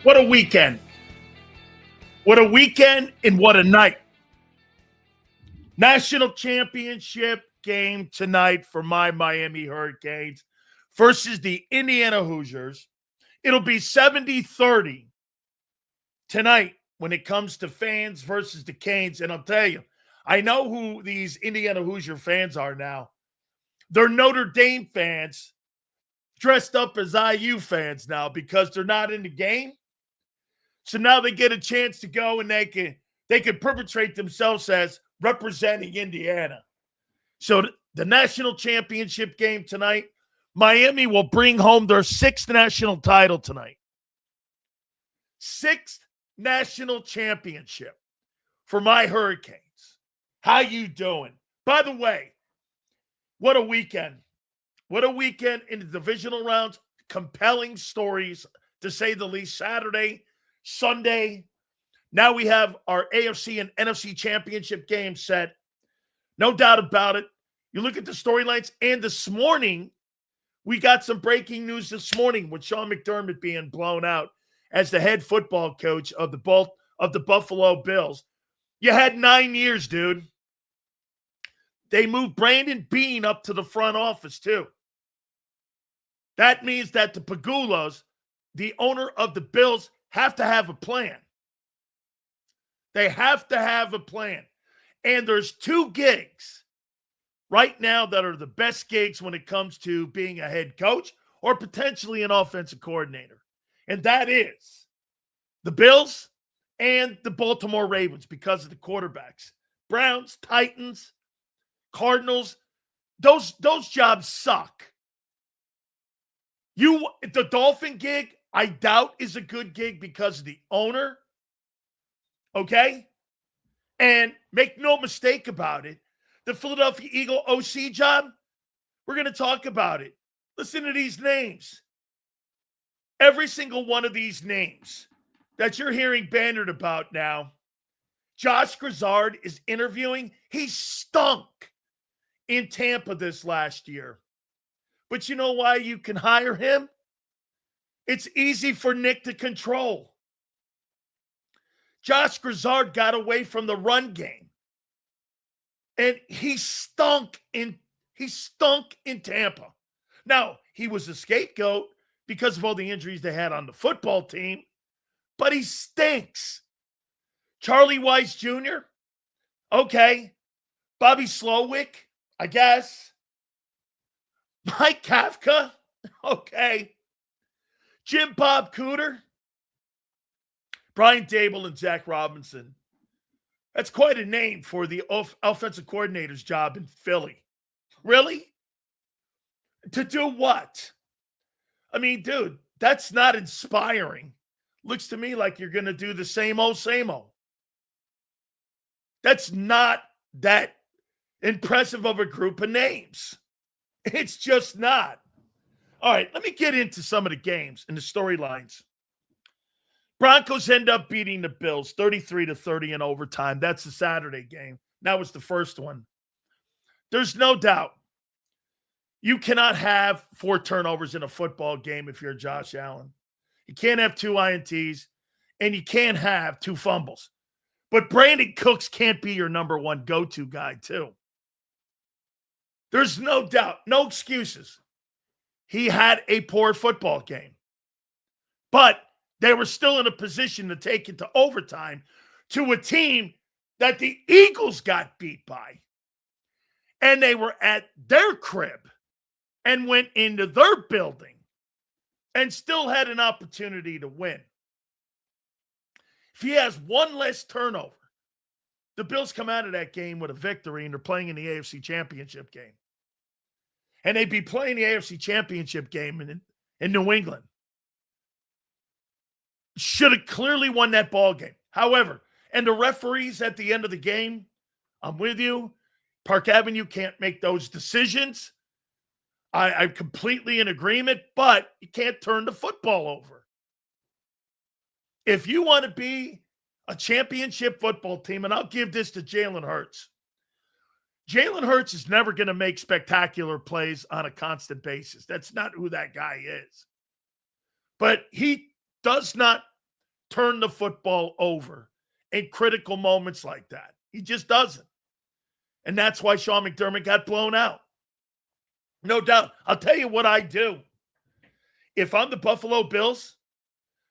What a weekend. What a weekend and what a night. National championship game tonight for my Miami Hurricanes versus the Indiana Hoosiers. It'll be 70-30 tonight when it comes to fans versus the Canes. And I'll tell you, I know who these Indiana Hoosier fans are now. They're Notre Dame fans dressed up as IU fans now because they're not in the game. So now they get a chance to go and they can perpetrate themselves as representing Indiana. So the national championship game tonight, Miami will bring home their sixth national title tonight. Sixth national championship for my Hurricanes. How you doing? By the way, what a weekend. What a weekend in the divisional rounds. Compelling stories, to say the least. Saturday, Sunday. Now we have our AFC and NFC championship game set. No doubt about it. You look at the storylines, and this morning, we got some breaking news this morning with Sean McDermott being blown out as the head football coach of the Buffalo Bills. You had 9 years, dude. They moved Brandon Beane up to the front office, too. That means that the Pagulas, the owner of the Bills, have to have a plan. They have to have a plan. And there's two gigs right now that are the best gigs when it comes to being a head coach or potentially an offensive coordinator. And that is the Bills and the Baltimore Ravens because of the quarterbacks. Browns, Titans, Cardinals, those jobs suck. The Dolphin gig, I doubt is a good gig because of the owner. Okay? And make no mistake about it, the Philadelphia Eagle OC job, we're going to talk about it. Listen to these names. Every single one of these names that you're hearing bannered about now, Josh Grizzard is interviewing. He stunk in Tampa this last year. But you know why you can hire him? It's easy for Nick to control. Josh Grizzard got away from the run game. And he stunk in Tampa. Now, he was a scapegoat because of all the injuries they had on the football team, but he stinks. Charlie Weiss Jr., okay. Bobby Slowick, I guess. Mike Kafka, okay. Jim Bob Cooter, Brian Dable, and Zach Robinson. That's quite a name for the offensive coordinator's job in Philly. Really? To do what? I mean, dude, that's not inspiring. Looks to me like you're going to do the same old, same old. That's not that impressive of a group of names. It's just not. All right, let me get into some of the games and the storylines. Broncos end up beating the Bills 33-30 in overtime. That's the Saturday game. That was the first one. There's no doubt you cannot have 4 turnovers in a football game if you're Josh Allen. You can't have 2 INTs, and you can't have 2 fumbles. But Brandon Cooks can't be your number one go-to guy, too. There's no doubt, no excuses. He had a poor football game. But they were still in a position to take it to overtime to a team that the Eagles got beat by. And they were at their crib and went into their building and still had an opportunity to win. If he has one less turnover, the Bills come out of that game with a victory, and they're playing in the AFC Championship game. And they'd be playing the AFC Championship game in New England. Should have clearly won that ball game. However, and the referees at the end of the game, I'm with you. Park Avenue can't make those decisions. I'm completely in agreement, but you can't turn the football over. If you want to be a championship football team, and I'll give this to Jalen Hurts. Jalen Hurts is never going to make spectacular plays on a constant basis. That's not who that guy is. But he does not turn the football over in critical moments like that. He just doesn't. And that's why Sean McDermott got blown out. No doubt. I'll tell you what I do. If I'm the Buffalo Bills,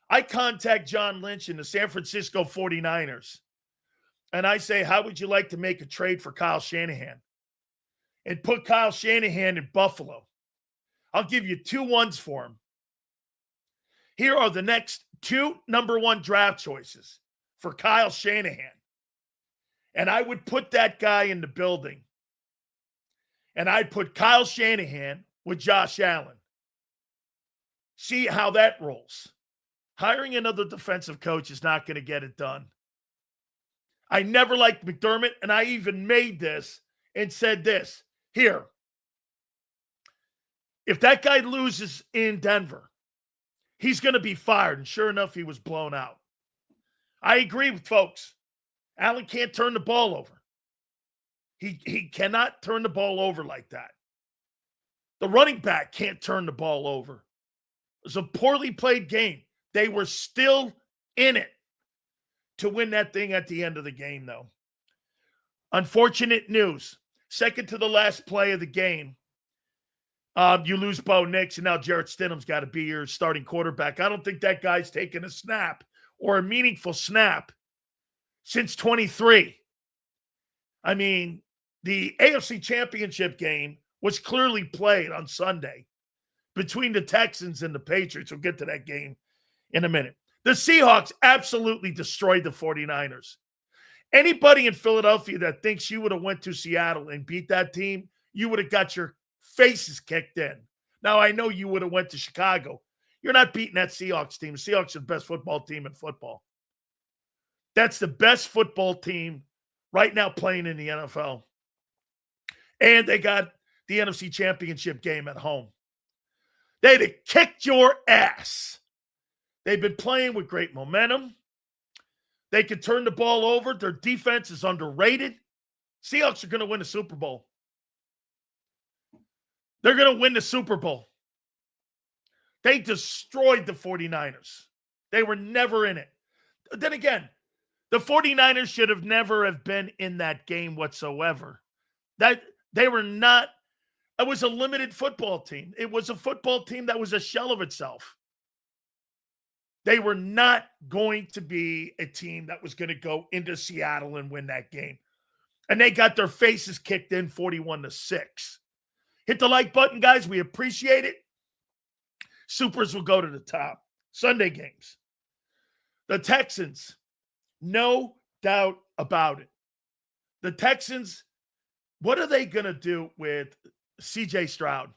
I contact John Lynch and the San Francisco 49ers. And I say, how would you like to make a trade for Kyle Shanahan? And put Kyle Shanahan in Buffalo. I'll give you 2 ones for him. Here are the next 2 number 1 draft choices for Kyle Shanahan. And I would put that guy in the building. And I'd put Kyle Shanahan with Josh Allen. See how that rolls. Hiring another defensive coach is not going to get it done. I never liked McDermott, and I even made this and said this. Here, if that guy loses in Denver, he's going to be fired. And sure enough, he was blown out. I agree with folks. Allen can't turn the ball over. He cannot turn the ball over like that. The running back can't turn the ball over. It was a poorly played game. They were still in it to win that thing at the end of the game, though. Unfortunate news. Second to the last play of the game, you lose Bo Nix, and now Jarrett Stidham's got to be your starting quarterback. I don't think that guy's taken a snap or a meaningful snap since 23. I mean, the AFC Championship game was clearly played on Sunday between the Texans and the Patriots. We'll get to that game in a minute. The Seahawks absolutely destroyed the 49ers. Anybody in Philadelphia that thinks you would have went to Seattle and beat that team, you would have got your faces kicked in. Now, I know you would have went to Chicago. You're not beating that Seahawks team. The Seahawks are the best football team in football. That's the best football team right now playing in the NFL. And they got the NFC Championship game at home. They'd have kicked your ass. They've been playing with great momentum. They can turn the ball over. Their defense is underrated. Seahawks are going to win the Super Bowl. They're going to win the Super Bowl. They destroyed the 49ers. They were never in it. Then again, the 49ers should have never have been in that game whatsoever. That they were not. It was a limited football team. It was a football team that was a shell of itself. They were not going to be a team that was going to go into Seattle and win that game. And they got their faces kicked in 41-6. Hit the like button, guys. We appreciate it. Supers will go to the top. Sunday games. The Texans, no doubt about it. The Texans, what are they going to do with C.J. Stroud?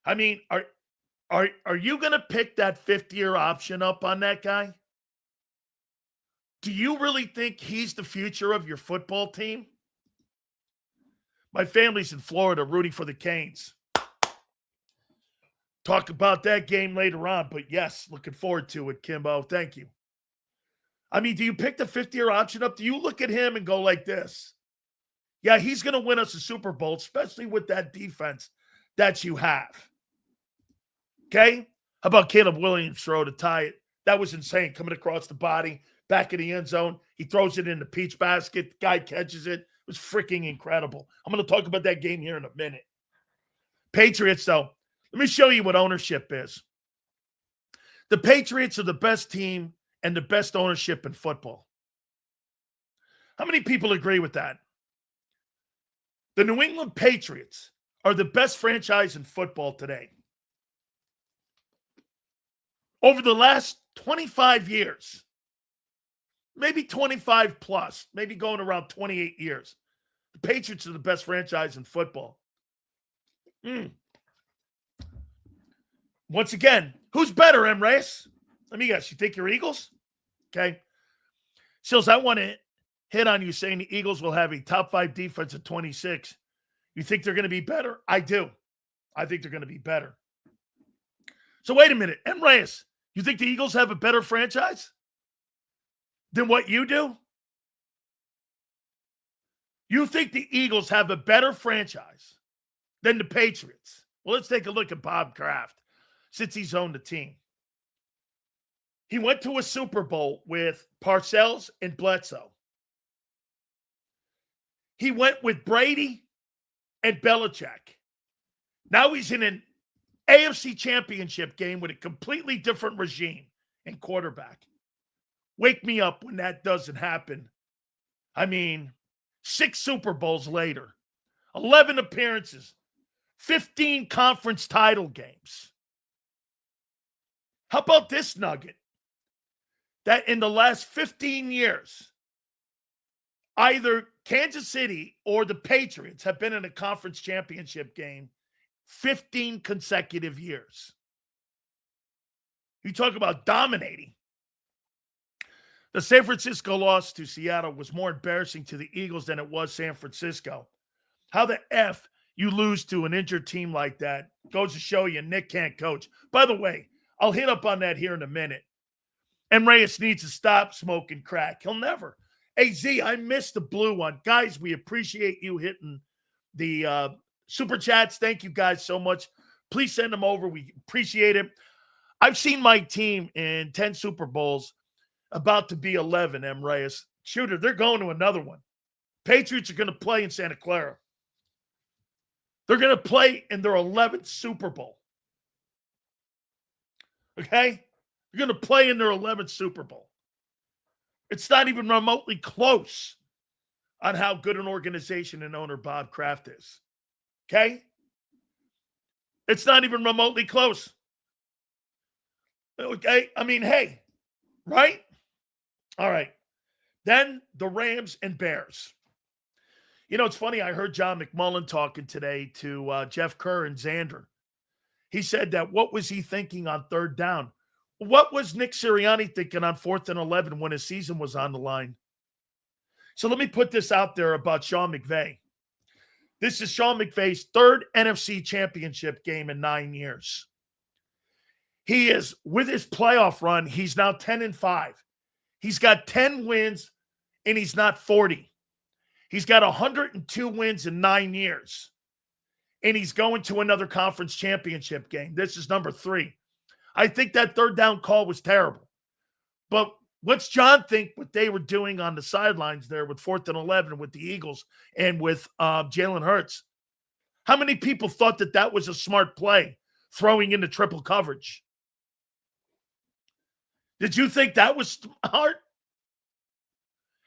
I mean, are you going to pick that 5th-year option up on that guy? Do you really think he's the future of your football team? My family's in Florida rooting for the Canes. Talk about that game later on, but yes, looking forward to it, Kimbo. Thank you. I mean, do you pick the 5th-year option up? Do you look at him and go like this? Yeah, he's going to win us a Super Bowl, especially with that defense that you have. Okay? How about Caleb Williams throw to tie it? That was insane. Coming across the body, back in the end zone. He throws it in the peach basket. The guy catches it. It was freaking incredible. I'm going to talk about that game here in a minute. Patriots, though. Let me show you what ownership is. The Patriots are the best team and the best ownership in football. How many people agree with that? The New England Patriots are the best franchise in football today. Over the last 25 years, maybe 25 plus, maybe going around 28 years, the Patriots are the best franchise in football. Once again, who's better, Emrace? Let me guess. You think you're Eagles? Okay. Sills, I want to hit on you saying the Eagles will have a top 5 defense at 26. You think they're going to be better? I do. I think they're going to be better. So wait a minute. Emrace, you think the Eagles have a better franchise than what you do? You think the Eagles have a better franchise than the Patriots? Well, let's take a look at Bob Kraft since he's owned the team. He went to a Super Bowl with Parcells and Bledsoe. He went with Brady and Belichick. Now he's in an AFC championship game with a completely different regime and quarterback. Wake me up when that doesn't happen. I mean, 6 Super Bowls later, 11 appearances, 15 conference title games. How about this nugget? That in the last 15 years, either Kansas City or the Patriots have been in a conference championship game 15 consecutive years. You talk about dominating. The San Francisco loss to Seattle was more embarrassing to the Eagles than it was San Francisco. How the F you lose to an injured team like that goes to show you Nick can't coach. By the way, I'll hit up on that here in a minute. And Reyes needs to stop smoking crack. He'll never. Hey, Z, I missed the blue one. Guys, we appreciate you hitting the super chats. Thank you guys so much. Please send them over. We appreciate it. I've seen my team in 10 Super Bowls, about to be 11, M. Reyes. Shooter, they're going to another one. Patriots are going to play in Santa Clara. They're going to play in their 11th Super Bowl. Okay? They're going to play in their 11th Super Bowl. It's not even remotely close on how good an organization and owner Bob Kraft is. Okay? It's not even remotely close. Okay? I mean, hey, right? All right. Then the Rams and Bears. You know, it's funny. I heard John McMullen talking today to Jeff Kerr and Xander. He said that what was he thinking on third down? What was Nick Sirianni thinking on 4th and 11 when his season was on the line? So let me put this out there about Sean McVey. This is Sean McVay's 3rd NFC championship game in 9 years. He is, with his playoff run, he's now 10-5. He's got 10 wins, and he's not 40. He's got 102 wins in 9 years, and he's going to another conference championship game. This is number 3. I think that third down call was terrible. But what's John think what they were doing on the sidelines there with 4th and 11 with the Eagles and with Jalen Hurts? How many people thought that that was a smart play, throwing into triple coverage? Did you think that was smart?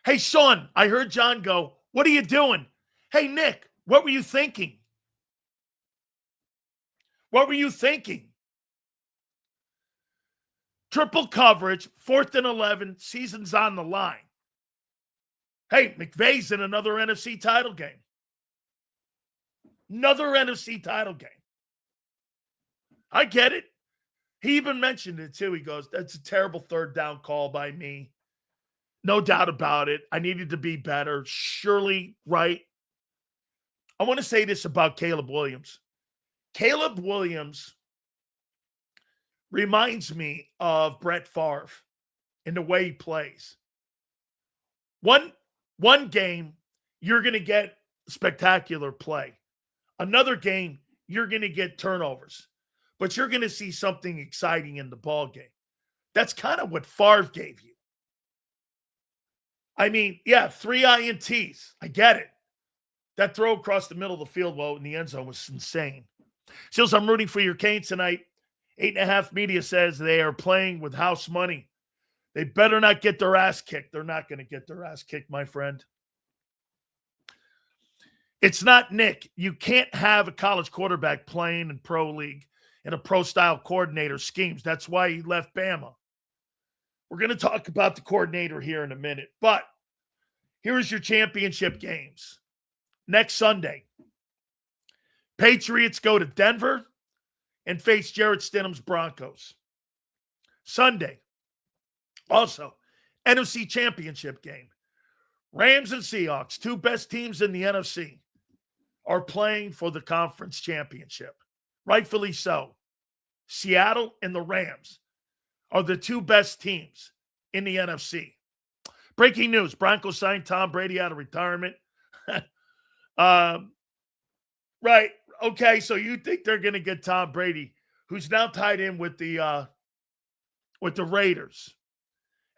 Hey, Sean, I heard John go, what are you doing? Hey, Nick, what were you thinking? What were you thinking? Triple coverage, 4th and 11, season's on the line. Hey, McVay's in another NFC title game. Another NFC title game. I get it. He even mentioned it too. He goes, that's a terrible third down call by me. No doubt about it. I needed to be better. Surely, right? I want to say this about Caleb Williams. Caleb Williams reminds me of Brett Favre in the way he plays. One game, you're going to get spectacular play. Another game, you're going to get turnovers. But you're going to see something exciting in the ball game. That's kind of what Favre gave you. I mean, yeah, 3 INTs. I get it. That throw across the middle of the field, in the end zone was insane. Seals, I'm rooting for your Canes tonight. 8.5 media says they are playing with house money. They better not get their ass kicked. They're not going to get their ass kicked, my friend. It's not Nick. You can't have a college quarterback playing in pro league and a pro-style coordinator schemes. That's why he left Bama. We're going to talk about the coordinator here in a minute. But here's your championship games. Next Sunday, Patriots go to Denver and face Jarrett Stidham's Broncos. Sunday, also, NFC championship game. Rams and Seahawks, 2 best teams in the NFC, are playing for the conference championship. Rightfully so. Seattle and the Rams are the 2 best teams in the NFC. Breaking news, Broncos signed Tom Brady out of retirement. Right. Okay, so you think they're going to get Tom Brady, who's now tied in with the with the Raiders.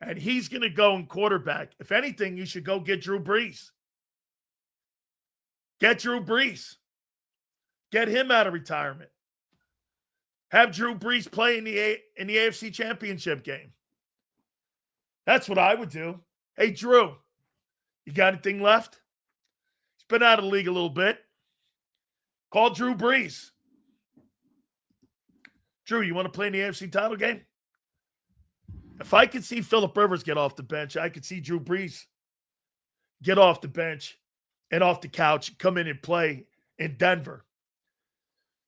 And he's going to go in quarterback. If anything, you should go get Drew Brees. Get Drew Brees. Get him out of retirement. Have Drew Brees play in the AFC Championship game. That's what I would do. Hey, Drew, you got anything left? He's been out of the league a little bit. Call Drew Brees. Drew, you want to play in the AFC title game? If I could see Phillip Rivers get off the bench, I could see Drew Brees get off the bench and off the couch, come in and play in Denver.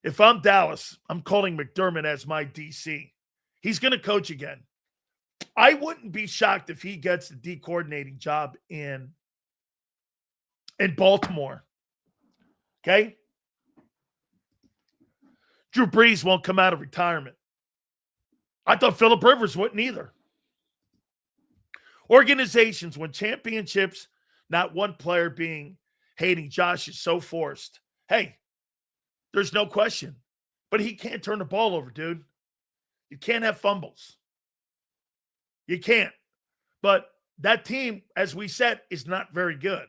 If I'm Dallas, I'm calling McDermott as my DC. He's going to coach again. I wouldn't be shocked if he gets the D coordinating job in Baltimore. Okay? Drew Brees won't come out of retirement. I thought Phillip Rivers wouldn't either. Organizations win championships, not one player being hating Josh is so forced. Hey, there's no question. But he can't turn the ball over, dude. You can't have fumbles. You can't. But that team, as we said, is not very good.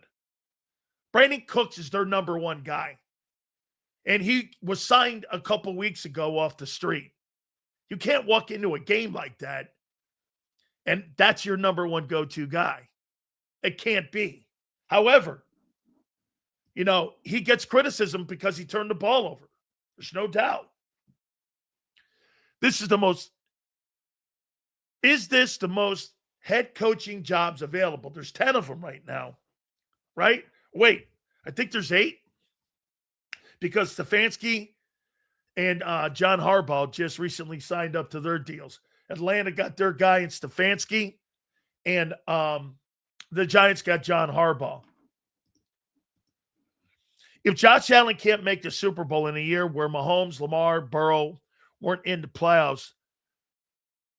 Brandon Cooks is their number one guy. And he was signed a couple weeks ago off the street. You can't walk into a game like that and that's your number one go-to guy. It can't be. However, he gets criticism because he turned the ball over. There's no doubt. Is this the most head coaching jobs available? There's 10 of them right now, right? Wait, I think there's 8 because Stefanski and John Harbaugh just recently signed up to their deals. Atlanta got their guy in Stefanski, and the Giants got John Harbaugh. If Josh Allen can't make the Super Bowl in a year where Mahomes, Lamar, Burrow weren't in the playoffs,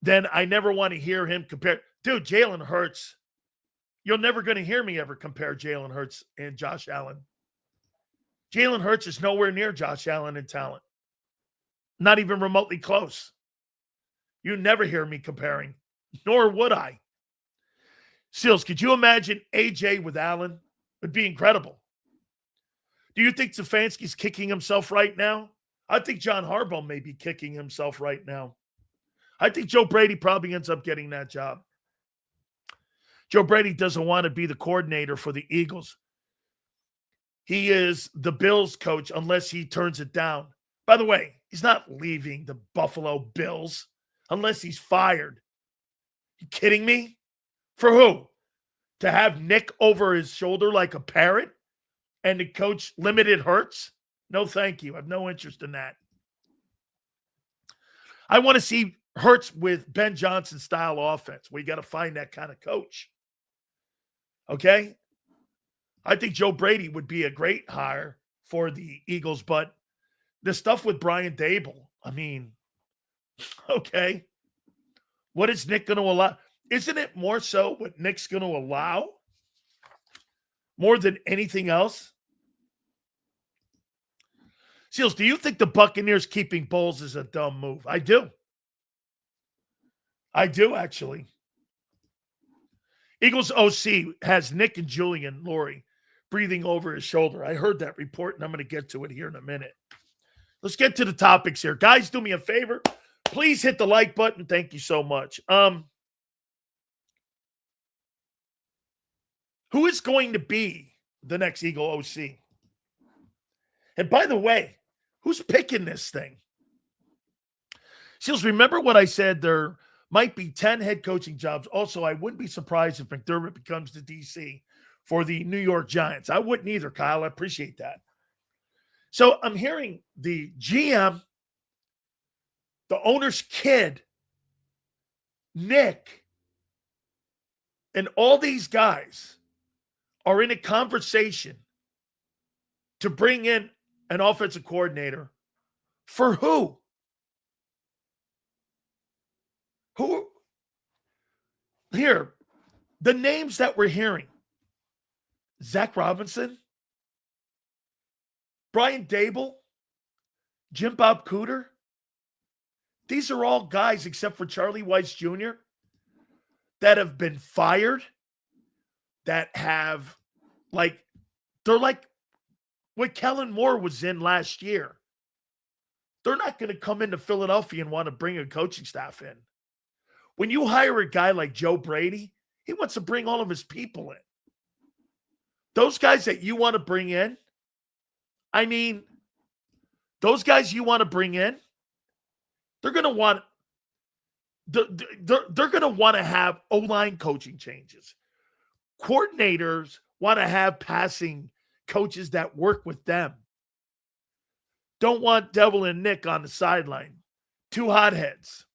then I never want to hear him compare. Dude, Jalen Hurts. You're never going to hear me ever compare Jalen Hurts and Josh Allen. Jalen Hurts is nowhere near Josh Allen in talent. Not even remotely close. You never hear me comparing, nor would I. Seals, could you imagine AJ with Allen? It would be incredible. Do you think Stefanski's kicking himself right now? I think John Harbaugh may be kicking himself right now. I think Joe Brady probably ends up getting that job. Joe Brady doesn't want to be the coordinator for the Eagles. He is the Bills coach unless he turns it down. By the way, he's not leaving the Buffalo Bills unless he's fired. You kidding me? For who? To have Nick over his shoulder like a parrot and the coach limited Hurts? No, thank you. I have no interest in that. I want to see Hurts with Ben Johnson style offense. We got to find that kind of coach. Okay? I think Joe Brady would be a great hire for the Eagles, but the stuff with Brian Dable, okay. What is Nick going to allow? Isn't it more so what Nick's going to allow more than anything else? Seals, do you think the Buccaneers keeping Bowles is a dumb move? I do. I do, actually. Eagles OC has Nick and Julian Laurie breathing over his shoulder. I heard that report, and I'm going to get to it here in a minute. Let's get to the topics here. Guys, do me a favor. Please hit the like button. Thank you so much. Who is going to be the next Eagle OC? And by the way, who's picking this thing? Seals, remember what I said? There might be 10 head coaching jobs. Also, I wouldn't be surprised if McDermott becomes the DC for the New York Giants. I wouldn't either, Kyle. I appreciate that. So I'm hearing the GM, the owner's kid, Nick, and all these guys are in a conversation to bring in an offensive coordinator for who? Who? Here, the names that we're hearing. Zach Robinson, Brian Dable, Jim Bob Cooter, These are all guys, except for Charlie Weiss Jr., that have been fired, that have, they're like what Kellen Moore was in last year. They're not going to come into Philadelphia and want to bring a coaching staff in. When you hire a guy like Joe Brady, he wants to bring all of his people in. Those guys that you want to bring in, those guys you want to bring in, they're going to want they're going to want to have O-line coaching changes. Coordinators want to have passing coaches that work with them. Don't want Devil and Nick on the sideline. Two hotheads.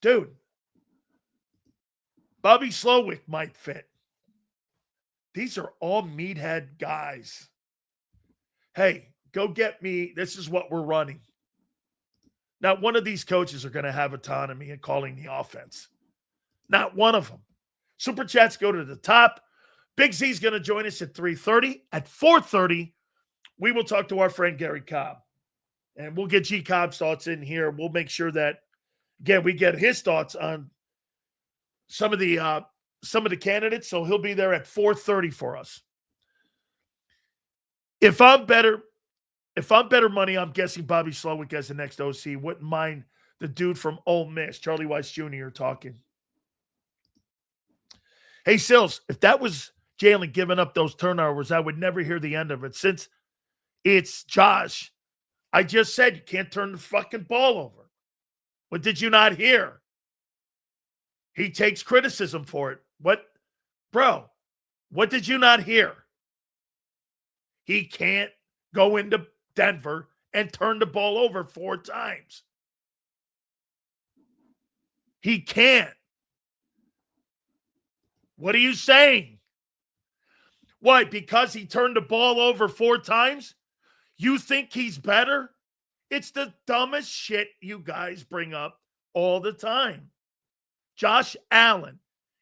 Dude, Bobby Slowick might fit. These are all meathead guys. Hey, go get me. This is what we're running. Not one of these coaches are going to have autonomy in calling the offense. Not one of them. Super Chats go to the top. Big Z's going to join us at 3:30. At 4:30, we will talk to our friend Gary Cobb. And we'll get G. Cobb's thoughts in here. We'll make sure that, again, we get his thoughts on some of the candidates. So he'll be there at 4:30 for us. If I'm better money, I'm guessing Bobby Slowick as the next OC. Wouldn't mind the dude from Ole Miss, Charlie Weiss Jr., talking. Hey, Sills, if that was Jalen giving up those turnovers, I would never hear the end of it. Since it's Josh, I just said you can't turn the fucking ball over. What did you not hear? He takes criticism for it. What did you not hear? He can't go into Denver and turn the ball over 4 times. He can't. What are you saying? What, because he turned the ball over 4 times? You think he's better? It's the dumbest shit you guys bring up all the time. Josh Allen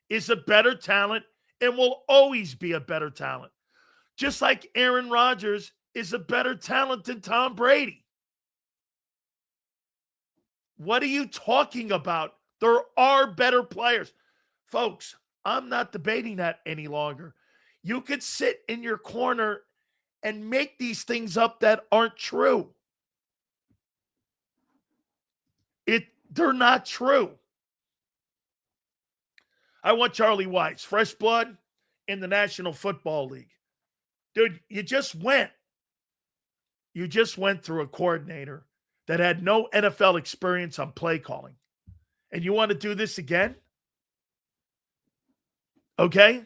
is a better talent and will always be a better talent. Just like Aaron Rodgers is a better talent than Tom Brady. What are you talking about? There are better players. Folks, I'm not debating that any longer. You could sit in your corner and make these things up that aren't true. They're not true. I want Charlie Weiss, fresh blood in the National Football League. Dude, you just went through a coordinator that had no NFL experience on play calling. And you want to do this again? Okay?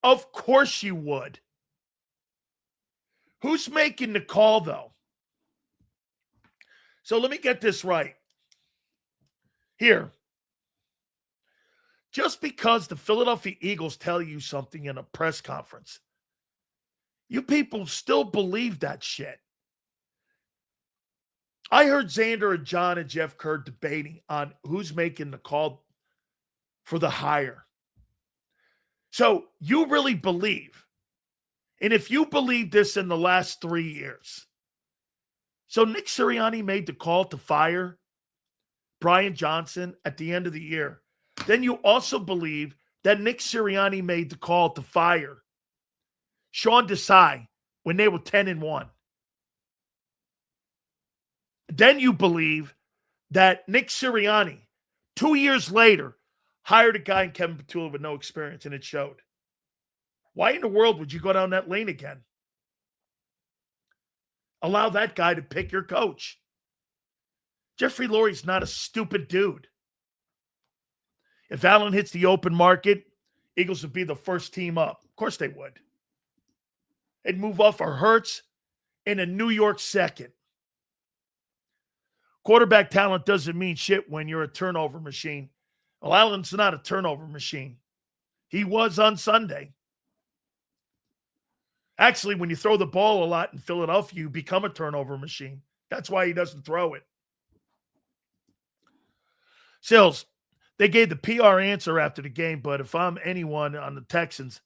Of course you would. Who's making the call, though? So let me get this right. Here. Just because the Philadelphia Eagles tell you something in a press conference, you people still believe that shit. I heard Xander and John and Jeff Kerr debating on who's making the call for the hire. So you really believe, and if you believe this in the last 3 years, so Nick Sirianni made the call to fire Brian Johnson at the end of the year. Then you also believe that Nick Sirianni made the call to fire Sean Desai when they were 10-1. Then you believe that Nick Sirianni, 2 years later, hired a guy in Kevin Patullo with no experience, and it showed. Why in the world would you go down that lane again? Allow that guy to pick your coach. Jeffrey Lurie's not a stupid dude. If Allen hits the open market, Eagles would be the first team up. Of course they would. They'd move off of Hurts in a New York second. Quarterback talent doesn't mean shit when you're a turnover machine. Well, Allen's not a turnover machine. He was on Sunday. Actually, when you throw the ball a lot in Philadelphia, you become a turnover machine. That's why he doesn't throw it. Sills, they gave the PR answer after the game, but if I'm anyone on the Texans,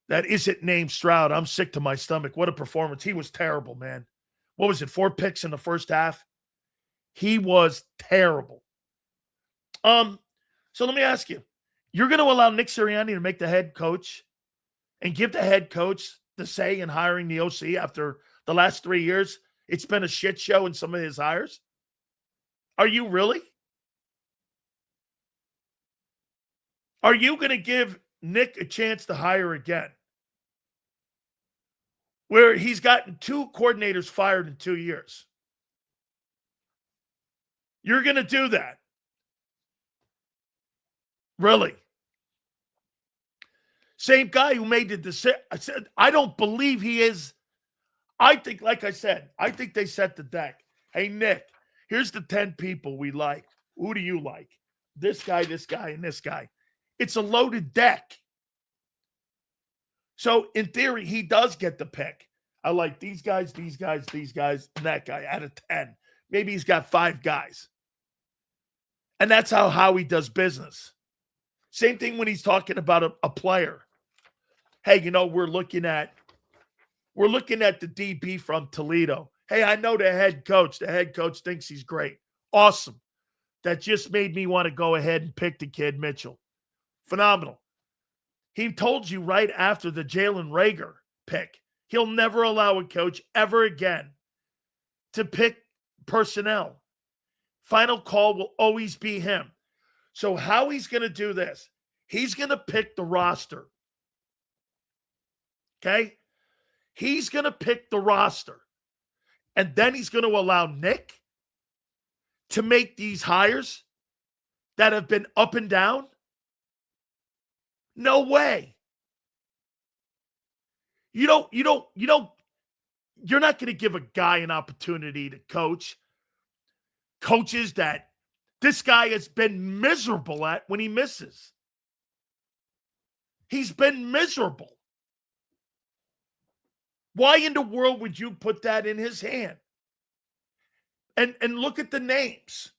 that isn't named Stroud. I'm sick to my stomach. What a performance. He was terrible, man. What was it, 4 picks in the first half? He was terrible. So let me ask you, you're going to allow Nick Sirianni to make the head coach and give the head coach the say in hiring the OC after the last 3 years? It's been a shit show in some of his hires. Are you really? Are you going to give Nick a chance to hire again? Where he's gotten 2 coordinators fired in 2 years. You're going to do that? Really? Same guy who made the decision. I said, I don't believe he is. I think, like I said, I think they set the deck. Hey, Nick, here's the 10 people we like. Who do you like? This guy, and this guy. It's a loaded deck. So, in theory, he does get the pick. I like these guys, and that guy out of 10. Maybe he's got 5 guys. And that's how Howie does business. Same thing when he's talking about a player. Hey, we're looking at the DB from Toledo. Hey, I know the head coach. The head coach thinks he's great. Awesome. That just made me want to go ahead and pick the kid, Mitchell. Phenomenal. He told you right after the Jalen Reagor pick, he'll never allow a coach ever again to pick personnel. Final call will always be him. So how he's going to do this, he's going to pick the roster. Okay? He's going to pick the roster. And then he's going to allow Nick to make these hires that have been up and down? No way. You're not going to give a guy an opportunity to coach. Coaches that this guy has been miserable at when he misses. He's been miserable. Why in the world would you put that in his hand? And look at the names.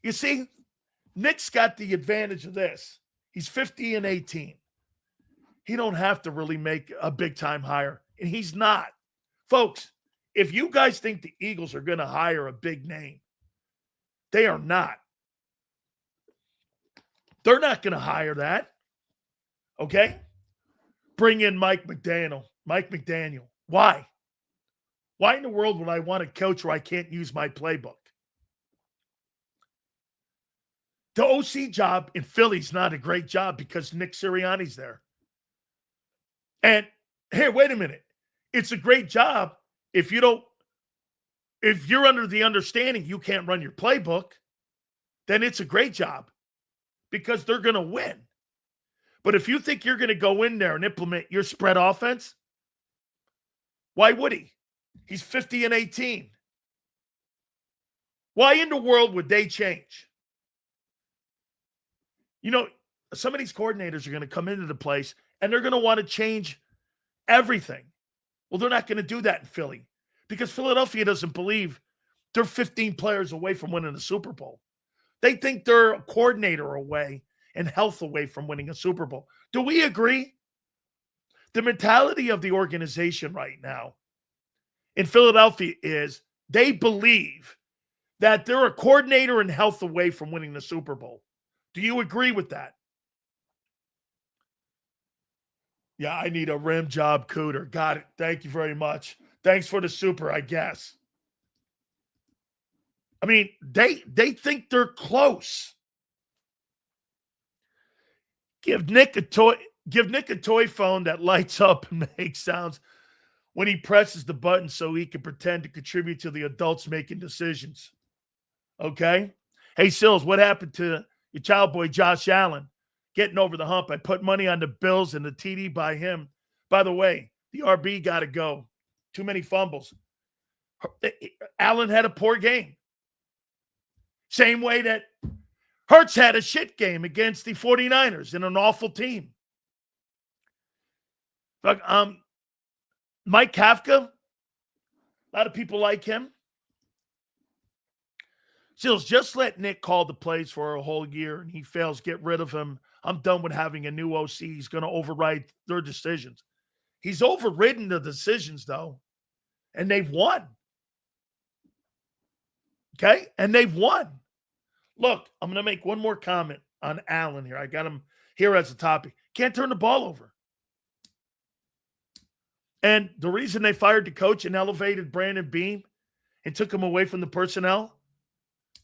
You see, Nick's got the advantage of this. He's 50-18. He don't have to really make a big-time hire, and he's not. Folks, if you guys think the Eagles are going to hire a big name, they are not. They're not going to hire that. Okay? Bring in Mike McDaniel. Why? Why in the world would I want a coach where I can't use my playbook? The OC job in Philly's not a great job because Nick Sirianni's there. And hey, wait a minute. It's a great job if you're under the understanding you can't run your playbook, then it's a great job because they're going to win. But if you think you're going to go in there and implement your spread offense, why would he? He's 50-18. Why in the world would they change? Some of these coordinators are going to come into the place and they're going to want to change everything. Well, they're not going to do that in Philly because Philadelphia doesn't believe they're 15 players away from winning a Super Bowl. They think they're a coordinator away and health away from winning a Super Bowl. Do we agree? The mentality of the organization right now in Philadelphia is they believe that they're a coordinator and health away from winning the Super Bowl. Do you agree with that? Yeah, I need a rim job, Cooter. Got it. Thank you very much. Thanks for the super, I guess. I mean, they think they're close. Give Nick a toy phone that lights up and makes sounds when he presses the button so he can pretend to contribute to the adults making decisions. Okay? Hey, Sills, what happened to your child boy Josh Allen getting over the hump? I put money on the Bills and the TD by him. By the way, the RB got to go. Too many fumbles. Allen had a poor game. Same way that Hurts had a shit game against the 49ers in an awful team. Mike Kafka, a lot of people like him. Sills, just let Nick call the plays for a whole year and he fails, get rid of him. I'm done with having a new OC. He's going to override their decisions. He's overridden the decisions, though, and they've won. Okay? And they've won. Look, I'm going to make one more comment on Allen here. I got him here as a topic. Can't turn the ball over. And the reason they fired the coach and elevated Brandon Beam and took him away from the personnel,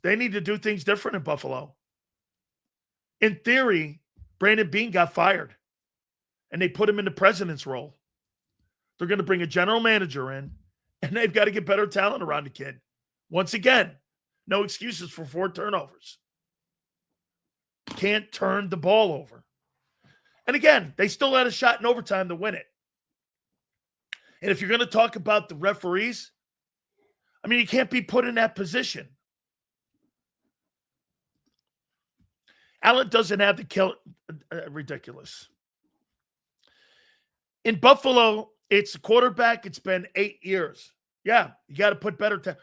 they need to do things different in Buffalo. In theory, Brandon Beam got fired, and they put him in the president's role. They're going to bring a general manager in, and they've got to get better talent around the kid. Once again, no excuses for 4 turnovers. Can't turn the ball over. And again, they still had a shot in overtime to win it. And if you're going to talk about the referees, I mean, you can't be put in that position. Allen doesn't have the kill. Ridiculous. In Buffalo, it's a quarterback. It's been 8 years. Yeah, you got to put better time.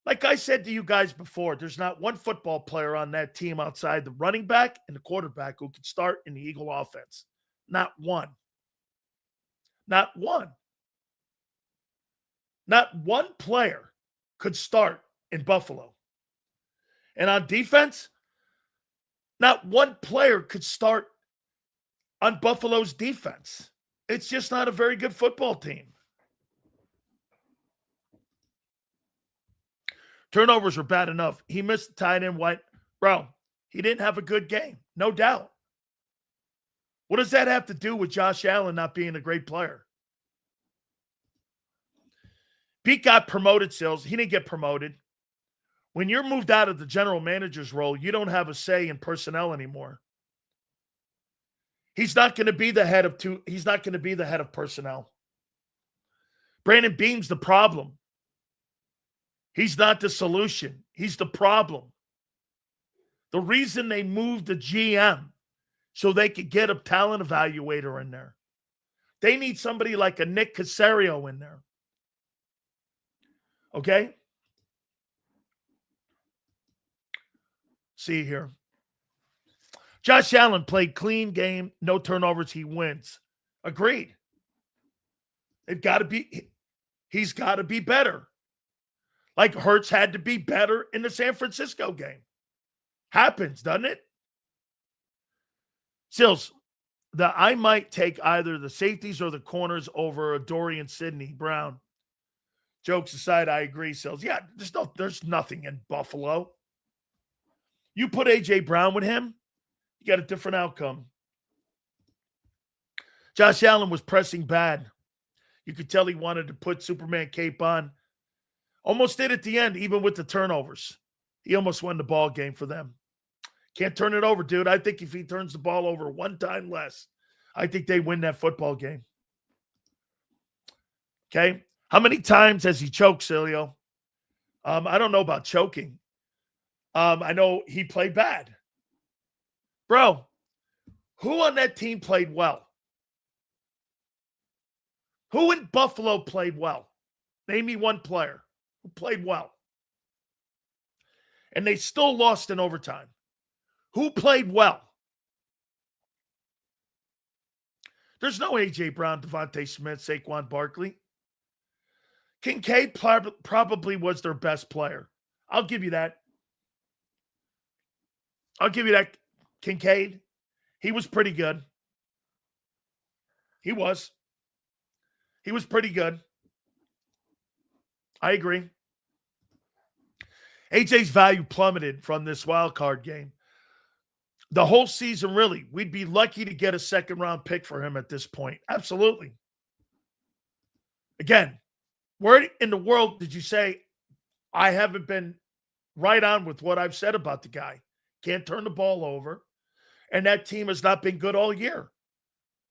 Like I said to you guys before, there's not one football player on that team outside the running back and the quarterback who could start in the Eagle offense. Not one. Not one. Not one player could start in Buffalo. And on defense, not one player could start on Buffalo's defense. It's just not a very good football team. Turnovers were bad enough. He missed the tight end. Bro, he didn't have a good game. No doubt. What does that have to do with Josh Allen not being a great player? Pete got promoted, Sills. He didn't get promoted. When you're moved out of the general manager's role, you don't have a say in personnel anymore. He's not going to be the head of he's not going to be the head of personnel. Brandon Beam's the problem. He's not the solution. He's the problem. The reason they moved the GM so they could get a talent evaluator in there. They need somebody like a Nick Caserio in there. Okay? See here. Josh Allen played clean game, no turnovers, he wins. Agreed. He's got to be better. Like Hurts had to be better in the San Francisco game. Happens, doesn't it? Sills, I might take either the safeties or the corners over Dorian Sidney Brown. Jokes aside, I agree, Sills. Yeah, there's nothing in Buffalo. You put A.J. Brown with him, you got a different outcome. Josh Allen was pressing bad. You could tell he wanted to put Superman cape on. Almost did at the end, even with the turnovers. He almost won the ball game for them. Can't turn it over, dude. I think if he turns the ball over one time less, I think they win that football game. Okay? How many times has he choked, Sileo? I don't know about choking. I know he played bad. Bro, who on that team played well? Who in Buffalo played well? Name me one player who played well. And they still lost in overtime. Who played well? There's no A.J. Brown, Devontae Smith, Saquon Barkley. Kincaid probably was their best player. I'll give you that. Kincaid. He was pretty good. He was pretty good. I agree. AJ's value plummeted from this wild card game. The whole season, really, we'd be lucky to get a second-round pick for him at this point. Absolutely. Again, where in the world did you say I haven't been right on with what I've said about the guy? Can't turn the ball over, and that team has not been good all year.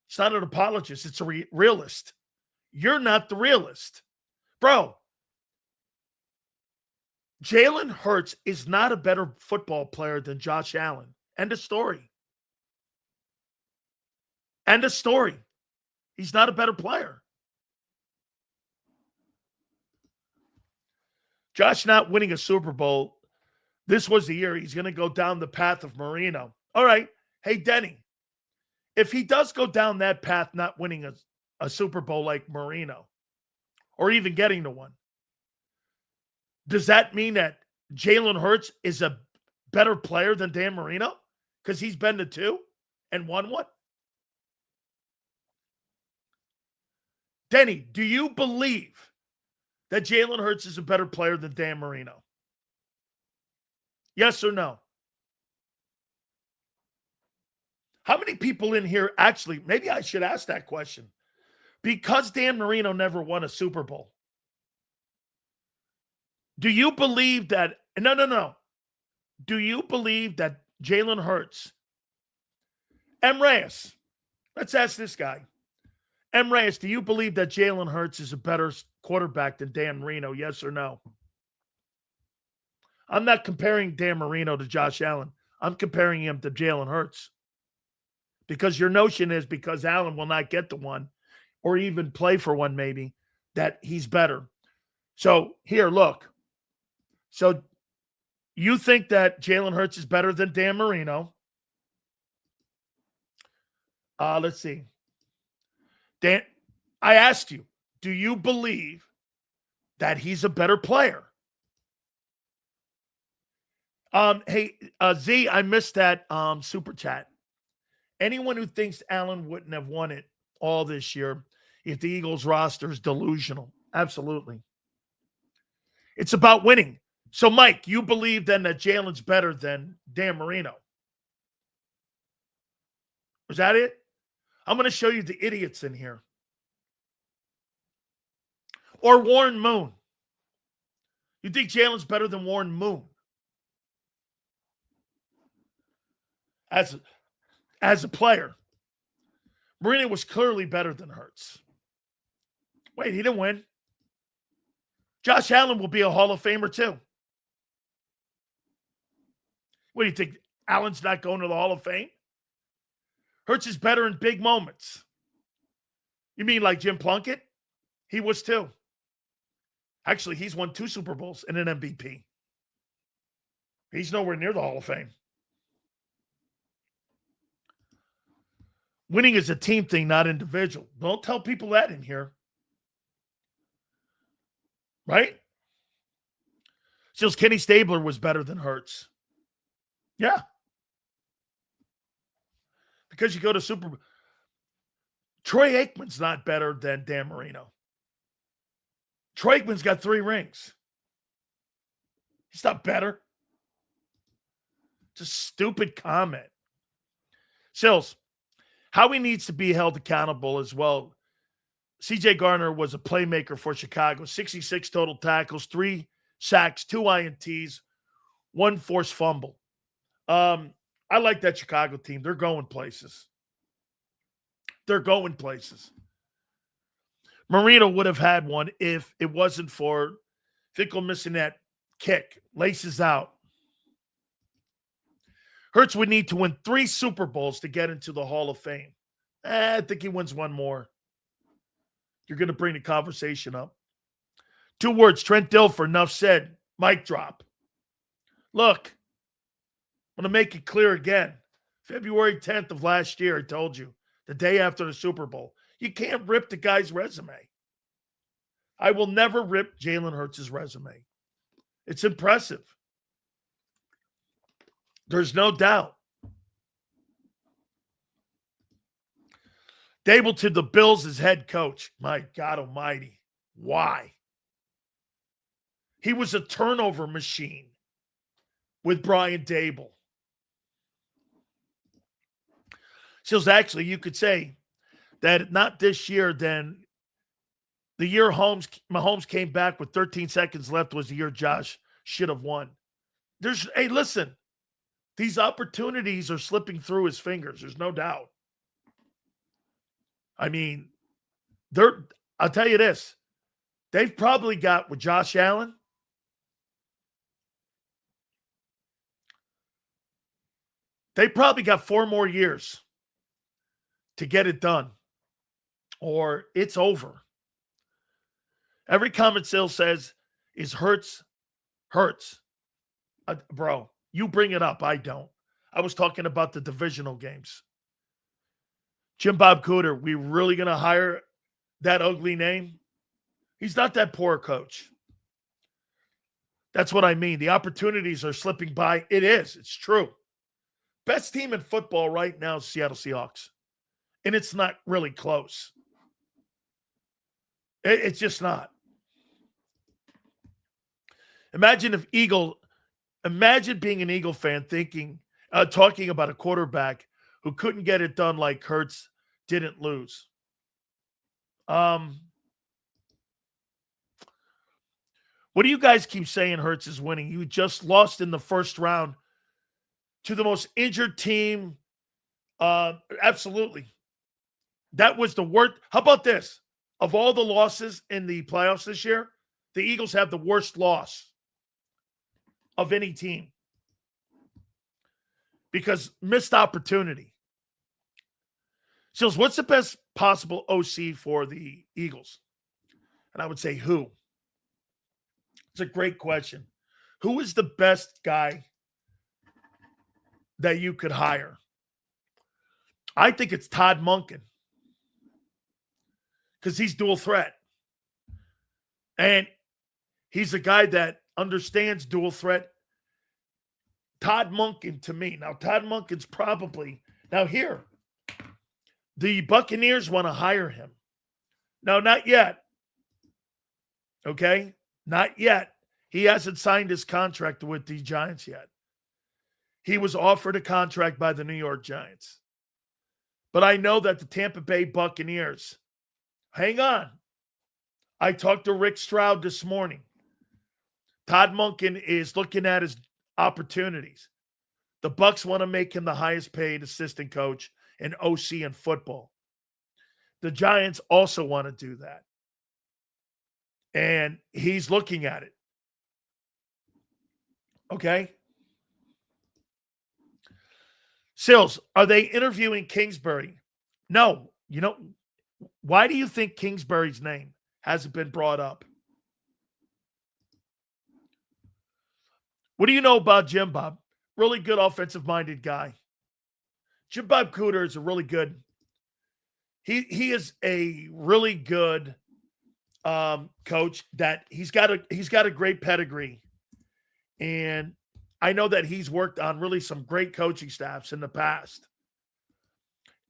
It's not an apologist. It's a realist. You're not the realist. Bro, Jalen Hurts is not a better football player than Josh Allen. End of story. End of story. He's not a better player. Josh not winning a Super Bowl, this was the year he's going to go down the path of Marino. All right. Hey, Denny, if he does go down that path, not winning a Super Bowl like Marino, or even getting to one. Does that mean that Jalen Hurts is a better player than Dan Marino? Because he's been to 2 and won one? Denny, do you believe that Jalen Hurts is a better player than Dan Marino? Yes or no? How many people in here actually, maybe I should ask that question. Because Dan Marino never won a Super Bowl, do you believe that, no. Do you believe that Jalen Hurts, M. Reyes, let's ask this guy. M. Reyes, do you believe that Jalen Hurts is a better quarterback than Dan Marino, yes or no? I'm not comparing Dan Marino to Josh Allen. I'm comparing him to Jalen Hurts. Because your notion is because Allen will not get the one, or even play for one maybe, that he's better. So here, look. So you think that Jalen Hurts is better than Dan Marino. Let's see. Dan, I asked you, do you believe that he's a better player? Hey, Z, I missed that super chat. Anyone who thinks Allen wouldn't have won it all this year if the Eagles roster is delusional. Absolutely. It's about winning. So, Mike, you believe then that Jalen's better than Dan Marino? Was that it? I'm going to show you the idiots in here. Or Warren Moon. You think Jalen's better than Warren Moon? As a player, Marino was clearly better than Hurts. Wait, he didn't win. Josh Allen will be a Hall of Famer too. What do you think? Allen's not going to the Hall of Fame? Hurts is better in big moments. You mean like Jim Plunkett? He was too. Actually, he's won 2 Super Bowls and an MVP. He's nowhere near the Hall of Fame. Winning is a team thing, not individual. Don't tell people that in here. Right? Still, Kenny Stabler was better than Hurts. Yeah. Because you go to Super Bowl. Troy Aikman's not better than Dan Marino. Troy Aikman's got 3 rings. He's not better. It's a stupid comment. Sills, how he needs to be held accountable as well. C.J. Garner was a playmaker for Chicago. 66 total tackles, 3 sacks, 2 INTs, 1 forced fumble. I like that Chicago team. They're going places. They're going places. Marino would have had one if it wasn't for Fickle missing that kick. Laces out. Hurts would need to win 3 Super Bowls to get into the Hall of Fame. I think he wins 1 more. You're going to bring the conversation up. 2 words, Trent Dilfer, enough said. Mic drop. Look, I'm going to make it clear again. February 10th of last year, I told you, the day after the Super Bowl. You can't rip the guy's resume. I will never rip Jalen Hurts' resume. It's impressive. There's no doubt. Dable to the Bills as head coach. My God almighty. Why? He was a turnover machine with Brian Dable. So actually, you could say that not this year, then the year Mahomes came back with 13 seconds left was the year Josh should have won. Hey, listen, these opportunities are slipping through his fingers. There's no doubt. I mean, I'll tell you this. They've probably got with Josh Allen. They probably got 4 more years to get it done, or it's over. Every comment Sale says is Hurts. Bro, you bring it up. I don't. I was talking about the divisional games. Jim Bob Cooter, we really going to hire that ugly name. He's not that poor a coach. That's what I mean. The opportunities are slipping by. It is. It's true. Best team in football right now is Seattle Seahawks. And it's not really close. It's just not. Imagine being an Eagle fan talking about a quarterback who couldn't get it done like Hurts didn't lose. What do you guys keep saying Hurts is winning? You just lost in the first round to the most injured team. Absolutely. That was the worst. How about this? Of all the losses in the playoffs this year, the Eagles have the worst loss of any team because missed opportunity. Sills, what's the best possible OC for the Eagles? And I would say who? It's a great question. Who is the best guy that you could hire? I think it's Todd Monken because he's dual threat. And he's a guy that understands dual threat. Todd Monken to me. Now, Todd Monken's probably – now here, the Buccaneers want to hire him. No, not yet. Okay? Not yet. He hasn't signed his contract with the Giants yet. He was offered a contract by the New York Giants. But I know that the Tampa Bay Buccaneers – hang on. I talked to Rick Stroud this morning. Todd Monken is looking at his opportunities. The Bucs want to make him the highest paid assistant coach and OC in football. The Giants also want to do that. And he's looking at it. Okay? Sills, are they interviewing Kingsbury? No. You know, why do you think Kingsbury's name hasn't been brought up? What do you know about Jim Bob? Really good offensive-minded guy. Jim Bob Cooter is a really good. He is a really good coach. That he's got a great pedigree, and I know that he's worked on really some great coaching staffs in the past.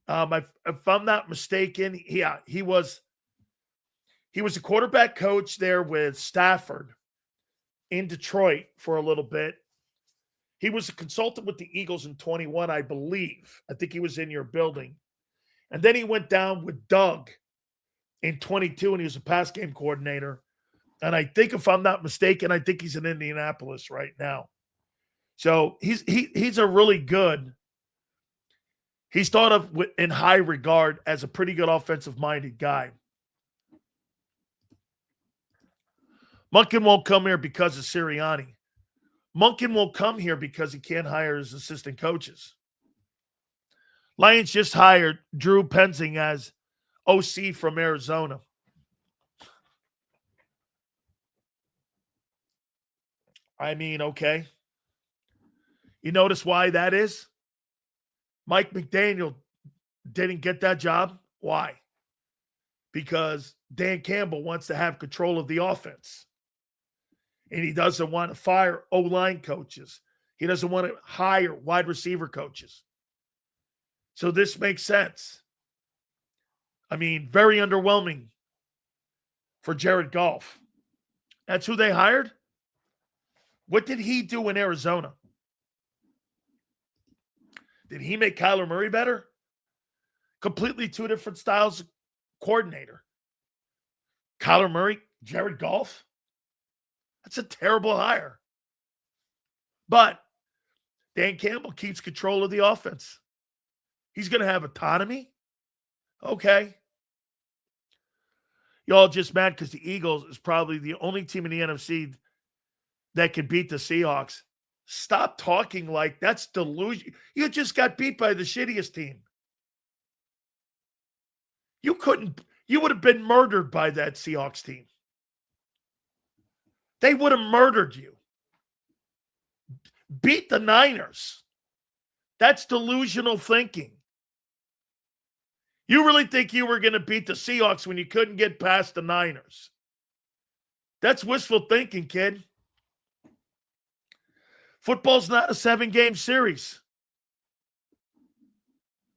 If I'm not mistaken, he was a quarterback coach there with Stafford in Detroit for a little bit. He was a consultant with the Eagles in 21, I believe. I think he was in your building. And then he went down with Doug in 22, and he was a pass game coordinator. And I think, if I'm not mistaken, I think he's in Indianapolis right now. So he's a really good – he's thought of in high regard as a pretty good offensive-minded guy. Monken won't come here because of Sirianni. Monken won't come here because he can't hire his assistant coaches. Lions just hired Drew Penzing as OC from Arizona. I mean, okay. You notice why that is? Mike McDaniel didn't get that job. Why? Because Dan Campbell wants to have control of the offense. And he doesn't want to fire O-line coaches. He doesn't want to hire wide receiver coaches. So this makes sense. I mean, very underwhelming for Jared Goff. That's who they hired? What did he do in Arizona? Did he make Kyler Murray better? Completely two different styles of coordinator. Kyler Murray, Jared Goff? That's a terrible hire. But Dan Campbell keeps control of the offense. He's going to have autonomy? Okay. Y'all just mad because the Eagles is probably the only team in the NFC that can beat the Seahawks. Stop talking like that's delusion. You just got beat by the shittiest team. You would have been murdered by that Seahawks team. They would have murdered you. Beat the Niners. That's delusional thinking. You really think you were going to beat the Seahawks when you couldn't get past the Niners? That's wishful thinking, kid. Football's not a 7-game series.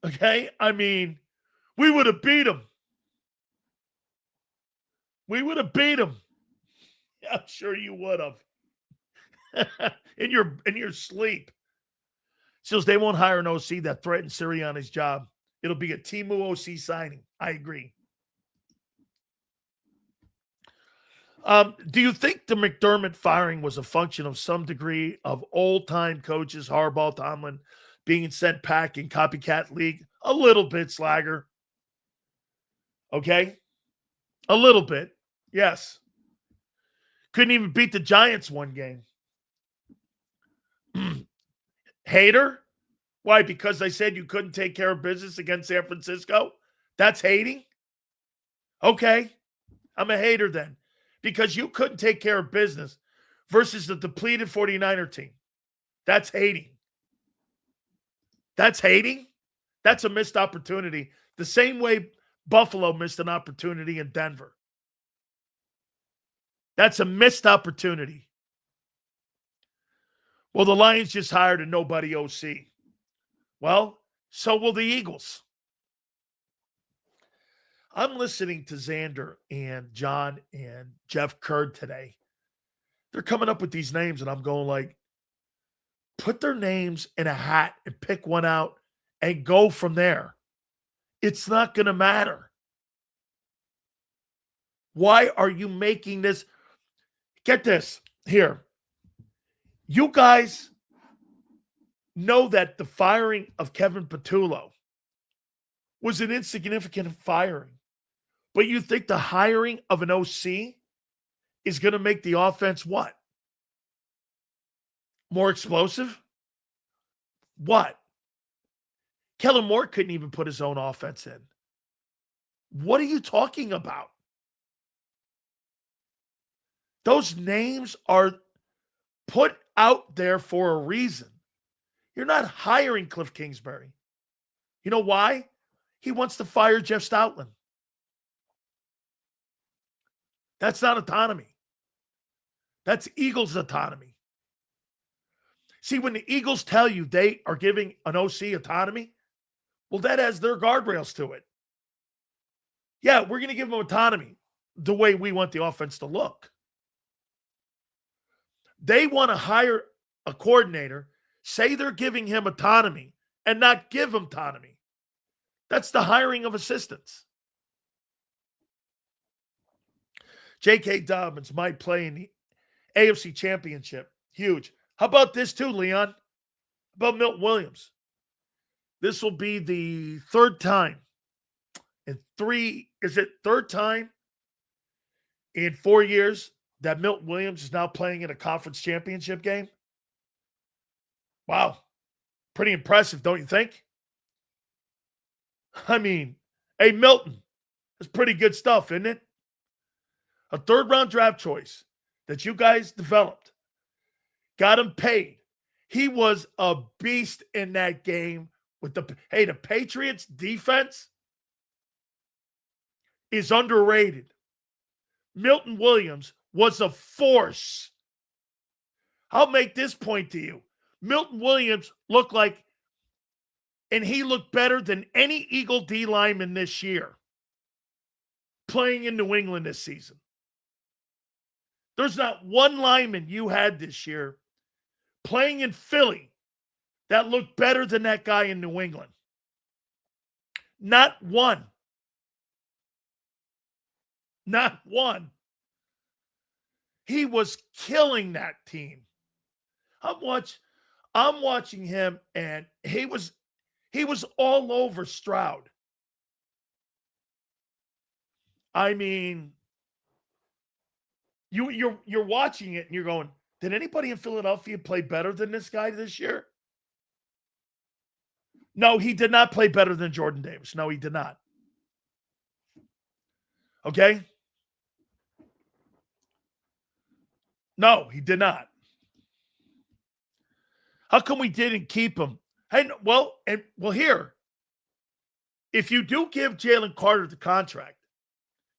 Okay? I mean, we would have beat them. We would have beat them. Yeah, I'm sure you would have. in your sleep. Seals, they won't hire an OC that threatens Sirianni's job. It'll be a Timu OC signing. I agree. Do you think the McDermott firing was a function of some degree of old-time coaches, Harbaugh, Tomlin, being sent packing, copycat league? A little bit, Slagger. Okay? A little bit. Yes. Couldn't even beat the Giants one game. Hater? Why? Because they said you couldn't take care of business against San Francisco? That's hating? Okay. I'm a hater then. Because you couldn't take care of business versus the depleted 49er team. That's hating. That's hating? That's a missed opportunity. The same way Buffalo missed an opportunity in Denver. That's a missed opportunity. Well, the Lions just hired a nobody OC. Well, so will the Eagles. I'm listening to Xander and John and Jeff Kurd today. They're coming up with these names, and I'm going like, put their names in a hat and pick one out and go from there. It's not going to matter. Why are you making this? Get this here. You guys know that the firing of Kevin Patullo was an insignificant firing. But you think the hiring of an OC is going to make the offense what? More explosive? What? Kellen Moore couldn't even put his own offense in. What are you talking about? Those names are put out there for a reason. You're not hiring Cliff Kingsbury. You know why? He wants to fire Jeff Stoutland. That's not autonomy. That's Eagles autonomy. See, when the Eagles tell you they are giving an OC autonomy, well, that has their guardrails to it. Yeah, we're going to give them autonomy the way we want the offense to look. They want to hire a coordinator, say they're giving him autonomy, and not give him autonomy. That's the hiring of assistants. J.K. Dobbins might play in the AFC Championship. Huge. How about this too, Leon? How about Milton Williams? This will be the third time third time in 4 years that Milton Williams is now playing in a conference championship game? Wow. Pretty impressive, don't you think? I mean, hey, Milton, that's pretty good stuff, isn't it? A third-round draft choice that you guys developed. Got him paid. He was a beast in that game. The Patriots defense is underrated. Milton Williams was a force. I'll make this point to you. Milton Williams looked like, and he looked better than any Eagle D lineman this year playing in New England this season. There's not one lineman you had this year playing in Philly that looked better than that guy in New England. Not one. Not one. He was killing that team. I'm watching him, and he was all over Stroud. I mean, you're watching it and you're going, did anybody in Philadelphia play better than this guy this year? No, he did not play better than Jordan Davis. No, he did not. Okay? No, he did not. How come we didn't keep him? Hey, here. if you do give Jalen Carter the contract,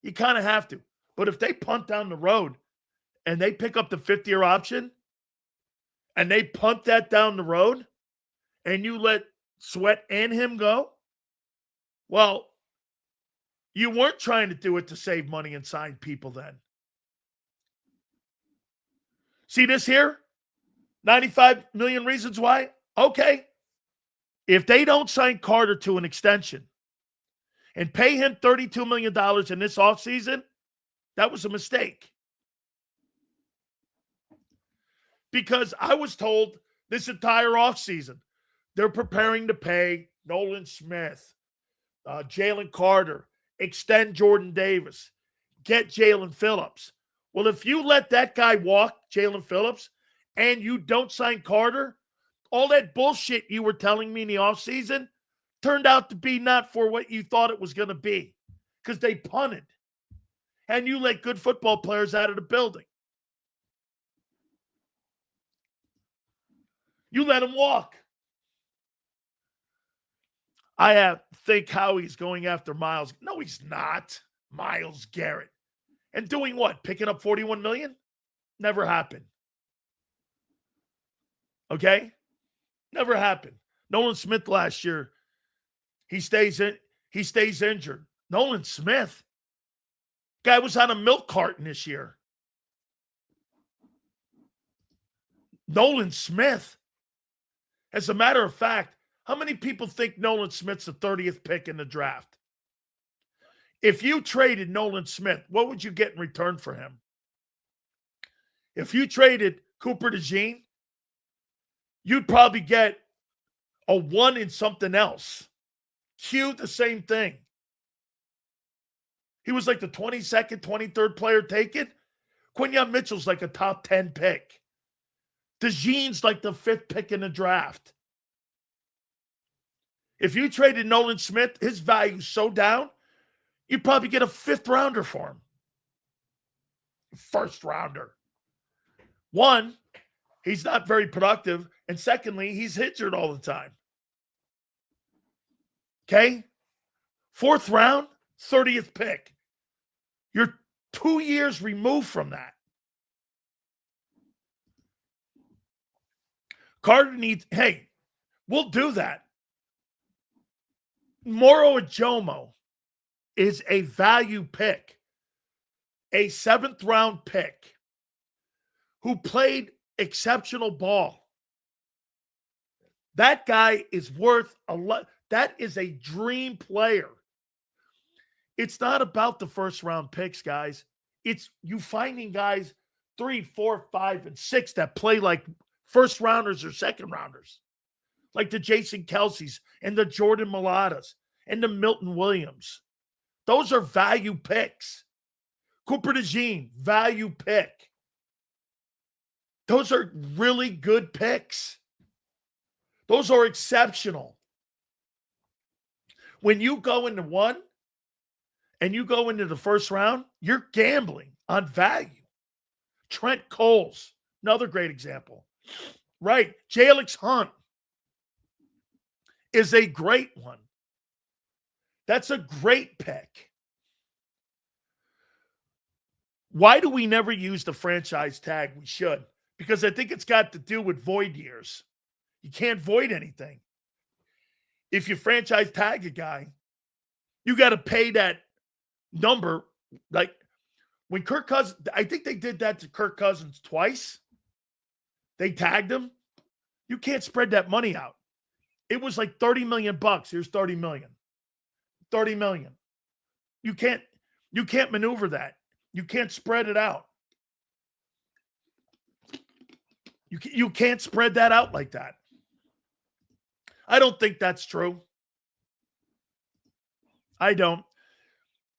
you kind of have to. But if they punt down the road and they pick up the fifth-year option and they punt that down the road and you let Sweat and him go, well, you weren't trying to do it to save money and sign people then. See this here? 95 million reasons why? Okay. If they don't sign Carter to an extension and pay him $32 million in this offseason, that was a mistake. Because I was told this entire offseason, they're preparing to pay Nolan Smith, Jalen Carter, extend Jordan Davis, get Jalen Phillips. Well, if you let that guy walk, Jalen Phillips, and you don't sign Carter, all that bullshit you were telling me in the offseason turned out to be not for what you thought it was going to be because they punted. And you let good football players out of the building. You let them walk. I think Howie's going after Myles. No, he's not. Myles Garrett. And doing what? Picking up $41 million? Never happened. Okay? Never happened. Nolan Smith last year, he stays injured. Nolan Smith. Guy was on a milk carton this year. Nolan Smith. As a matter of fact, how many people think Nolan Smith's the 30th pick in the draft? If you traded Nolan Smith, what would you get in return for him? If you traded Cooper DeJean, you'd probably get a 1 in something else. Q, the same thing. He was like the 22nd, 23rd player taken. Quinyon Mitchell's like a top 10 pick. DeJean's like the 5th pick in the draft. If you traded Nolan Smith, his value's so down, you'd probably get a 5th rounder for him. 1st rounder. One, he's not very productive. And secondly, he's injured all the time. Okay? 4th round, 30th pick. You're 2 years removed from that. Carter needs, hey, we'll do that. Moro Ajomo is a value pick, a 7th round pick who played exceptional ball. That guy is worth a lot. That is a dream player. It's not about the 1st round picks, guys. It's you finding guys 3, 4, 5, and 6 that play like 1st rounders or 2nd rounders. Like the Jason Kelce's and the Jordan Malatas and the Milton Williams. Those are value picks. Cooper DeJean, value pick. Those are really good picks. Those are exceptional. When you go into 1 and you go into the 1st round, you're gambling on value. Trent Coles, another great example. Right. J.Alex Hunt is a great one. That's a great pick. Why do we never use the franchise tag? We should. Because I think it's got to do with void years. You can't void anything. If you franchise tag a guy, you got to pay that number. Like when Kirk Cousins, I think they did that to Kirk Cousins twice. They tagged him. You can't spread that money out. It was like $30 million. Here's $30 million. $30 million. You can't maneuver that. You can't spread it out. You can't spread that out like that. I don't think that's true. I don't.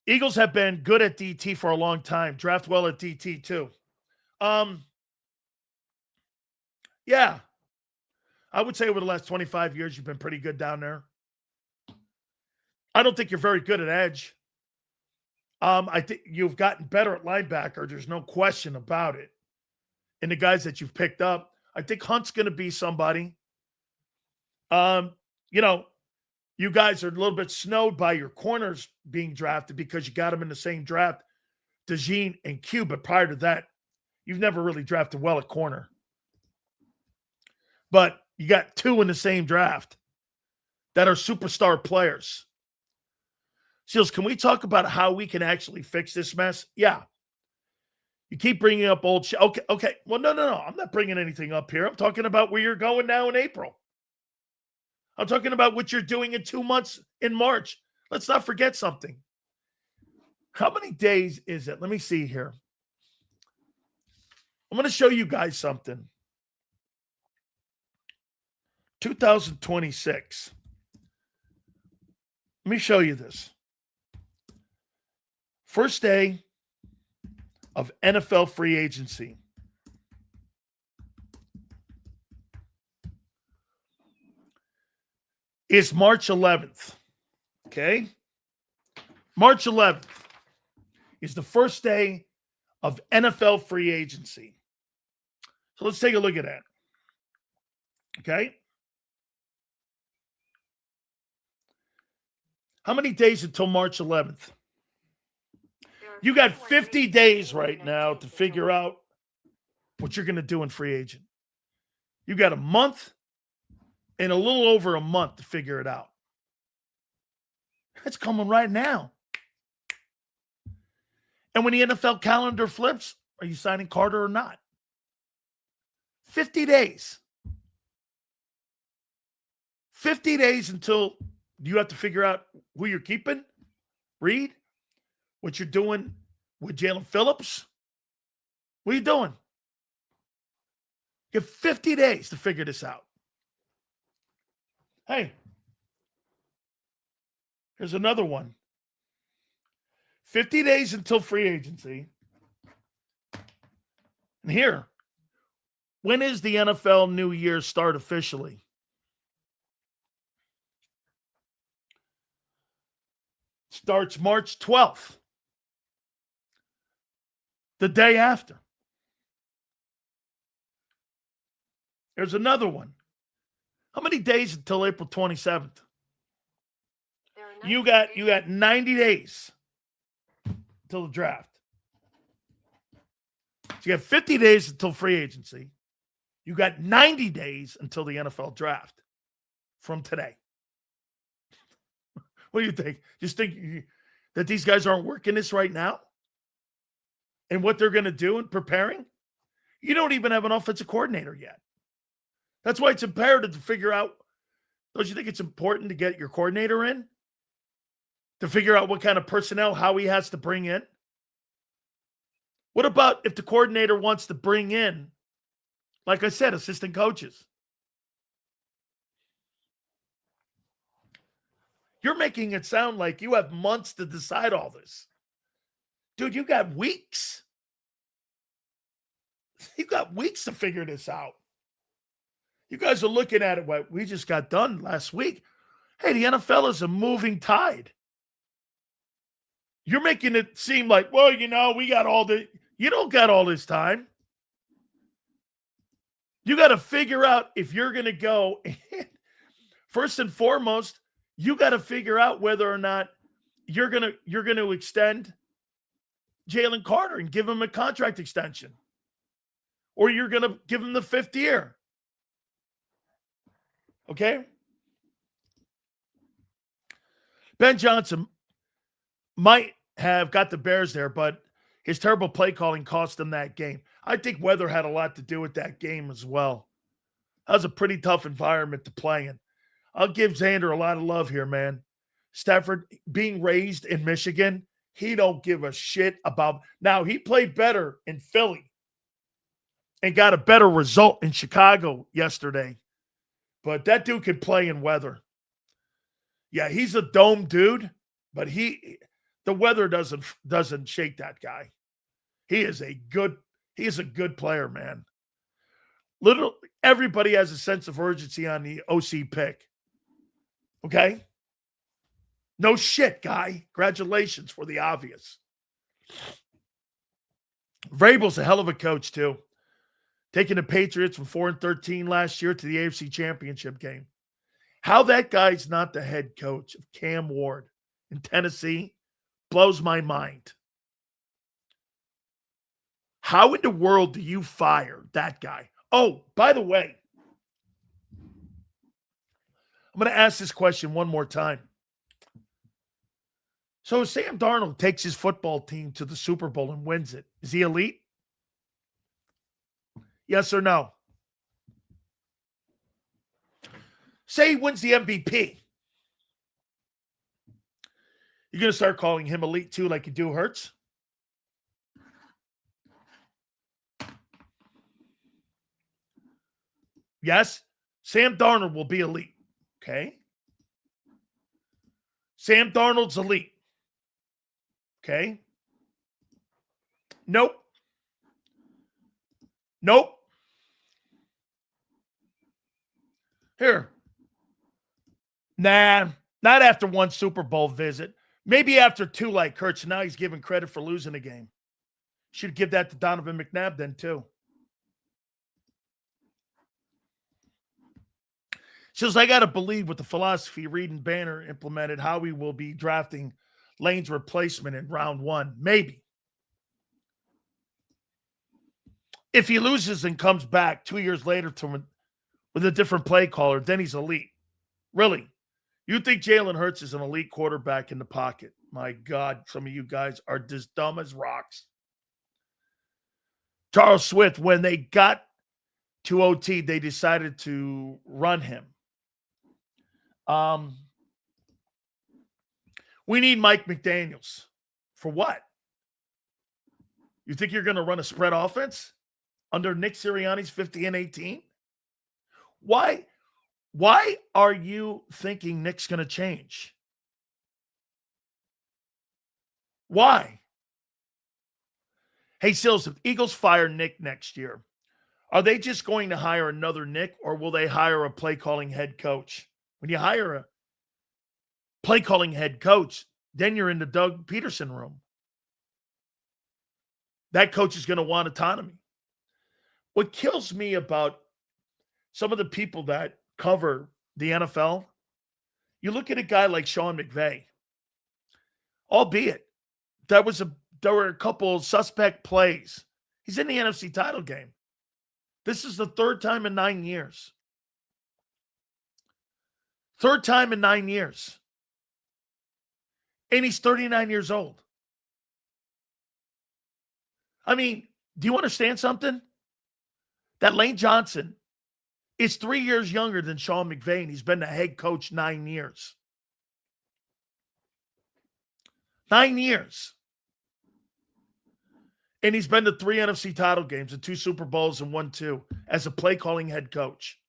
Eagles have been good at DT for a long time. Draft well at DT too. Yeah. I would say over the last 25 years, you've been pretty good down there. I don't think you're very good at edge. I think you've gotten better at linebacker. There's no question about it. And the guys that you've picked up, I think Hunt's going to be somebody. You you guys are a little bit snowed by your corners being drafted because you got them in the same draft, DeJean and Q. But prior to that, you've never really drafted well at corner. But you got two in the same draft that are superstar players. Seals, can we talk about how we can actually fix this mess? Yeah. You keep bringing up old shit. Okay. Well, no. I'm not bringing anything up here. I'm talking about where you're going now in April. I'm talking about what you're doing in 2 months in March. Let's not forget something. How many days is it? Let me see here. I'm going to show you guys something. 2026. Let me show you this. First day of NFL free agency. Is March 11th. Okay? March 11th is the first day of NFL free agency. So let's take a look at that. Okay? How many days until March 11th? You got 50 days right now to figure out what you're going to do in free agent. You got a month and a little over a month to figure it out. It's coming right now. And when the NFL calendar flips, are you signing Carter or not? 50 days. 50 days until you have to figure out who you're keeping, Reed, what you're doing with Jalen Phillips. What are you doing? You have 50 days to figure this out. Hey, here's another one. 50 days until free agency. And here, when is the NFL New Year start officially? Starts March 12th. The day after. There's another one. How many days until April 27th? You got 90 days until the draft. So you got 50 days until free agency. You got 90 days until the NFL draft from today. What do you think? Just think that these guys aren't working this right now? And what they're going to do in preparing? You don't even have an offensive coordinator yet. That's why it's imperative to figure out. Don't you think it's important to get your coordinator in? To figure out what kind of personnel, how he has to bring in? What about if the coordinator wants to bring in, like I said, assistant coaches? You're making it sound like you have months to decide all this. Dude, you got weeks. You got weeks to figure this out. You guys are looking at it, what we just got done last week. Hey, the NFL is a moving tide. You're making it seem like, well, we got all the. You don't got all this time. You got to figure out if you're going to go. First and foremost, you got to figure out whether or not you're going to extend Jalen Carter and give him a contract extension, or you're going to give him the 5th year. Okay? Ben Johnson might have got the Bears there, but his terrible play calling cost them that game. I think weather had a lot to do with that game as well. That was a pretty tough environment to play in. I'll give Xander a lot of love here, man. Stafford, being raised in Michigan, he don't give a shit about. Now, he played better in Philly and got a better result in Chicago yesterday. But that dude can play in weather. Yeah, he's a dome dude, but the weather doesn't shake that guy. He is a good player, man. Literally, everybody has a sense of urgency on the OC pick. Okay? No shit, guy. Congratulations for the obvious. Vrabel's a hell of a coach, too. Taking the Patriots from 4-13 last year to the AFC Championship game. How that guy's not the head coach of Cam Ward in Tennessee blows my mind. How in the world do you fire that guy? Oh, by the way, I'm going to ask this question one more time. So if Sam Darnold takes his football team to the Super Bowl and wins it, is he elite? Yes or no? Say he wins the MVP. You're going to start calling him elite too like you do Hurts? Yes, Sam Darnold will be elite. Okay. Sam Darnold's elite. Okay. Nope. Nope. Here. Nah, not after one Super Bowl visit. Maybe after two like Hurts. Now he's giving credit for losing a game. Should give that to Donovan McNabb then too. Says, I got to believe with the philosophy Reed and Banner implemented, how we will be drafting Lane's replacement in round one. Maybe. If he loses and comes back 2 years later with a different play caller, then he's elite. Really? You think Jalen Hurts is an elite quarterback in the pocket? My God, some of you guys are just dumb as rocks. Charles Swift, when they got to OT, they decided to run him. We need Mike McDaniels. For what? You think you're going to run a spread offense under Nick Sirianni's 50-18? Why are you thinking Nick's going to change? Why? Hey, Sills, if Eagles fire Nick next year, are they just going to hire another Nick, or will they hire a play-calling head coach? When you hire a play-calling head coach, then you're in the Doug Peterson room. That coach is going to want autonomy. What kills me about some of the people that cover the NFL, you look at a guy like Sean McVey, albeit there were a couple of suspect plays. He's in the NFC title game. This is the third time in 9 years. Third time in 9 years. And he's 39 years old. I mean, do you understand something? That Lane Johnson is 3 years younger than Sean McVay, and he's been the head coach 9 years. 9 years. And he's been to 3 NFC title games and 2 Super Bowls and won 2 as a play-calling head coach.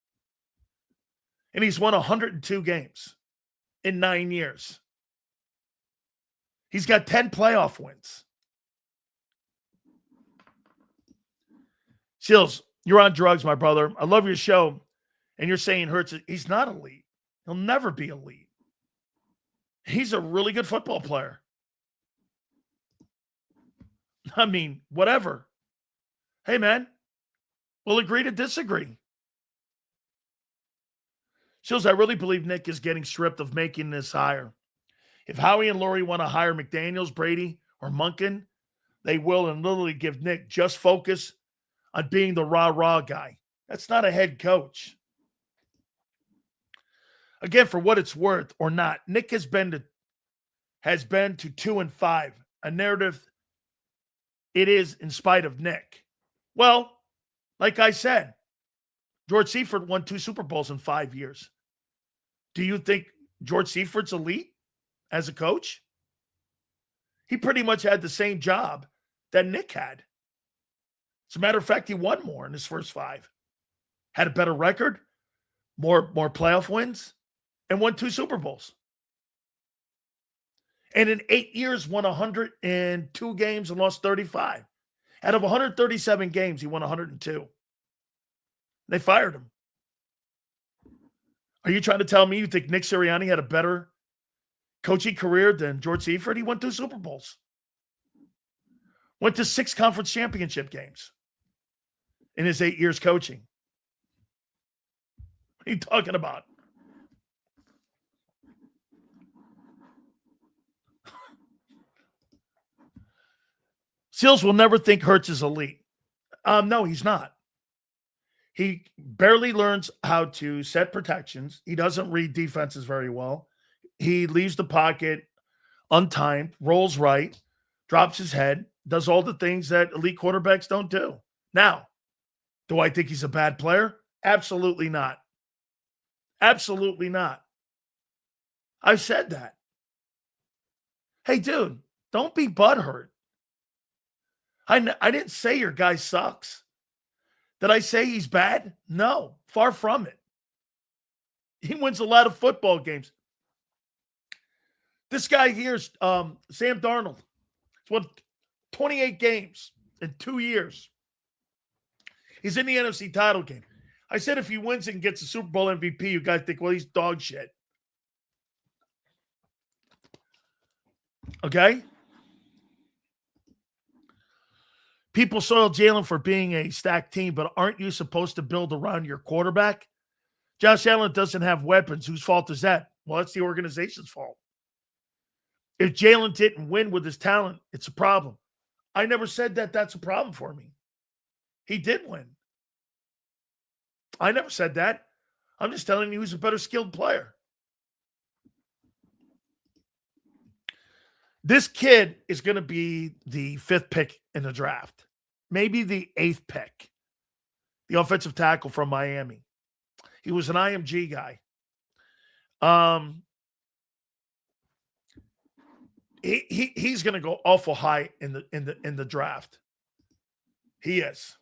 And he's won 102 games in 9 years. He's got 10 playoff wins. Seals, you're on drugs, my brother. I love your show. And you're saying Hurts, he's not elite. He'll never be elite. He's a really good football player. I mean, whatever. Hey, man, we'll agree to disagree. Seals, I really believe Nick is getting stripped of making this hire. If Howie and Lurie want to hire McDaniels, Brady, or Monken, they will and literally give Nick just focus on being the rah-rah guy. That's not a head coach. Again, for what it's worth or not, Nick has been to 2-5, a narrative it is in spite of Nick. Well, like I said, George Seifert won 2 Super Bowls in 5 years. Do you think George Seifert's elite as a coach? He pretty much had the same job that Nick had. As a matter of fact, he won more in his first 5. Had a better record, more playoff wins, and won 2 Super Bowls. And in 8 years, won 102 games and lost 35. Out of 137 games, he won 102. They fired him. Are you trying to tell me you think Nick Sirianni had a better coaching career than George Seifert? He won 2 Super Bowls. Went to 6 conference championship games in his 8 years coaching. What are you talking about? Seals will never think Hurts is elite. No, he's not. He barely learns how to set protections. He doesn't read defenses very well. He leaves the pocket untimed, rolls right, drops his head, does all the things that elite quarterbacks don't do. Now, do I think he's a bad player? Absolutely not. Absolutely not. I've said that. Hey, dude, don't be butthurt. I didn't say your guy sucks. Did I say he's bad? No, far from it. He wins a lot of football games. This guy here is Sam Darnold. He's won 28 games in 2 years. He's in the NFC title game. I said if he wins and gets a Super Bowl MVP, you guys think, well, he's dog shit. Okay? People soil Jalen for being a stacked team, but aren't you supposed to build around your quarterback? Josh Allen doesn't have weapons. Whose fault is that? Well, that's the organization's fault. If Jalen didn't win with his talent, it's a problem. I never said that that's a problem for me. He did win. I never said that. I'm just telling you who's a better skilled player. This kid is going to be the 5th pick in the draft, maybe the 8th pick, the offensive tackle from Miami. He was an IMG guy. He's going to go awful high in the draft. He is.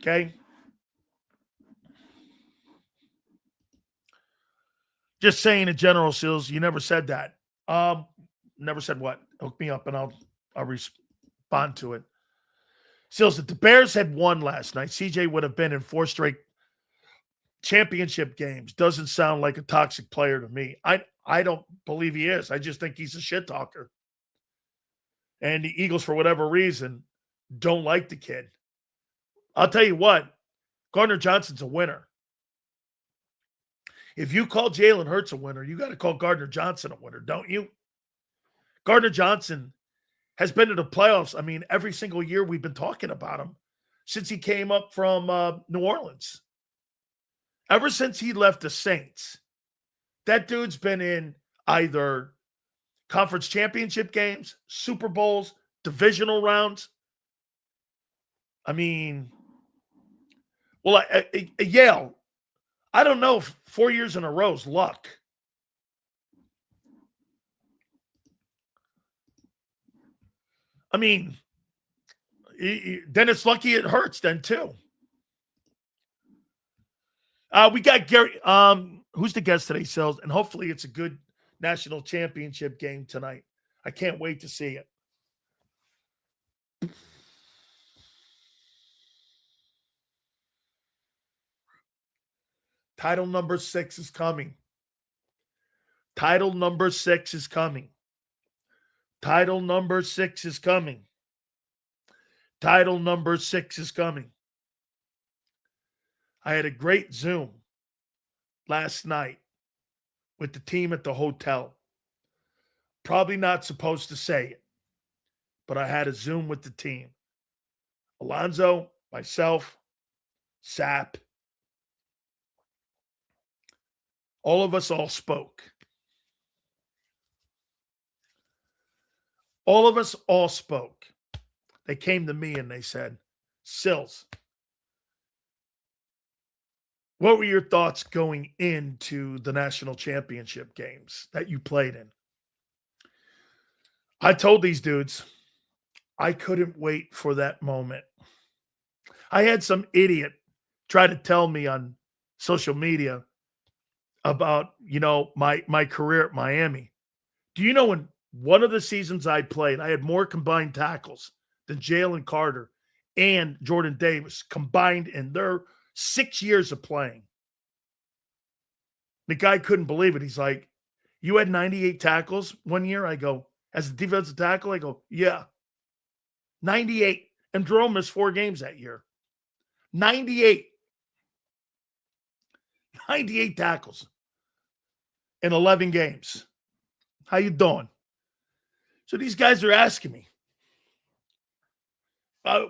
Okay. Just saying in general, Seals, you never said that. Never said what? Hook me up and I'll respond to it. Seals, if the Bears had won last night, CJ would have been in 4 straight championship games. Doesn't sound like a toxic player to me. I don't believe he is. I just think he's a shit talker. And the Eagles, for whatever reason, don't like the kid. I'll tell you what, Gardner Johnson's a winner. If you call Jalen Hurts a winner, you got to call Gardner Johnson a winner, don't you? Gardner Johnson has been to the playoffs. I mean, every single year we've been talking about him since he came up from New Orleans. Ever since he left the Saints, that dude's been in either conference championship games, Super Bowls, divisional rounds. I mean, well, Yale, I don't know if 4 years in a row is luck. I mean, then it's lucky it hurts then too. We got Gary. Who's the guest today, Sells? And hopefully it's a good national championship game tonight. I can't wait to see it. Title number 6 is coming. Title number 6 is coming. Title number 6 is coming. Title number 6 is coming. I had a great Zoom last night with the team at the hotel. Probably not supposed to say it, but I had a Zoom with the team. Alonzo, myself, Sap, all of us all spoke. All of us all spoke. They came to me and they said, Sills, what were your thoughts going into the national championship games that you played in? I told these dudes I couldn't wait for that moment. I had some idiot try to tell me on social media about, my career at Miami. Do you know in one of the seasons I played, I had more combined tackles than Jalen Carter and Jordan Davis combined in their 6 years of playing. The guy couldn't believe it. He's like, you had 98 tackles one year? I go, as a defensive tackle? I go, yeah. 98. And Jerome missed 4 games that year. 98. 98 tackles in 11 games. How you doing? So these guys are asking me,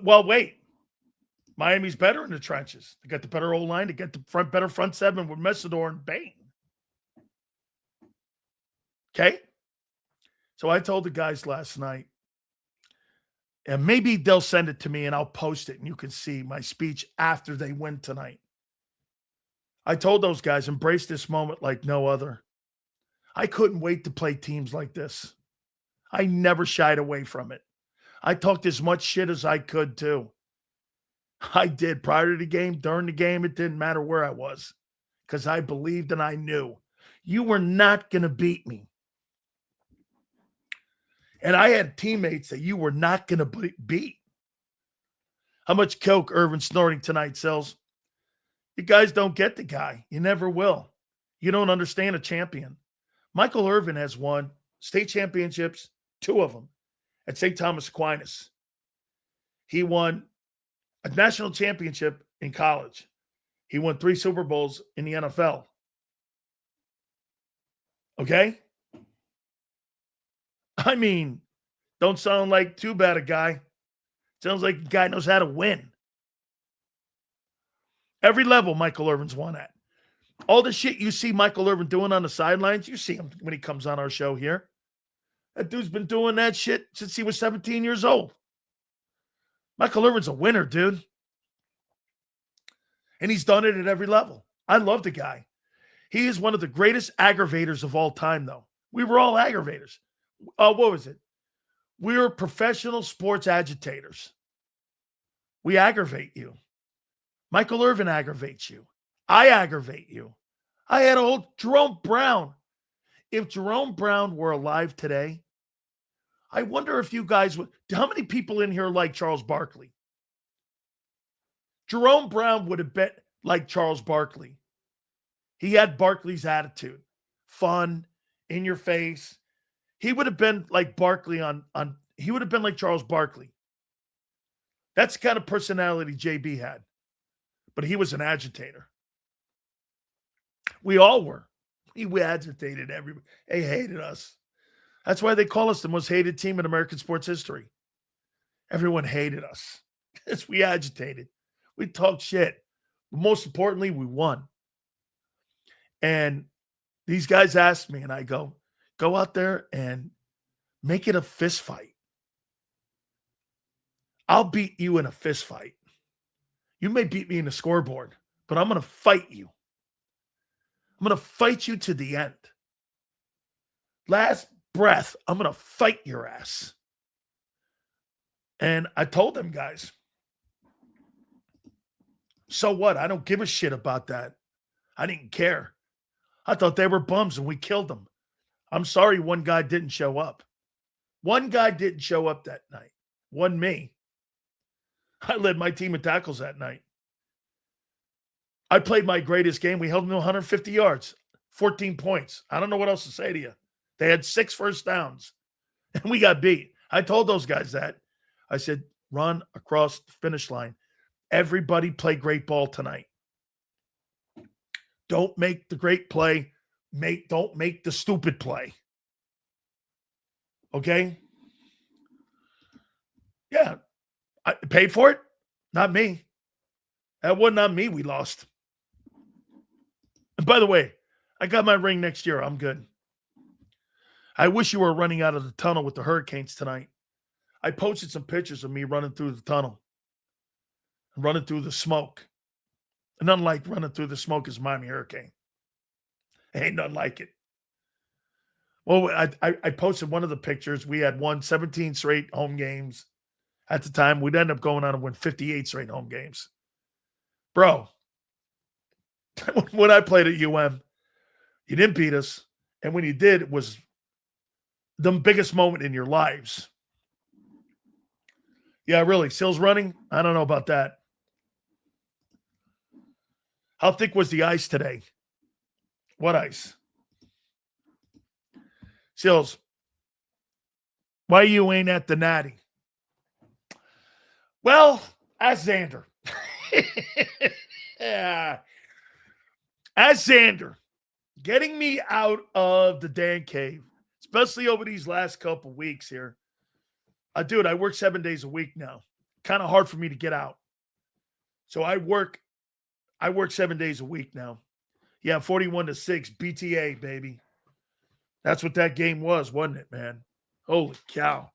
Well, wait. Miami's better in the trenches. They got the better O-line. They got the better front seven with Messidor and Bain. Okay? So I told the guys last night, and maybe they'll send it to me and I'll post it and you can see my speech after they win tonight. I told those guys, embrace this moment like no other. I couldn't wait to play teams like this. I never shied away from it. I talked as much shit as I could too. I did prior to the game, during the game, it didn't matter where I was because I believed and I knew you were not going to beat me. And I had teammates that you were not going to beat. How much coke Irvin snorting tonight, Sells? You guys don't get the guy. You never will. You don't understand a champion. Michael Irvin has won state championships, 2 of them, at St. Thomas Aquinas. He won a national championship in college. He won 3 Super Bowls in the NFL. Okay? I mean, don't sound like too bad a guy. Sounds like a guy knows how to win. Every level Michael Irvin's won at. All the shit you see Michael Irvin doing on the sidelines, you see him when he comes on our show here. That dude's been doing that shit since he was 17 years old. Michael Irvin's a winner, dude. And he's done it at every level. I love the guy. He is one of the greatest aggravators of all time, though. We were all aggravators. What was it? We were professional sports agitators. We aggravate you. Michael Irvin aggravates you. I aggravate you. I had a whole Jerome Brown. If Jerome Brown were alive today, I wonder if you guys would. How many people in here like Charles Barkley? Jerome Brown would have been like Charles Barkley. He had Barkley's attitude. Fun, in your face. He would have been like Barkley he would have been like Charles Barkley. That's the kind of personality JB had. But he was an agitator. We all were. We agitated everybody. They hated us. That's why they call us the most hated team in American sports history. Everyone hated us because we agitated. We talked shit. But most importantly, we won. And these guys asked me, and I go out there and make it a fist fight. I'll beat you in a fist fight. You may beat me in the scoreboard, but I'm going to fight you. I'm going to fight you to the end. Last breath, I'm going to fight your ass. And I told them guys, so what? I don't give a shit about that. I didn't care. I thought they were bums and we killed them. I'm sorry one guy didn't show up. One guy didn't show up that night. Wasn't me. I led my team in tackles that night. I played my greatest game. We held them to 150 yards, 14 points. I don't know what else to say to you. They had 6 first downs, and we got beat. I told those guys that. I said, run across the finish line. Everybody play great ball tonight. Don't make the great play. Don't make the stupid play. Okay? Yeah. I paid for it? Not me. That wasn't on me we lost. And by the way, I got my ring next year. I'm good. I wish you were running out of the tunnel with the Hurricanes tonight. I posted some pictures of me running through the tunnel. Running through the smoke. And nothing like running through the smoke is Miami Hurricane. Ain't nothing like it. Well, I posted one of the pictures. We had won 17 straight home games. At the time, we'd end up going on and win 58 straight home games. Bro, when I played at UM, you didn't beat us. And when you did, it was the biggest moment in your lives. Yeah, really. Sills running? I don't know about that. How thick was the ice today? What ice? Sills, why you ain't at the Natty? Well, ask Xander. Yeah. Ask Xander. Getting me out of the Dan cave, especially over these last couple weeks here. Dude, I work 7 days a week now. kind of hard for me to get out. So I work 7 days a week now. Yeah, 41-6, BTA, baby. That's what that game was, wasn't it, man? Holy cow.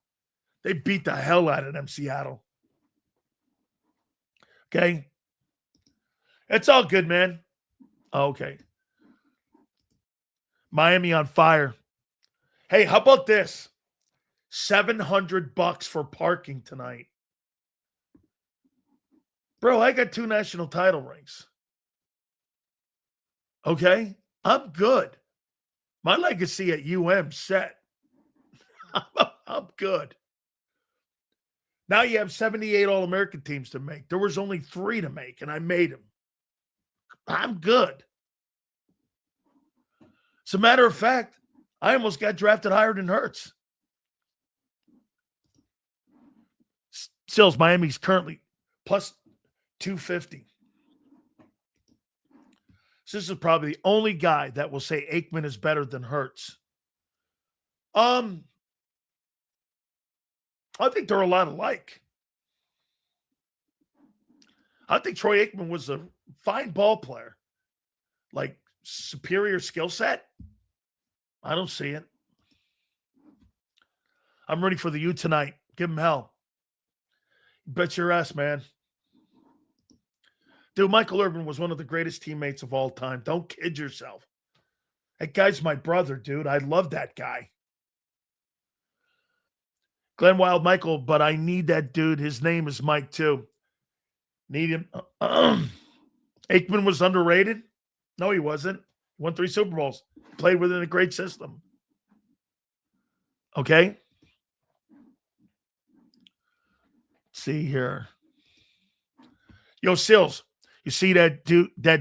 They beat the hell out of them, Seattle. Okay? It's all good, man. Okay. Miami on fire. Hey, how about this? $700 for parking tonight. Bro, I got 2 national title rings. Okay? I'm good. My legacy at UM set. I'm good. Now you have 78 All-American teams to make. There was only 3 to make, and I made them. I'm good. As a matter of fact, I almost got drafted higher than Hurts. Sills, Miami's currently plus 250. So this is probably the only guy that will say Aikman is better than Hurts. I think they're a lot alike. I think Troy Aikman was a fine ball player. Like, superior skill set? I don't see it. I'm ready for the U tonight. Give him hell. Bet your ass, man. Dude, Michael Irvin was one of the greatest teammates of all time. Don't kid yourself. That guy's my brother, dude. I love that guy. Glenn Wild, Michael, but I need that dude. His name is Mike, too. Need him. Aikman was underrated? No, he wasn't. He won 3 Super Bowls. Played within a great system. Okay? Let's see here. Yo, Sills, you see that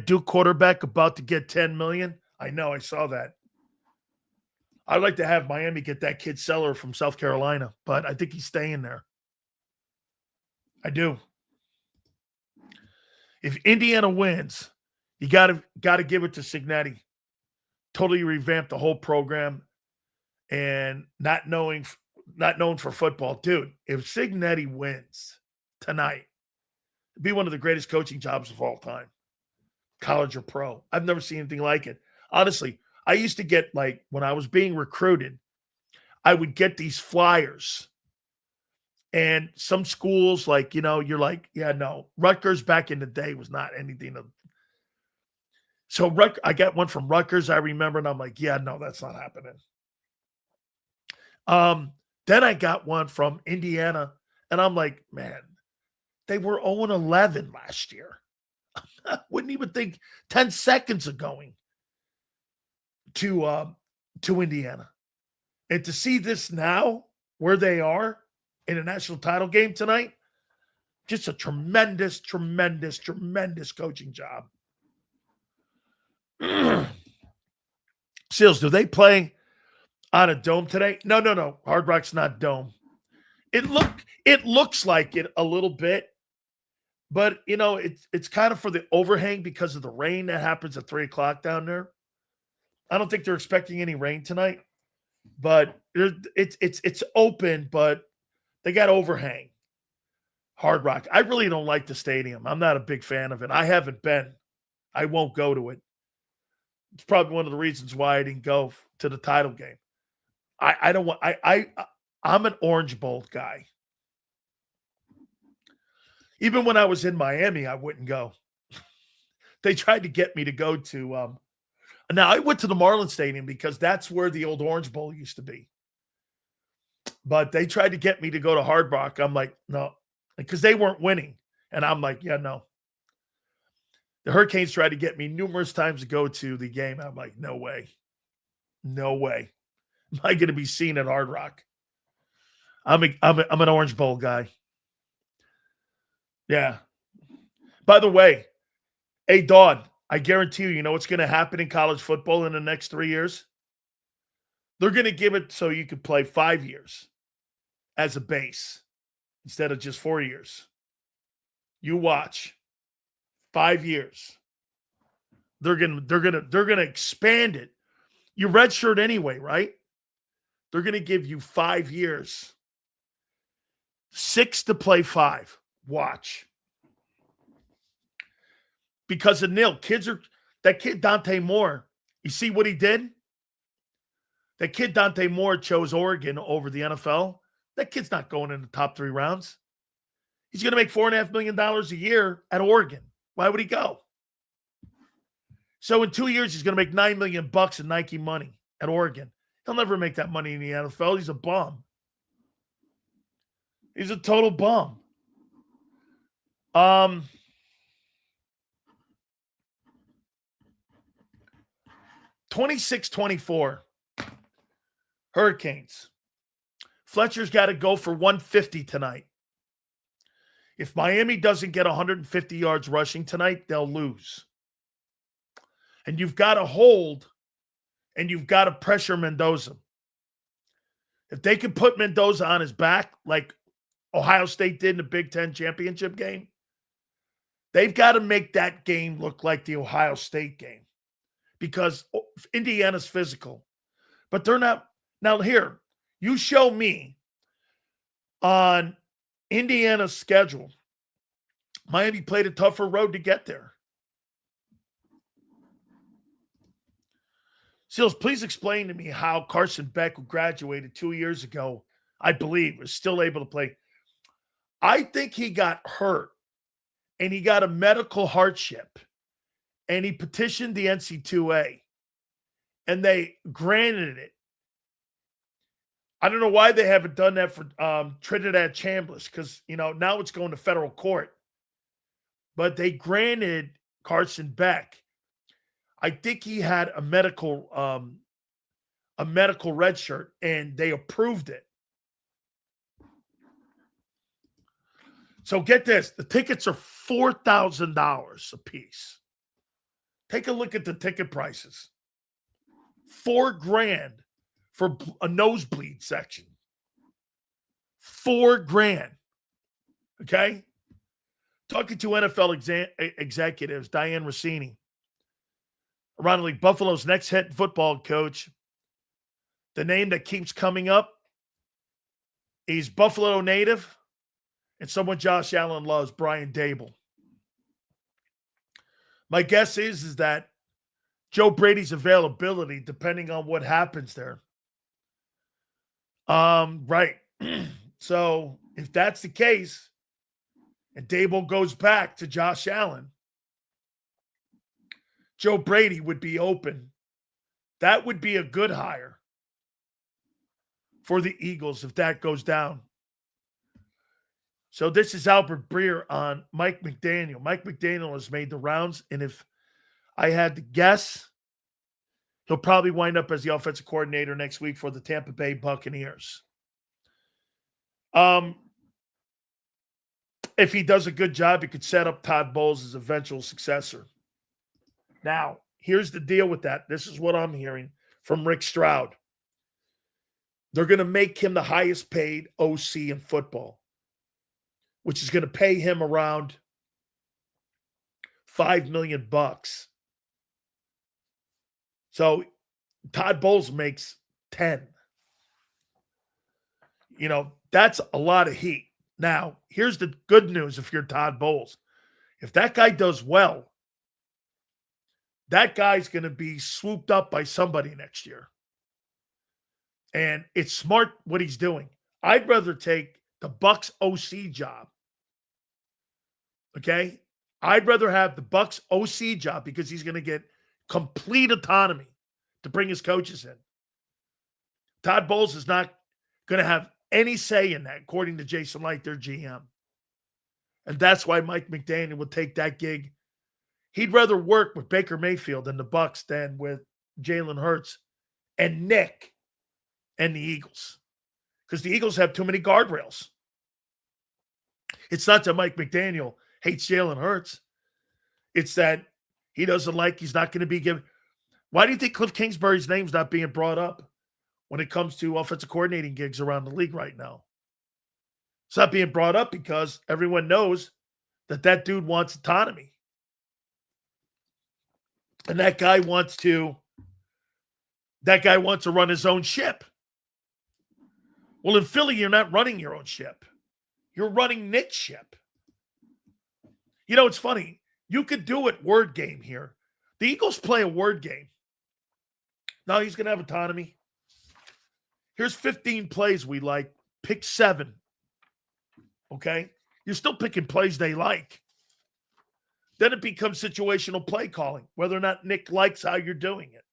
Duke quarterback about to get $10 million? I know, I saw that. I'd like to have Miami get that kid Seller from South Carolina, but I think he's staying there. I do. If Indiana wins, you gotta give it to Cignetti. Totally revamp the whole program, and not known for football, dude. If Cignetti wins tonight, it'd be one of the greatest coaching jobs of all time, college or pro. I've never seen anything like it. Honestly, I used to get, like, when I was being recruited, I would get these flyers. And some schools, like, you're like, yeah, no. Rutgers back in the day was not anything to. So I got one from Rutgers, I remember, and I'm like, yeah, no, that's not happening. Then I got one from Indiana, and I'm like, man, they were 0-11 last year. I wouldn't even think 10 seconds of going to Indiana. And to see this now, where they are in a national title game tonight, just a tremendous, tremendous, tremendous coaching job. Seals, do they play on a dome today? No. Hard Rock's not dome. It looks like it a little bit, but it's kind of for the overhang because of the rain that happens at 3:00 down there. I don't think they're expecting any rain tonight, but it's open, but they got overhang. Hard Rock. I really don't like the stadium. I'm not a big fan of it. I haven't been. I won't go to it. It's probably one of the reasons why I didn't go to the title game. I don't want. I'm an Orange Bowl guy. Even when I was in Miami, I wouldn't go. They tried to get me to go to. Now I went to the Marlins Stadium because that's where the old Orange Bowl used to be. But they tried to get me to go to Hard Rock. I'm like, no, because they weren't winning, and I'm like, yeah, no. The Hurricanes tried to get me numerous times to go to the game. I'm like, no way. No way. Am I going to be seen at Hard Rock? I'm an Orange Bowl guy. Yeah. By the way, hey, Dawn, I guarantee you know what's going to happen in college football in the next 3 years? They're going to give it so you could play 5 years as a base instead of just 4 years. You watch. 5 years. They're gonna expand it. You redshirt anyway, right? They're gonna give you 5 years. 6 to play 5. Watch. Because of nil. That kid Dante Moore, you see what he did? That kid Dante Moore chose Oregon over the NFL. That kid's not going in the top 3 rounds. He's going to make $4.5 million a year at Oregon. Why would he go? So in 2 years, he's going to make $9 million in Nike money at Oregon. He'll never make that money in the NFL. He's a bum. He's a total bum. 26-24. Hurricanes. Fletcher's got to go for 150 tonight. If Miami doesn't get 150 yards rushing tonight, they'll lose. And you've got to hold, and you've got to pressure Mendoza. If they can put Mendoza on his back like Ohio State did in the Big Ten championship game, they've got to make that game look like the Ohio State game because Indiana's physical. But they're not. Now, here, you show me on Indiana's schedule, Miami played a tougher road to get there. Seals, please explain to me how Carson Beck, who graduated 2 years ago, I believe, was still able to play. I think he got hurt, and he got a medical hardship, and he petitioned the NC2A, and they granted it. I don't know why they haven't done that for Trinidad Chambliss because, now it's going to federal court. But they granted Carson Beck. I think he had a medical red shirt, and they approved it. So get this. The tickets are $4,000 a piece. Take a look at the ticket prices. $4,000 for a nosebleed section. $4,000. Okay? Talking to NFL executives, Diane Rossini, around the league, Buffalo's next head football coach, the name that keeps coming up, he's Buffalo native and someone Josh Allen loves, Brian Dable. My guess is that Joe Brady's availability, depending on what happens there. Right. So if that's the case, and Dable goes back to Josh Allen, Joe Brady would be open. That would be a good hire for the Eagles if that goes down. So this is Albert Breer on Mike McDaniel. Mike McDaniel has made the rounds, and if I had to guess, he'll probably wind up as the offensive coordinator next week for the Tampa Bay Buccaneers. If he does a good job, he could set up Todd Bowles as eventual successor. Now, here's the deal with that. This is what I'm hearing from Rick Stroud. They're going to make him the highest paid OC in football, which is going to pay him around $5 million. So Todd Bowles makes 10. That's a lot of heat. Now, here's the good news if you're Todd Bowles. If that guy does well, that guy's going to be swooped up by somebody next year. And it's smart what he's doing. I'd rather take the Bucs OC job. Okay? I'd rather have the Bucs OC job because he's going to get complete autonomy to bring his coaches in. Todd Bowles is not going to have any say in that, according to Jason Light, their GM. And that's why Mike McDaniel would take that gig. He'd rather work with Baker Mayfield and the Bucs than with Jalen Hurts and Nick and the Eagles. Because the Eagles have too many guardrails. It's not that Mike McDaniel hates Jalen Hurts. It's that he doesn't he's not going to be given. Why do you think Cliff Kingsbury's name's not being brought up when it comes to offensive coordinating gigs around the league right now? It's not being brought up because everyone knows that dude wants autonomy. And that guy wants to run his own ship. Well, in Philly, you're not running your own ship. You're running Nick's ship. You know, it's funny. You could do it word game here. The Eagles play a word game. Now he's going to have autonomy. Here's 15 plays we like. Pick 7. Okay? You're still picking plays they like. Then it becomes situational play calling, whether or not Nick likes how you're doing it.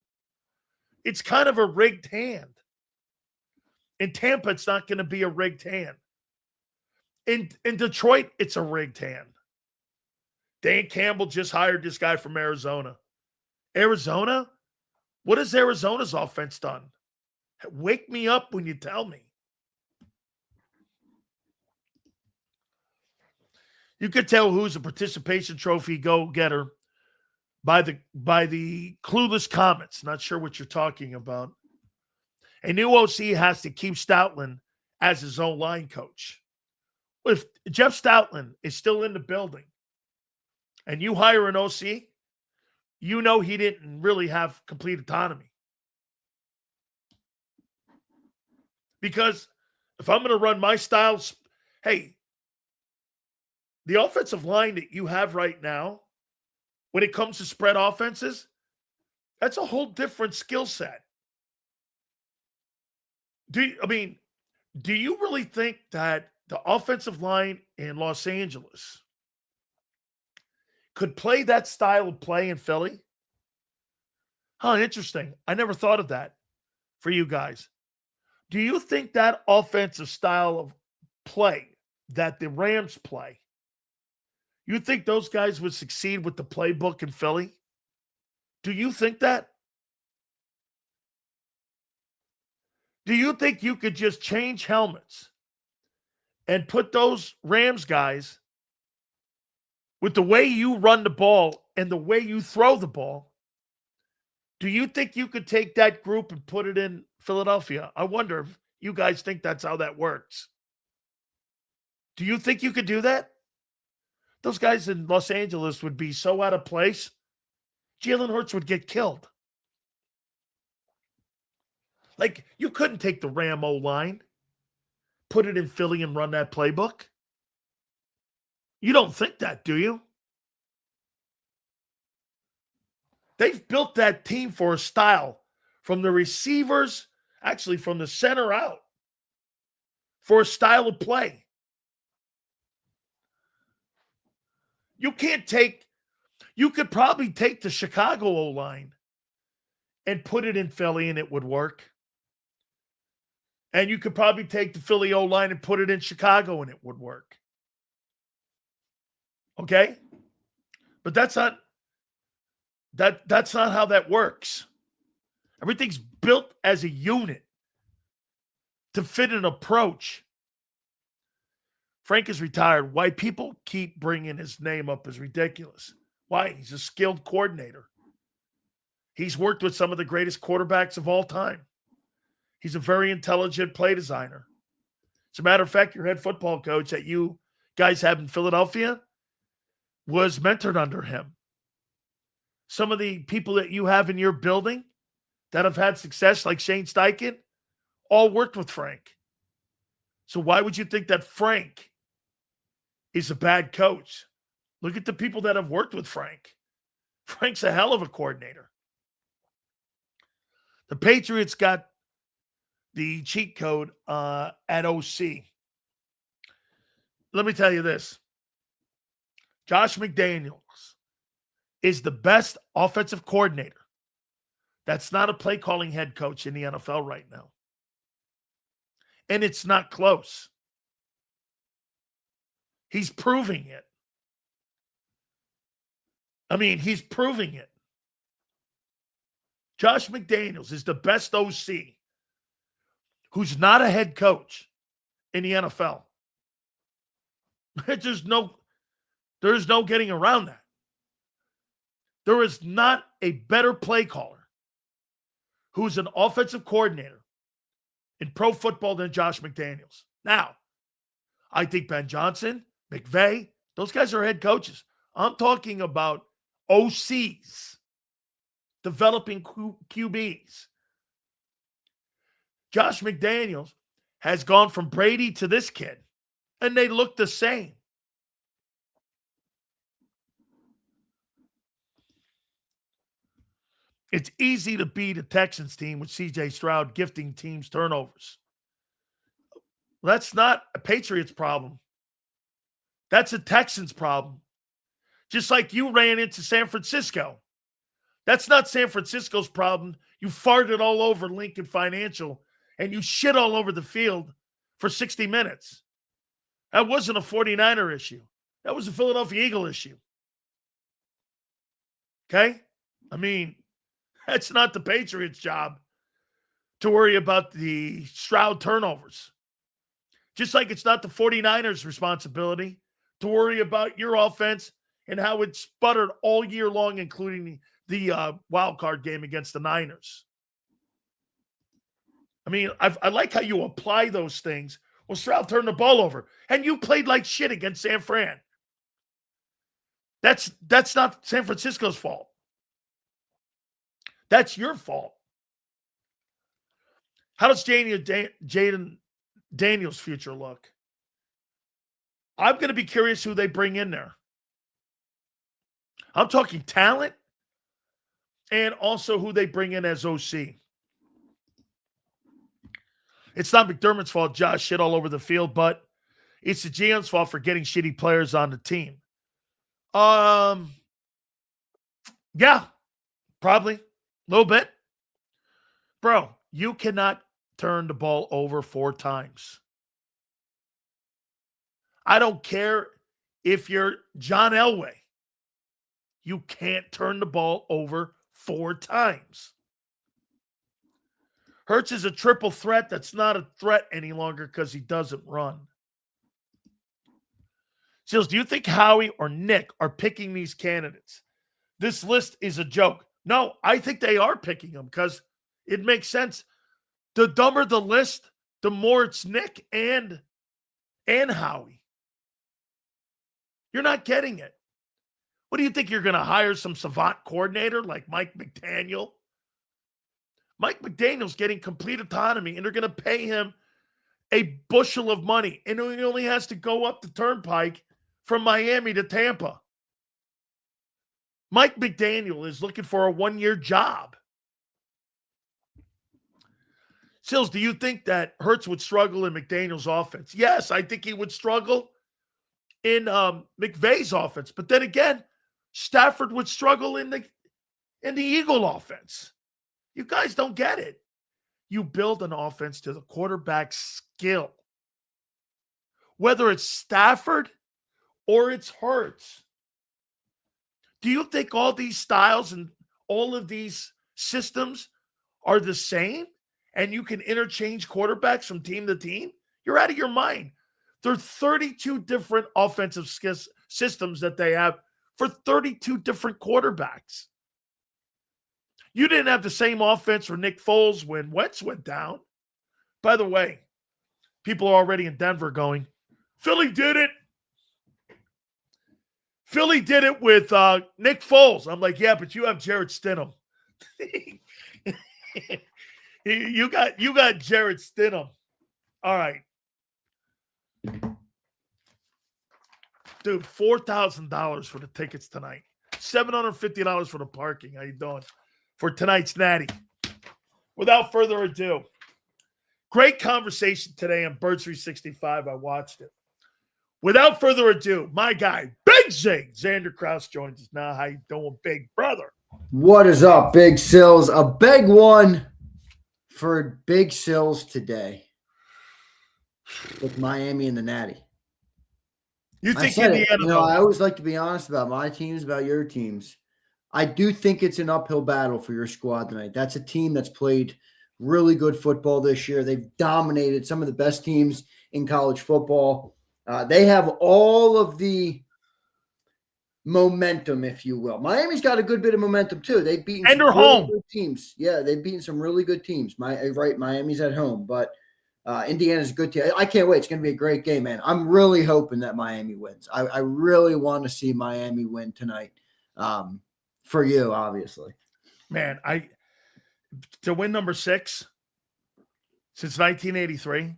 It's kind of a rigged hand. In Tampa, it's not going to be a rigged hand. In Detroit, it's a rigged hand. Dan Campbell just hired this guy from Arizona. Arizona? What has Arizona's offense done? Wake me up when you tell me. You could tell who's a participation trophy go-getter by the clueless comments. Not sure what you're talking about. A new OC has to keep Stoutland as his own line coach. If Jeff Stoutland is still in the building and you hire an OC, you know he didn't really have complete autonomy. Because if I'm going to run my style, hey, the offensive line that you have right now, when it comes to spread offenses, that's a whole different skill set. Do you really think that the offensive line in Los Angeles could play that style of play in Philly? Huh, interesting. I never thought of that for you guys. Do you think that offensive style of play that the Rams play, you think those guys would succeed with the playbook in Philly? Do you think that? Do you think you could just change helmets and put those Rams guys with the way you run the ball and the way you throw the ball? Do you think you could take that group and put it in Philadelphia? I wonder if you guys think that's how that works. Do you think you could do that? Those guys in Los Angeles would be so out of place. Jalen Hurts would get killed. Like, you couldn't take the Ram O-line, put it in Philly and run that playbook. You don't think that, do you? They've built that team for a style from the receivers, actually from the center out, for a style of play. You could probably take the Chicago O-line and put it in Philly and it would work. And you could probably take the Philly O-line and put it in Chicago and it would work. Okay? But that's not how that works. Everything's built as a unit to fit an approach. Frank is retired. Why people keep bringing his name up is ridiculous. Why? He's a skilled coordinator. He's worked with some of the greatest quarterbacks of all time. He's a very intelligent play designer. As a matter of fact, your head football coach that you guys have in Philadelphia was mentored under him. Some of the people that you have in your building that have had success, like Shane Steichen, all worked with Frank. So why would you think that Frank is a bad coach? Look at the people that have worked with Frank. Frank's a hell of a coordinator. The Patriots got the cheat code at OC. Let me tell you this. Josh McDaniels is the best offensive coordinator that's not a play calling head coach in the NFL right now. And it's not close. He's proving it. He's proving it. Josh McDaniels is the best OC who's not a head coach in the NFL. There's no getting around that. There is not a better play caller who's an offensive coordinator in pro football than Josh McDaniels. Now, I think Ben Johnson, McVey, those guys are head coaches. I'm talking about OCs developing QBs. Josh McDaniels has gone from Brady to this kid, and they look the same. It's easy to beat a Texans team with C.J. Stroud gifting teams turnovers. That's not a Patriots problem. That's a Texans problem. Just like you ran into San Francisco. That's not San Francisco's problem. You farted all over Lincoln Financial and you shit all over the field for 60 minutes. That wasn't a 49er issue. That was a Philadelphia Eagle issue. Okay? I mean, that's not the Patriots' job to worry about the Stroud turnovers. Just like it's not the 49ers' responsibility to worry about your offense and how it sputtered all year long, including the wild card game against the Niners. I mean, I like how you apply those things. Well, Stroud turned the ball over, and you played like shit against San Fran. That's not San Francisco's fault. That's your fault. How does Jaden Daniels' future look? I'm going to be curious who they bring in there. I'm talking talent and also who they bring in as OC. It's not McDermott's fault Josh shit all over the field, but it's the GM's fault for getting shitty players on the team. Yeah, probably. A little bit. Bro, you cannot turn the ball over 4 times. I don't care if you're John Elway. You can't turn the ball over 4 times. Hurts is a triple threat that's not a threat any longer because he doesn't run. Seals, do you think Howie or Nick are picking these candidates? This list is a joke. No, I think they are picking them because it makes sense. The dumber the list, the more it's Nick and Howie. You're not getting it. What do you think? You're going to hire some savant coordinator like Mike McDaniel? Mike McDaniel's getting complete autonomy, and they're going to pay him a bushel of money, and he only has to go up the turnpike from Miami to Tampa. Mike McDaniel is looking for a 1-year job. Sills, do you think that Hurts would struggle in McDaniel's offense? Yes, I think he would struggle in McVey's offense. But then again, Stafford would struggle in the Eagle offense. You guys don't get it. You build an offense to the quarterback's skill. Whether it's Stafford or it's Hurts. Do you think all these styles and all of these systems are the same and you can interchange quarterbacks from team to team? You're out of your mind. There are 32 different offensive systems that they have for 32 different quarterbacks. You didn't have the same offense for Nick Foles when Wentz went down. By the way, people are already in Denver going, Philly did it. Philly did it with Nick Foles. I'm like, yeah, but you have Jarrett Stidham. you got Jarrett Stidham. All right. Dude, $4,000 for the tickets tonight. $750 for the parking. How you doing? For tonight's Natty. Without further ado, great conversation today on Bird 365. I watched it. Without further ado, my guy, Big Zig, Xander Krause joins us now. How you doing, big brother? What is up, Big Sills? A big one for Big Sills today with Miami and the Natty. You think Indiana? I always like to be honest about my teams, about your teams. I do think it's an uphill battle for your squad tonight. That's a team that's played really good football this year. They've dominated some of the best teams in college football. They have all of the momentum, if you will. Miami's got a good bit of momentum too. They've beaten and they're home good teams. Yeah, they've beaten some really good teams. Miami's at home, but Indiana's a good team. I can't wait. It's going to be a great game, man. I'm really hoping that Miami wins. I really want to see Miami win tonight. For you, obviously. Man, to win number 6 since 1983.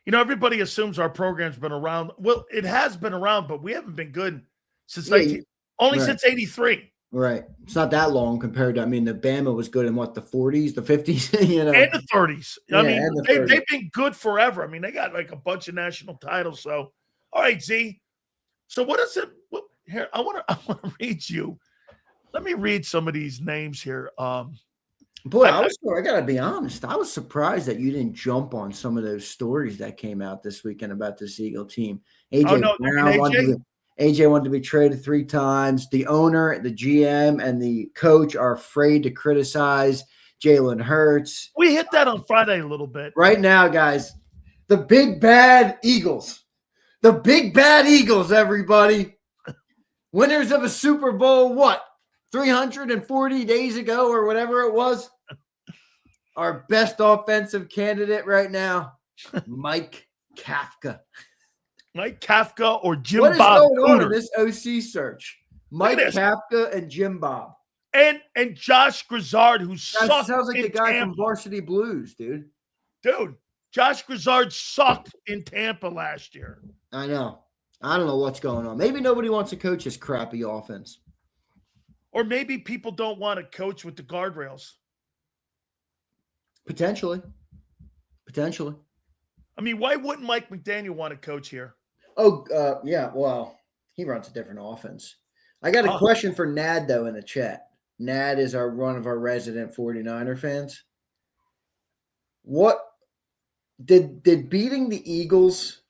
You know, everybody assumes our program's been around. Well, it has been around, but we haven't been good since since 83. Right. It's not that long compared to, I mean, the Bama was good in what, the 40s, the 50s, you know? And the 30s. I Yeah, mean, and the they've 30s. been good forever. I mean, they got like a bunch of national titles. So, all right, Z. So what is it? Here, I want to read you. Let me read some of these names here. Boy, I gotta be honest. I was surprised that you didn't jump on some of those stories that came out this weekend about this Eagle team. Oh AJ no, Brown wanted to be traded 3 times. The owner, the GM, and the coach are afraid to criticize Jalen Hurts. We hit that on Friday a little bit. Right now, guys, the big bad Eagles. The big bad Eagles, everybody. Winners of a Super Bowl, what? 340 days ago or whatever it was. Our best offensive candidate right now, Mike Kafka. Mike Kafka or Jim What is Bob going on in Cooter. this OC search? Mike Kafka and Jim Bob. And Josh Grizzard, who sucked. Sounds like in the guy Tampa. from Varsity Blues, dude. Dude, Josh Grizzard sucked in Tampa last year. I know. I don't know what's going on. Maybe nobody wants to coach this crappy offense. Or maybe people don't want to coach with the guardrails. Potentially. I mean, why wouldn't Mike McDaniel want to coach here? Oh, yeah. Well, he runs a different offense. I got a question for Nad, though, in the chat. Nad is one of our resident 49er fans. What did beating the Eagles,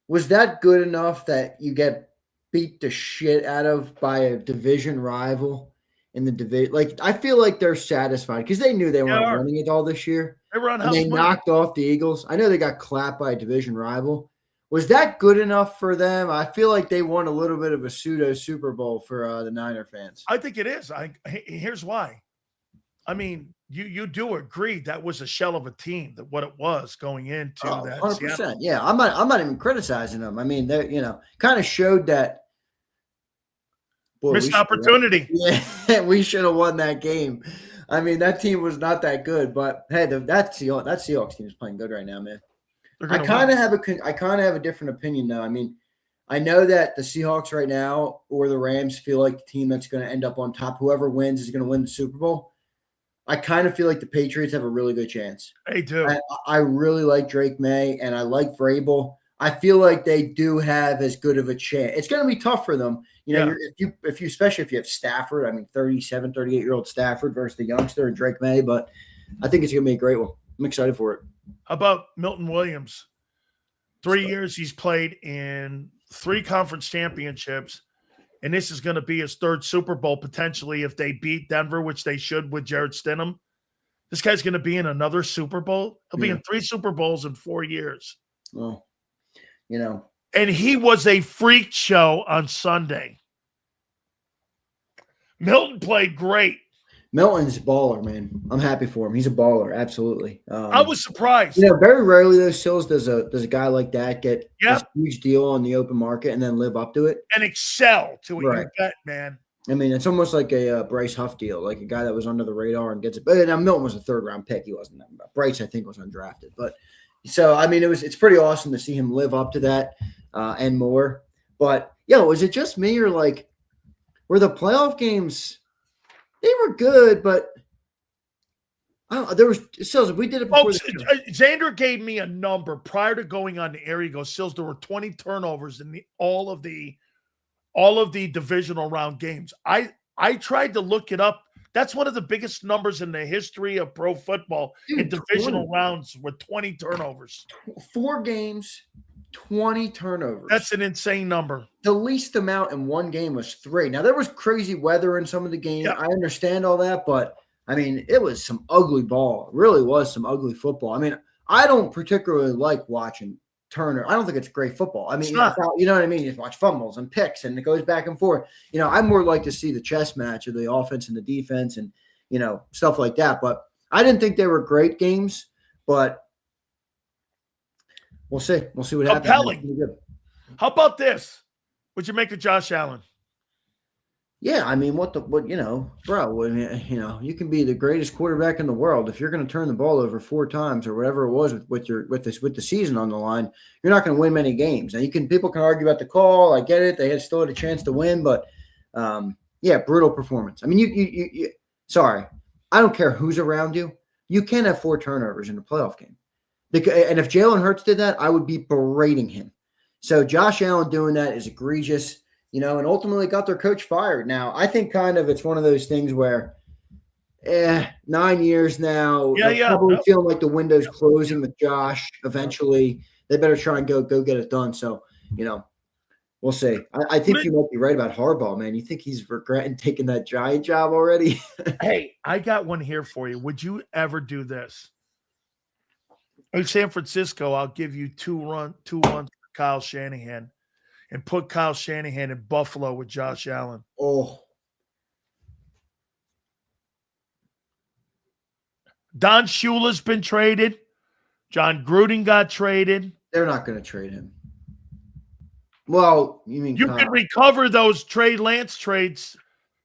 was that good enough that you get beat the shit out of by a division rival in the division? Like, I feel like they're satisfied because they knew they weren't winning it all this year. They were on and they knocked off the Eagles. I know they got clapped by a division rival. Was that good enough for them? I feel like they won a little bit of a pseudo Super Bowl for the Niner fans. I think it is. Here's why. I mean, you do agree that was a shell of a team, that what it was going into that. 100%. Seattle. Yeah, I'm not even criticizing them. I mean, they kind of showed that. Boy, missed opportunity. Yeah, we should have won that game. I mean, that team was not that good, but hey, that Seahawks team is playing good right now, man. I kind of have a different opinion though. I mean, I know that the Seahawks right now or the Rams feel like the team that's going to end up on top. Whoever wins is going to win the Super Bowl. I kind of feel like the Patriots have a really good chance. They do. I really like Drake May and I like Vrabel. I feel like they do have as good of a chance. It's going to be tough for them. If you especially if you have Stafford, I mean, 37, 38-year-old Stafford versus the youngster and Drake May, but I think it's going to be a great one. I'm excited for it. How about Milton Williams? 3 years he's played in 3 conference championships, and this is going to be his 3rd Super Bowl potentially if they beat Denver, which they should with Jared Stidham. This guy's going to be in another Super Bowl. He'll be in 3 Super Bowls in 4 years. Well, And he was a freak show on Sunday. Milton played great. Milton's a baller, man. I'm happy for him. He's a baller, absolutely. I was surprised. Very rarely those Sills does a guy like that get this huge deal on the open market and then live up to it and excel to it. Right. You bet, man. I mean, it's almost like a Bryce Huff deal, like a guy that was under the radar and gets it. But now Milton was a 3rd-round pick. He wasn't that bad. Bryce, I think, was undrafted. But so I mean, it's pretty awesome to see him live up to that and more. But was it just me or like were the playoff games? They were good, but there was Sills. We did it before. Xander gave me a number prior to going on the air. He goes, Sills, there were 20 turnovers in all of the divisional round games. I tried to look it up. That's one of the biggest numbers in the history of pro football. Dude, in divisional rounds with 20 turnovers. 4 games, 20 turnovers. That's an insane number. The least amount in one game was 3. Now, there was crazy weather in some of the games. Yeah. I understand all that, but, I mean, it was some ugly ball. It really was some ugly football. I mean, I don't particularly like watching Turner. I don't think it's great football. I mean, you know what I mean? You watch fumbles and picks, and it goes back and forth. I more like to see the chess match of the offense and the defense and, stuff like that. But I didn't think they were great games, but we'll see. We'll see what happens. Compelling. How about this? What'd you make of Josh Allen? Yeah, I mean, bro, you can be the greatest quarterback in the world. If you're going to turn the ball over 4 times or whatever it was with the season on the line, you're not going to win many games. Now people can argue about the call. I get it. They still had a chance to win, but Yeah, brutal performance. I mean, you sorry, I don't care who's around you. You can't have 4 turnovers in a playoff game. And if Jalen Hurts did that, I would be berating him. So Josh Allen doing that is egregious, and ultimately got their coach fired. Now, I think kind of it's one of those things where 9 years now, Yeah, they're probably feeling like the window's closing with Josh. Eventually, they better try and go get it done. So, we'll see. I think you might be right about Harbaugh, man. You think he's regretting taking that Giant job already? Hey, I got one here for you. Would you ever do this? In San Francisco, I'll give you 2-1 for Kyle Shanahan and put Kyle Shanahan in Buffalo with Josh Allen. Oh. Don Shula's been traded. John Gruden got traded. They're not going to trade him. Well, you mean you Kyle. can recover those Trey Lance trades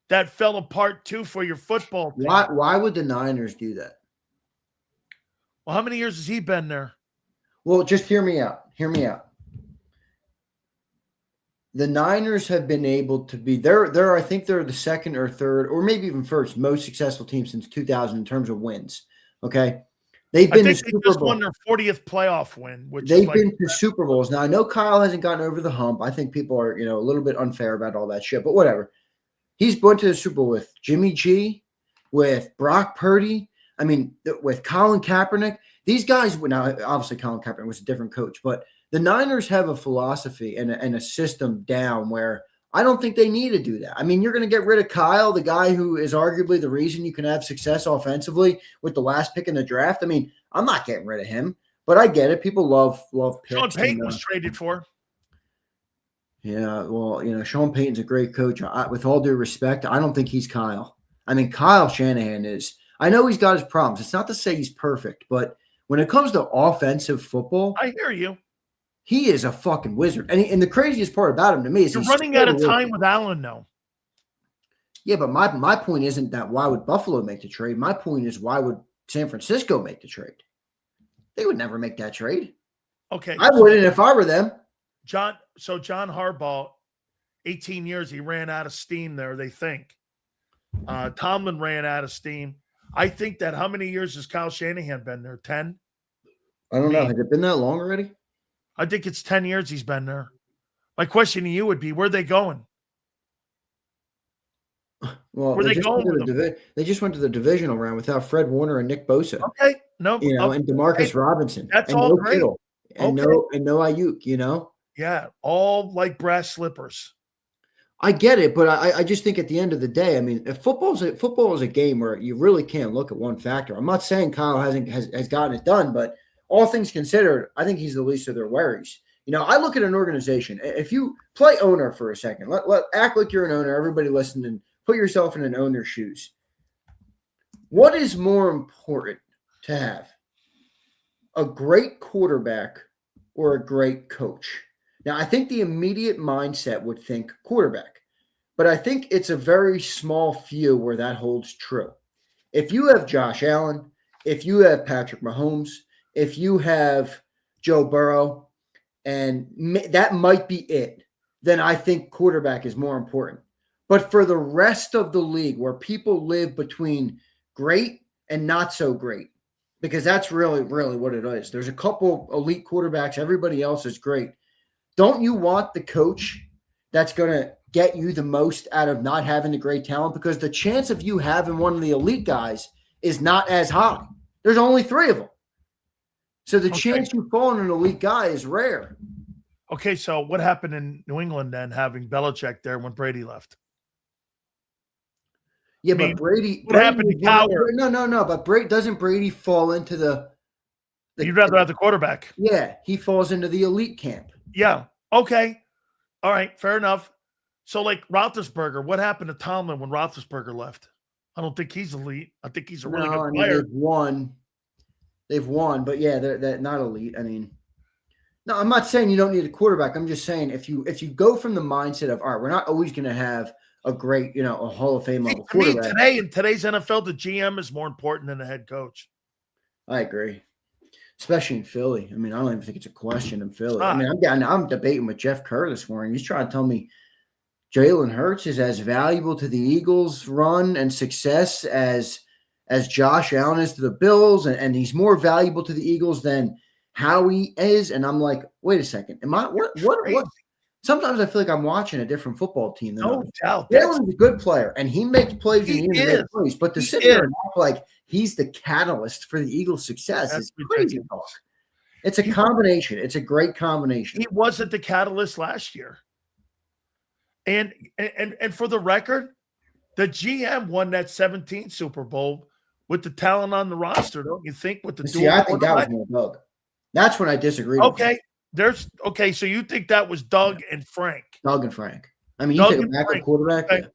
that fell apart too for your football team. Why would the Niners do that? Well, how many years has he been there? Well, just hear me out. The Niners have been able to be I think they're the second or third or maybe even first most successful team since 2000 in terms of wins. Okay. They've been I think to they Super just Bowl. won their 40th playoff win, which they've been to Super Bowls. Now I know Kyle hasn't gotten over the hump. I think people are, a little bit unfair about all that shit, but whatever. He's went to the Super Bowl with Jimmy G, with Brock Purdy. I mean, with Colin Kaepernick. These guys, now obviously Colin Kaepernick was a different coach, but the Niners have a philosophy and a system down where I don't think they need to do that. I mean, you're going to get rid of Kyle, the guy who is arguably the reason you can have success offensively with the last pick in the draft. I mean, I'm not getting rid of him, but I get it. People love picks. Sean Payton was traded for. Yeah, well, Sean Payton's a great coach. With all due respect, I don't think he's Kyle. I mean, Kyle Shanahan is. I know he's got his problems. It's not to say he's perfect, but when it comes to offensive football, I hear you. He is a fucking wizard. And the craziest part about him to me is you're running out of time with Allen now. Yeah, but my point isn't that why would Buffalo make the trade? My point is why would San Francisco make the trade? They would never make that trade. Okay. I wouldn't if I were them. John Harbaugh, 18 years, he ran out of steam there, they think. Tomlin ran out of steam. I think that how many years has Kyle Shanahan been there? 10? I don't know. Has it been that long already? I think it's 10 years he's been there. My question to you would be, where are they going? Well, where are they going with them? They just went to the divisional round without Fred Warner and Nick Bosa. Okay. No. And DeMarcus Robinson. That's and all no great. Kittle, and no Ayuk, Yeah, all like brass slippers. I get it, but I just think at the end of the day, I mean, if football is a game where you really can't look at one factor. I'm not saying Kyle has gotten it done, but all things considered, I think he's the least of their worries. I look at an organization. If you play owner for a second, let act like you're an owner. Everybody listen and put yourself in an owner's shoes. What is more important to have? A great quarterback or a great coach? Now, I think the immediate mindset would think quarterback, but I think it's a very small few where that holds true. If you have Josh Allen, if you have Patrick Mahomes, if you have Joe Burrow, and that might be it, then I think quarterback is more important. But for the rest of the league where people live between great and not so great, because that's really, really what it is. There's a couple elite quarterbacks. Everybody else is great. Don't you want the coach that's going to get you the most out of not having the great talent? Because the chance of you having one of the elite guys is not as high. There's only 3 of them. So the chance you fall on an elite guy is rare. Okay, so what happened in New England then, having Belichick there when Brady left? Yeah, but Brady. What happened to Cowher? No. But doesn't Brady fall into the you'd rather have the quarterback. Yeah, he falls into the elite camp. Yeah. Okay. All right. Fair enough. So, like Roethlisberger, what happened to Tomlin when Roethlisberger left? I don't think he's elite. I think he's a really good player. They've won, but yeah, they're not elite. I mean, no, I'm not saying you don't need a quarterback. I'm just saying if you go from the mindset of, all right, we're not always going to have a great, a Hall of Fame level quarterback. Today in today's NFL, the GM is more important than the head coach. I agree. Especially in Philly. I mean, I don't even think it's a question in Philly. I mean, I'm debating with Jeff Kerr this morning. He's trying to tell me Jalen Hurts is as valuable to the Eagles' run and success as Josh Allen is to the Bills, and he's more valuable to the Eagles than Howie is. And I'm like, wait a second, am I what? Sometimes I feel like I'm watching a different football team than No doubt. Jalen's a good player, and he makes plays He and he is. makes plays. But to sit there and act like he's the catalyst for the Eagles' success is crazy talk. It's a combination. It's a great combination. He wasn't the catalyst last year. And for the record, the GM won that 17th Super Bowl with the talent on the roster, don't you think? With the I think that was more Doug. That's when I disagree. Okay. So you think that was Doug and Frank? Doug and Frank. I mean, you take a backup quarterback, And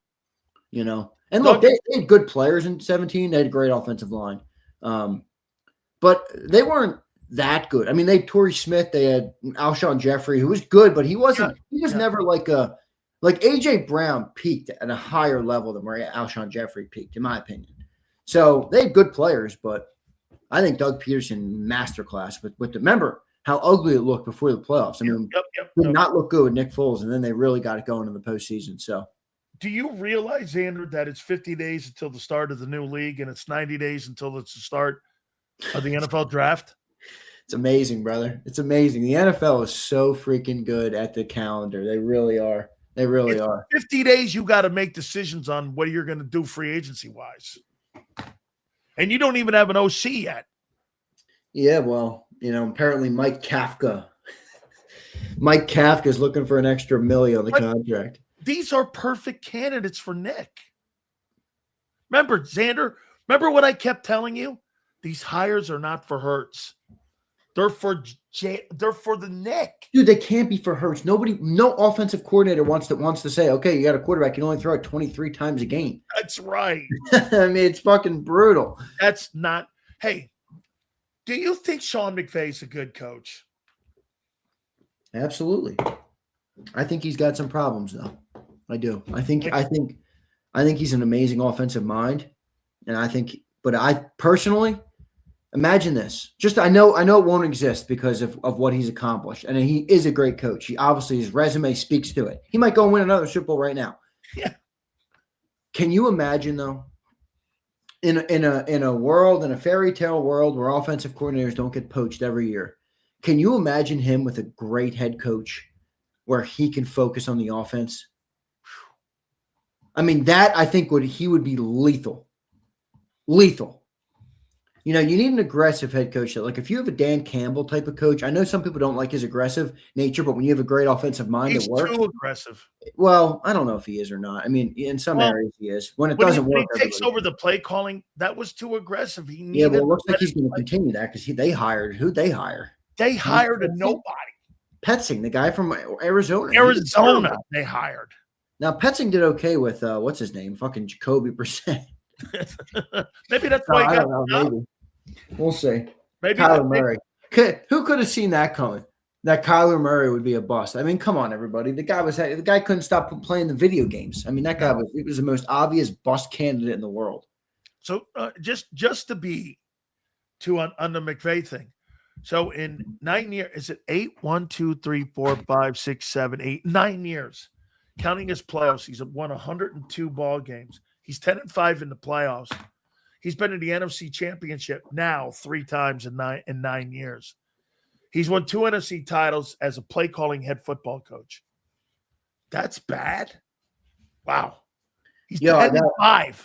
Doug look, they had good players in 17. They had a great offensive line. But they weren't that good. I mean, they had Torrey Smith, they had Alshon Jeffrey, who was good, but he wasn't. He was never like A.J. Brown peaked at a higher level than where Alshon Jeffrey peaked, in my opinion. So they had good players, but I think Doug Peterson masterclass remember how ugly it looked before the playoffs. I mean, did not look good with Nick Foles, and then they really got it going in the postseason. So, do you realize, Andrew, that it's 50 days until the start of the new league, and it's 90 days until it's the start of the NFL draft? It's amazing, brother. It's amazing. The NFL is so freaking good at the calendar. They really are. They really are. 50 days, you got to make decisions on what you're going to do free agency-wise. And you don't even have an OC yet. Yeah, well, apparently Mike Kafka is looking for an extra $1 million on the contract. These are perfect candidates for Nick. Remember, Xander, what I kept telling you? These hires are not for Hurts. They're for the Nick. Dude, they can't be for Hurts. No offensive coordinator wants to say, okay, you got a quarterback, you can only throw it 23 times a game. That's right. I mean, it's fucking brutal. That's not. Hey, do you think Sean McVay is a good coach? Absolutely. I think he's got some problems, though. I do. I think he's an amazing offensive mind, and but I personally. Imagine this. I know it won't exist because of what he's accomplished. And he is a great coach. Obviously his resume speaks to it. He might go and win another Super Bowl right now. Yeah. Can you imagine though? In a world, in a fairy tale world where offensive coordinators don't get poached every year, can you imagine him with a great head coach where he can focus on the offense? I mean, that I think he would be lethal. Lethal. You need an aggressive head coach. Like if you have a Dan Campbell type of coach, I know some people don't like his aggressive nature, but when you have a great offensive mind, he's it works. Too aggressive. Well, I don't know if he is or not. I mean, in some areas he is. When it doesn't work, he takes over the play calling. That was too aggressive. It looks like he's going to continue that because they hired. Who'd they hire? They hired a nobody. Petzing, the guy from Arizona. They hired. Now Petzing did okay with what's his name? Fucking Jacoby Brissett. Maybe that's why he got maybe. We'll see. Maybe Kyler Murray. Who could have seen that coming? That Kyler Murray would be a bust. I mean, come on, everybody. The guy couldn't stop playing the video games. I mean, that guy was the most obvious bust candidate in the world. So just to be on the McVay thing. So in 9 years, is it 8? 1, 2, 3, 4, 5, 6, 7, 8, 9 years, counting his playoffs. He's won 102 ball games. He's 10-5 in the playoffs. He's been in the NFC Championship now 3 times in 9 years. He's won 2 NFC titles as a play-calling head football coach. That's bad. Wow. He's 10-5.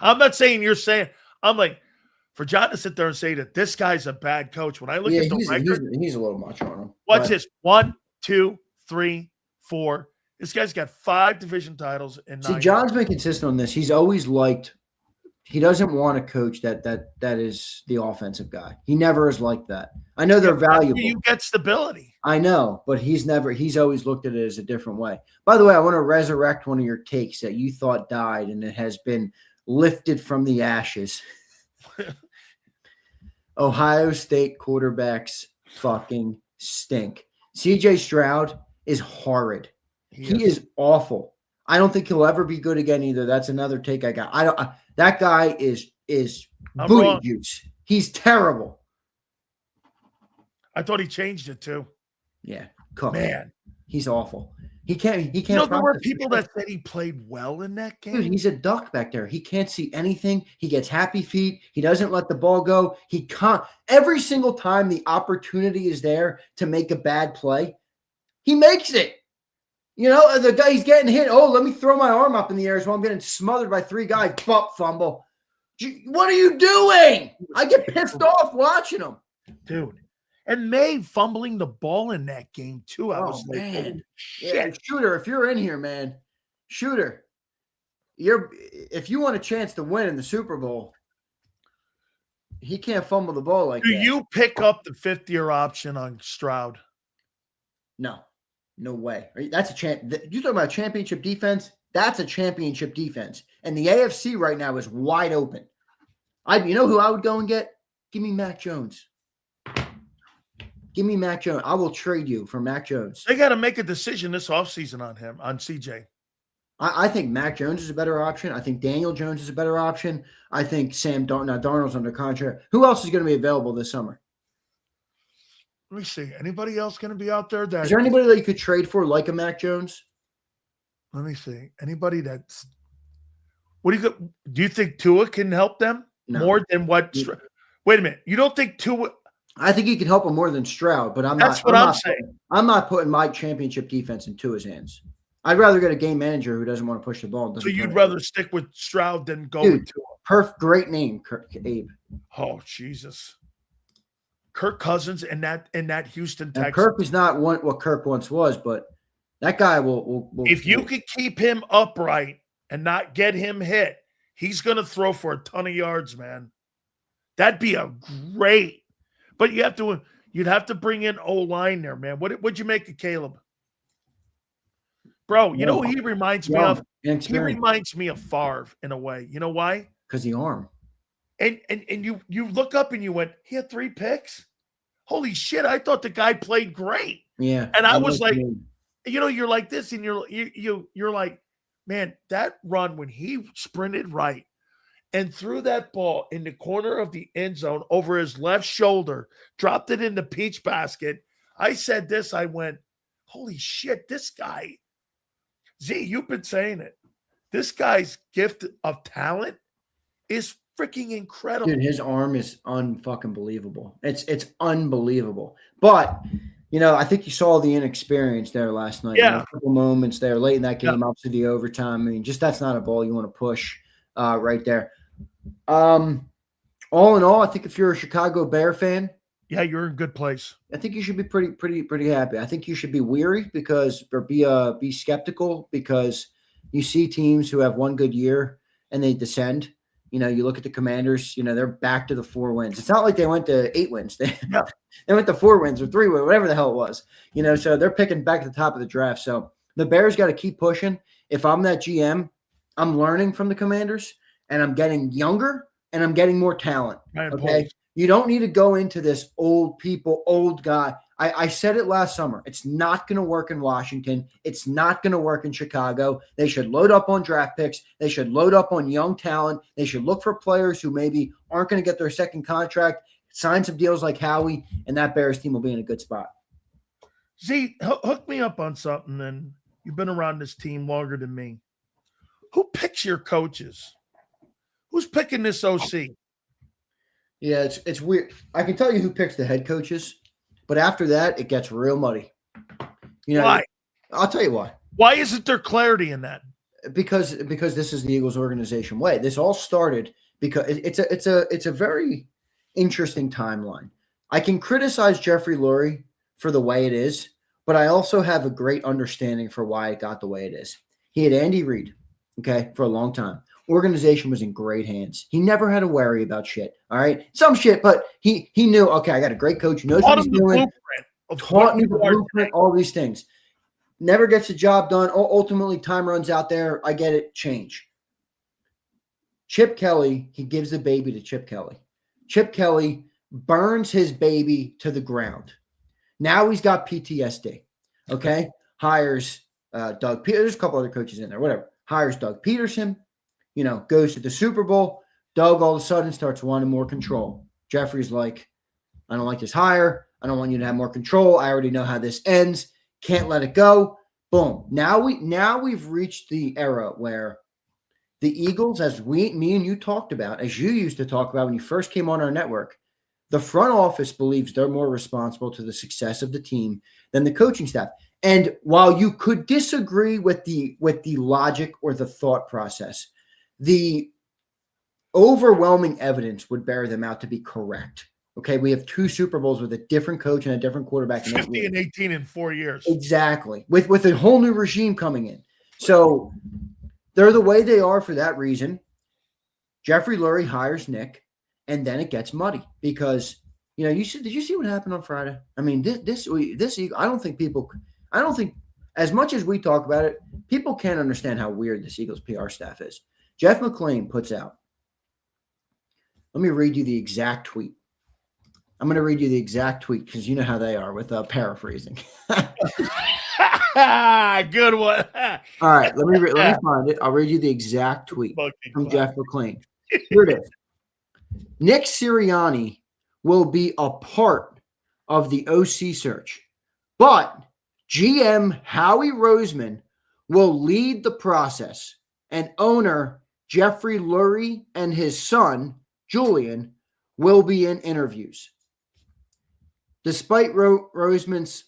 I'm not saying you're saying. I'm like, for John to sit there and say that this guy's a bad coach. When I look at the record, he's a little much on him. What's this? 1, 2, 3, 4. This guy's got 5 division titles in 9 years. John's been consistent on this. He's always liked. He doesn't want a coach that is the offensive guy. He never is like that. I know they're valuable. You get stability. I know, but he's always looked at it as a different way. By the way, I want to resurrect one of your takes that you thought died and it has been lifted from the ashes. Ohio State quarterbacks fucking stink. CJ Stroud is horrid. He is awful. I don't think he'll ever be good again either. That's another take I got. That guy is booty juice. He's terrible. I thought he changed it too. Yeah, man, he's awful. He can't. There were process people it. that said he played well in that game. Dude, he's a duck back there. He can't see anything. He gets happy feet. He doesn't let the ball go. He can't. Every single time the opportunity is there to make a bad play, he makes it. The guy, he's getting hit. Oh, let me throw my arm up in the air as well. I'm getting smothered by 3 guys. Bump, fumble. What are you doing? I get pissed off watching him. Dude. And May fumbling the ball in that game, too. I was like, man. shit. Yeah, Shooter, if you're in here, man, Shooter, if you want a chance to win in the Super Bowl, he can't fumble the ball like that. Do you pick up the 5th-year option on Stroud? No way. That's a champ. You talking about championship defense? That's a championship defense. And the AFC right now is wide open. You know who I would go and get? Give me Mac Jones. Give me Mac Jones. I will trade you for Mac Jones. They got to make a decision this offseason on him, on CJ. I think Mac Jones is a better option. I think Daniel Jones is a better option. I think Darnold's under contract. Who else is going to be available this summer? Let me see. Anybody else going to be out there? Is there anybody that you could trade for like a Mac Jones? Let me see. Anybody that's – do you think Tua can help them more than what – wait a minute. You don't think Tua – I think he can help them more than Stroud, but That's what I'm saying. I'm not putting my championship defense in Tua's hands. I'd rather get a game manager who doesn't want to push the ball. So you'd rather stick with Stroud than go with Tua? Great name, Abe. Oh, Jesus. Kirk Cousins and that Houston Texans. Kirk is not what Kirk once was, but that guy will if you could keep him upright and not get him hit, he's going to throw for a ton of yards, man. That'd be a great. But you'd have to bring in O-line there, man. What'd you make of Caleb? Bro, you know who he reminds me of? He reminds me of Favre in a way. You know why? Because the arm. And you look up and you went, he had 3 picks? Holy shit, I thought the guy played great. Yeah. And I was like, you're like this, and you're like, man, that run when he sprinted right and threw that ball in the corner of the end zone over his left shoulder, dropped it in the peach basket. I said this, I went, holy shit, this guy, Z, you've been saying it. This guy's gift of talent is freaking incredible. Dude, his arm is unfucking believable. It's unbelievable. But, I think you saw the inexperience there last night. Yeah. A couple moments there late in that game, obviously the overtime. I mean, just that's not a ball you want to push right there. All in all, I think if you're a Chicago Bear fan, yeah, you're in a good place. I think you should be pretty happy. I think you should be weary or be skeptical because you see teams who have one good year and they descend. You look at the Commanders, they're back to the 4 wins. It's not like they went to 8 wins. They went to 4 wins or 3 wins, whatever the hell it was. So they're picking back at the top of the draft. So the Bears got to keep pushing. If I'm that GM, I'm learning from the Commanders and I'm getting younger and I'm getting more talent. Okay. You don't need to go into this old guy. I said it last summer. It's not going to work in Washington. It's not going to work in Chicago. They should load up on draft picks. They should load up on young talent. They should look for players who maybe aren't going to get their second contract, sign some deals like Howie, and that Bears team will be in a good spot. Z, hook me up on something, and you've been around this team longer than me. Who picks your coaches? Who's picking this OC? Yeah, it's weird. I can tell you who picks the head coaches, but after that, it gets real muddy. Why? I'll tell you why. Why isn't there clarity in that? Because this is the Eagles organization way. This all started because it's a very interesting timeline. I can criticize Jeffrey Lurie for the way it is, but I also have a great understanding for why it got the way it is. He had Andy Reid, for a long time. Organization was in great hands. He never had to worry about shit. All right. Some shit, but he knew, I got a great coach who knows what he's doing. Taught me the blueprint, all these things. Never gets the job done. Ultimately, time runs out there. I get it. Change. Chip Kelly, he gives the baby to Chip Kelly. Chip Kelly burns his baby to the ground. Now he's got PTSD. Okay. Hires Doug Peterson. There's a couple other coaches in there, whatever. Hires Doug Peterson. Goes to the Super Bowl. Doug all of a sudden starts wanting more control. Jeffrey's like, I don't like this hire. I don't want you to have more control. I already know how this ends. Can't let it go. Boom. Now we've reached the era where the Eagles, as me and you talked about, as you used to talk about when you first came on our network, the front office believes they're more responsible to the success of the team than the coaching staff. And while you could disagree with the logic or the thought process, the overwhelming evidence would bear them out to be correct. Okay, we have 2 Super Bowls with a different coach and a different quarterback. 50 and 18 in 4 years. Exactly. With a whole new regime coming in. So they're the way they are for that reason. Jeffrey Lurie hires Nick, and then it gets muddy because, did you see what happened on Friday? I mean, this I don't think as much as we talk about it, people can't understand how weird this Eagles PR staff is. Jeff McClain puts out, let me read you the exact tweet. I'm going to read you the exact tweet because you know how they are with paraphrasing. Good one. All right, let me find it. I'll read you the exact tweet from Jeff McClain. Here it is. Nick Sirianni will be a part of the OC search, but GM Howie Roseman will lead the process, and owner Jeffrey Lurie and his son, Julian, will be in interviews. Despite Roseman's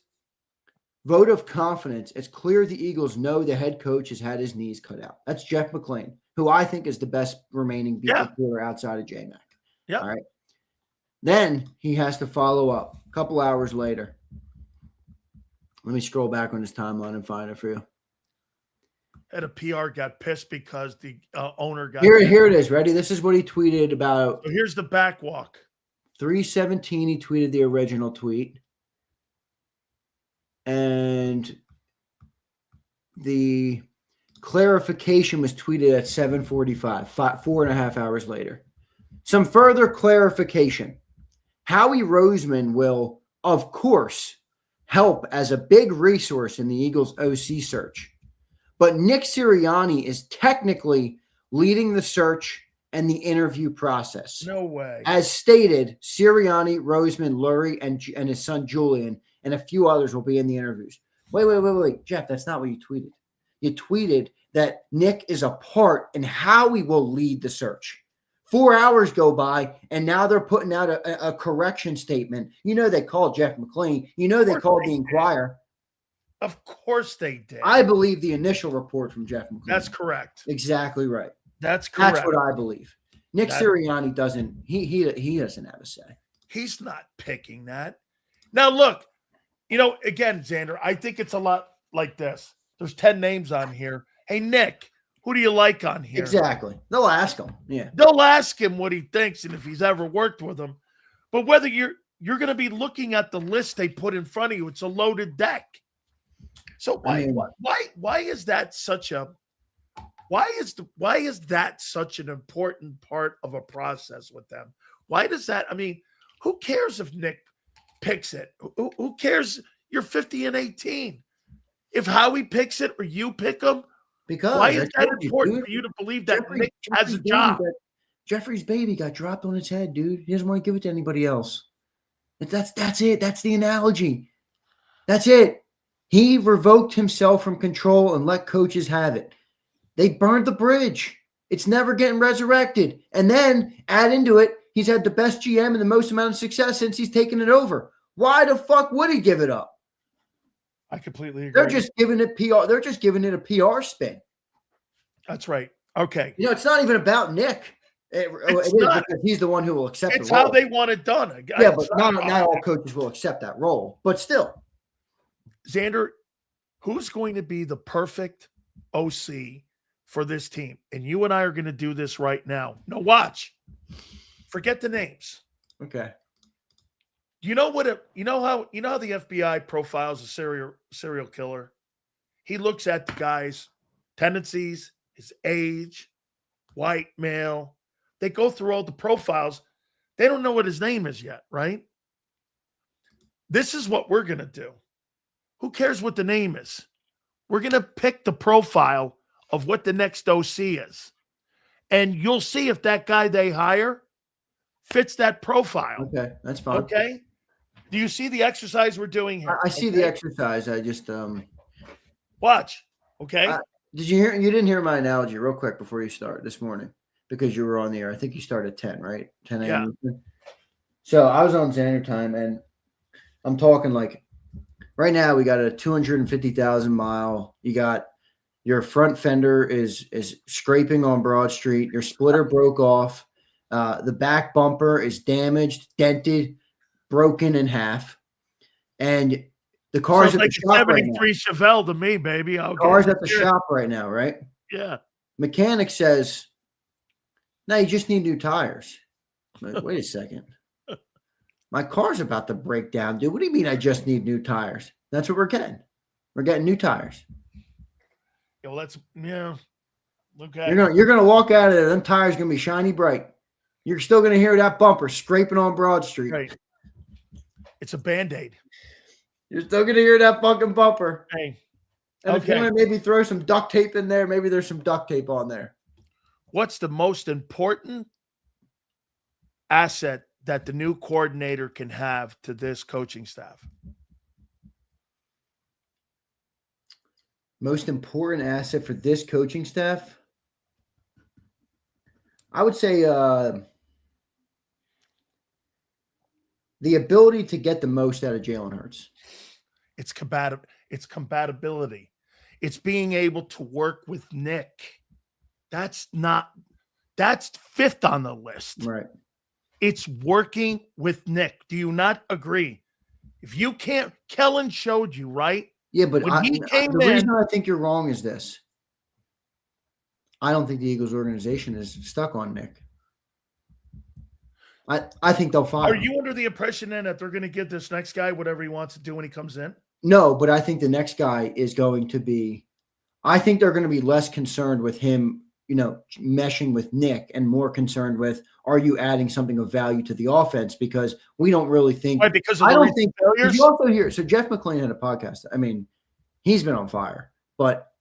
vote of confidence, it's clear the Eagles know the head coach has had his knees cut out. That's Jeff McClain, who I think is the best remaining beat reporter outside of J-Mac. Yeah. All right. Then he has to follow up a couple hours later. Let me scroll back on his timeline and find it for you. And a PR got pissed because the owner got here it is. Ready? This is what he tweeted about. So here's the backwalk. 3:17. He tweeted the original tweet, and the clarification was tweeted at 7:45, 4.5 hours later. Some further clarification. Howie Roseman will, of course, help as a big resource in the Eagles OC search. But Nick Sirianni is technically leading the search and the interview process. No way. As stated, Sirianni, Roseman, Lurie, and his son Julian, and a few others will be in the interviews. Wait. Jeff, that's not what you tweeted. You tweeted that Nick is a part and Howie will lead the search. 4 hours go by, and now they're putting out a correction statement. They called Jeff McClain. They called the Inquirer. Of course they did. I believe the initial report from Jeff McClain. That's correct. Exactly right. That's correct. That's what I believe. Nick Sirianni doesn't. He doesn't have a say. He's not picking that. Now look, again, Xander, I think it's a lot like this. There's 10 names on here. Hey, Nick, who do you like on here? Exactly. They'll ask him. Yeah. They'll ask him what he thinks and if he's ever worked with him. But whether you're going to be looking at the list they put in front of you, it's a loaded deck. So why is that such a why is that such an important part of a process with them? Why does that? I mean, who cares if Nick picks it? Who cares? You're 50 and 18. If Howie picks it or you pick him, because why is that important for you to believe that Nick has a job? Jeffrey's baby got dropped on his head, dude. He doesn't want to give it to anybody else. That's it. That's the analogy. That's it. He revoked himself from control and let coaches have it. They burned the bridge. It's never getting resurrected. And then add into it, he's had the best GM and the most amount of success since he's taken it over. Why the fuck would he give it up? I completely agree. They're just giving it PR. They're just giving it a PR spin. That's right. Okay. It's not even about Nick. It is because he's the one who will accept it's the role. how they want it done. Yeah, but not all coaches will accept that role. But still. Xander, who's going to be the perfect OC for this team? And you and I are going to do this right now. No, watch. Forget the names. Okay. You know how the FBI profiles a serial killer? He looks at the guy's tendencies, his age, white male. They go through all the profiles. They don't know what his name is yet, right? This is what we're going to do. Who cares what the name is? We're going to pick the profile of what the next OC is. And you'll see if that guy they hire fits that profile. Okay, that's fine. Okay? Do you see the exercise we're doing here? I see the exercise. I just Watch. Okay. Did you hear? You didn't hear my analogy real quick before you start this morning because you were on the air. I think you started at 10, right? 10 a.m. Yeah. So I was on Xander time, and I'm talking like right now we got a 250,000 mile. You got your front fender is scraping on Broad Street. Your splitter broke off. The back bumper is damaged, dented, broken in half, and the car's Sounds at like the a shop right now. 73 Chevelle to me, baby. Okay. Car's at the shop right now, right? Yeah. Mechanic says, "No, you just need new tires." I'm like, wait a second. My car's about to break down, dude. What do you mean I just need new tires? That's what we're getting. We're getting new tires. Yeah, well, okay. You're gonna walk out of there. Them tires gonna be shiny bright. You're still gonna hear that bumper scraping on Broad Street. Right. It's a Band-Aid. You're still gonna hear that fucking bumper. Hey. And if you want to maybe throw some duct tape in there, maybe there's some duct tape on there. What's the most important asset that the new coordinator can have to this coaching staff? Most important asset for this coaching staff? I would say the ability to get the most out of Jalen Hurts. It's compatibility. It's being able to work with Nick. That's fifth on the list. Right. It's working with Nick. Do you not agree? If you can't, Kellen showed you, right? Yeah, but the reason I think you're wrong is this. I don't think the Eagles organization is stuck on Nick. I think they'll fire him. Are you under the impression then that they're going to give this next guy whatever he wants to do when he comes in? No, but I think the next guy is going to be – I think they're going to be less concerned with him, meshing with Nick and more concerned with, are you adding something of value to the offense? Because we don't really think – Why, because of I the don't think – failures? you also hear – so Jeff McClain had a podcast. I mean, he's been on fire. But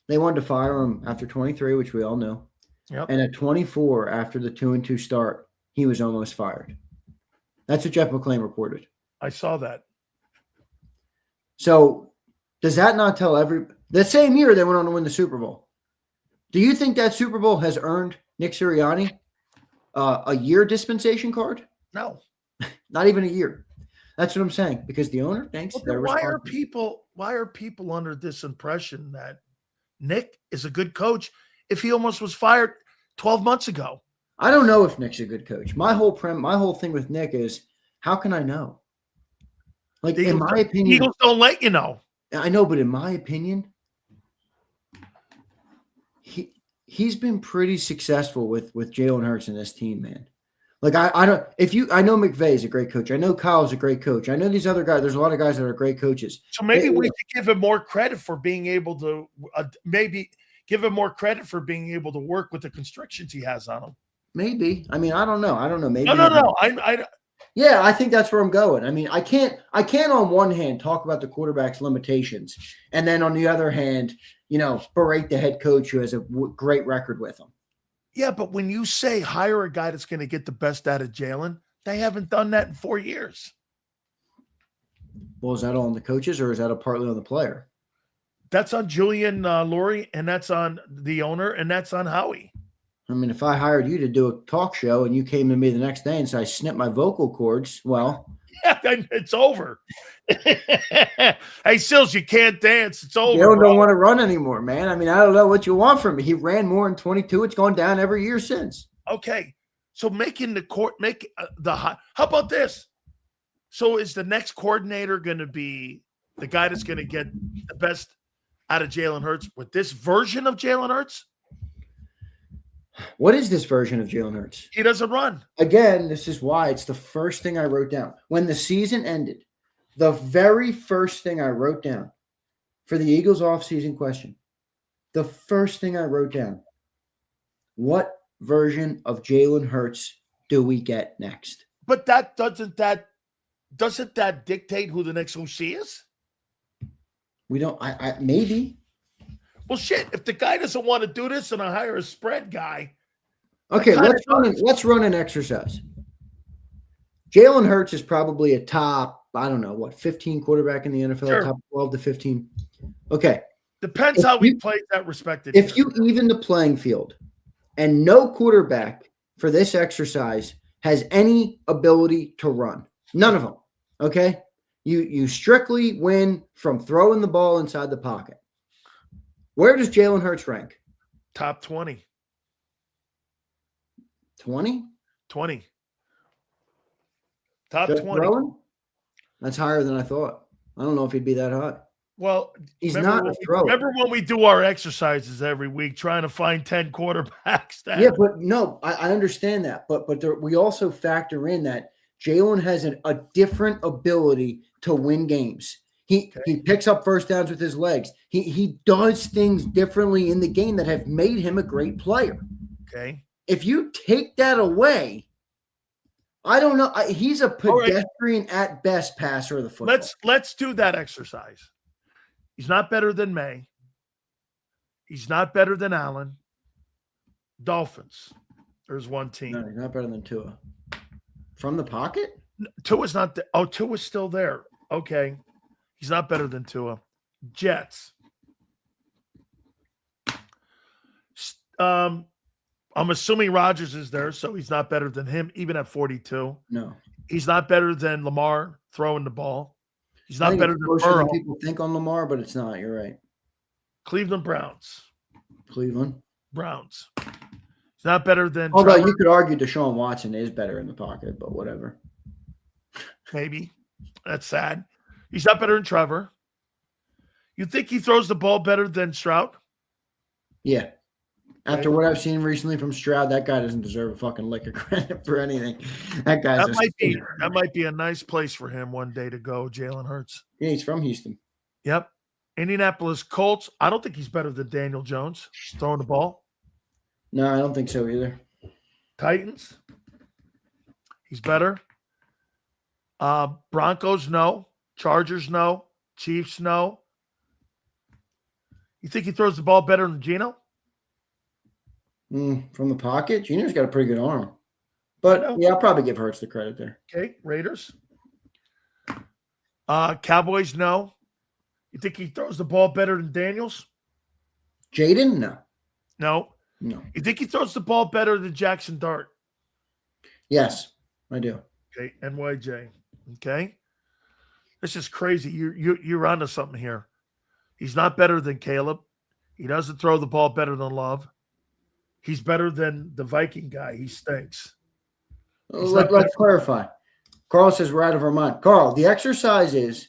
they wanted to fire him after 23, which we all know. Yep. And at 24, after the 2-2 start, he was almost fired. That's what Jeff McClain reported. I saw that. So does that not tell the same year they went on to win the Super Bowl? Do you think that Super Bowl has earned Nick Sirianni a year dispensation card? No. Not even a year. That's what I'm saying. Because the owner thinks they're responsible. Why are people under this impression that Nick is a good coach if he almost was fired 12 months ago? I don't know if Nick's a good coach. My whole thing with Nick is, how can I know? Like, in my opinion, Eagles don't let you know. I know, but in my opinion, he's been pretty successful with Jalen Hurts and this team, man. Like, I know McVey is a great coach. I know Kyle's a great coach. I know these other guys. There's a lot of guys that are great coaches. So maybe we should give him more credit for being able to give him more credit for being able to work with the constrictions he has on him. Maybe. I mean, I don't know. Maybe. No. Yeah, I think that's where I'm going. I mean, I can't on one hand talk about the quarterback's limitations, and then on the other hand, berate the head coach who has a great record with him. Yeah, but when you say hire a guy that's going to get the best out of Jalen, they haven't done that in 4 years. Well, is that all on the coaches, or is that partly on the player? That's on Julian Lurie, and that's on the owner, and that's on Howie. I mean, if I hired you to do a talk show and you came to me the next day and said I snipped my vocal cords, well. Yeah, it's over. Hey, Sills, you can't dance. It's over. They don't want to run anymore, man. I mean, I don't know what you want from me. He ran more in 22. It's gone down every year since. Okay. So making the court, how about this? So is the next coordinator going to be the guy that's going to get the best out of Jalen Hurts with this version of Jalen Hurts? What is this version of Jalen Hurts? He doesn't run. Again, this is why it's the first thing I wrote down. When the season ended, the very first thing I wrote down for the Eagles offseason question, the first thing I wrote down, what version of Jalen Hurts do we get next? But doesn't that dictate who the next OC is? We don't. I maybe. Well, shit. If the guy doesn't want to do this, and I hire a spread guy. Okay, let's run an exercise. Jalen Hurts is probably a top, I don't know, what, 15 quarterback in the NFL, Sure. top 12 to 15. Okay. Depends how we played that respected. If you even the playing field and no quarterback for this exercise has any ability to run, none of them, okay? You strictly win from throwing the ball inside the pocket. Where does Jalen Hurts rank? Top 20. 20? 20. Top Just 20. throwing? That's higher than I thought. I don't know if he'd be that high. Well, He's not a thrower. Remember when we do our exercises every week trying to find 10 quarterbacks? Yeah, but no, I understand that. But we also factor in that Jalen has a different ability to win games. He picks up first downs with his legs. He does things differently in the game that have made him a great player. Okay. If you take that away, I don't know. He's a pedestrian at best passer of the football. Let's do that exercise. He's not better than May. He's not better than Allen. Dolphins. There's one team. No, he's not better than Tua. From the pocket? Tua's not there. Oh, Tua's still there. Okay. He's not better than Tua. Jets. I'm assuming Rodgers is there, so he's not better than him, even at 42. No. He's not better than Lamar throwing the ball. He's not better than Burrow. People think on Lamar, but it's not. You're right. Cleveland Browns. Cleveland Browns. He's not better than Although Trevor. You could argue Deshaun Watson is better in the pocket, but whatever. Maybe. That's sad. He's not better than Trevor. You think he throws the ball better than Stroud? Yeah. After what I've seen recently from Stroud, that guy doesn't deserve a fucking lick of credit for anything. That guy's that might be a nice place for him one day to go, Jalen Hurts. Yeah, he's from Houston. Yep. Indianapolis Colts. I don't think he's better than Daniel Jones throwing the ball. No, I don't think so either. Titans. He's better. Broncos, no. Chargers, no. Chiefs, no. You think he throws the ball better than Geno? From the pocket? Gino's got a pretty good arm. But, yeah, I'll probably give Hurts the credit there. Okay, Raiders. Cowboys, no. You think he throws the ball better than Daniels? Jaden? No. No. No. You think he throws the ball better than Jackson Dart? Yes, I do. Okay, NYJ. Okay. This is crazy. You're onto something here. He's not better than Caleb. He doesn't throw the ball better than Love. He's better than the Viking guy. He stinks. Let's clarify. Carl says we're out of our mind. Carl, the exercise is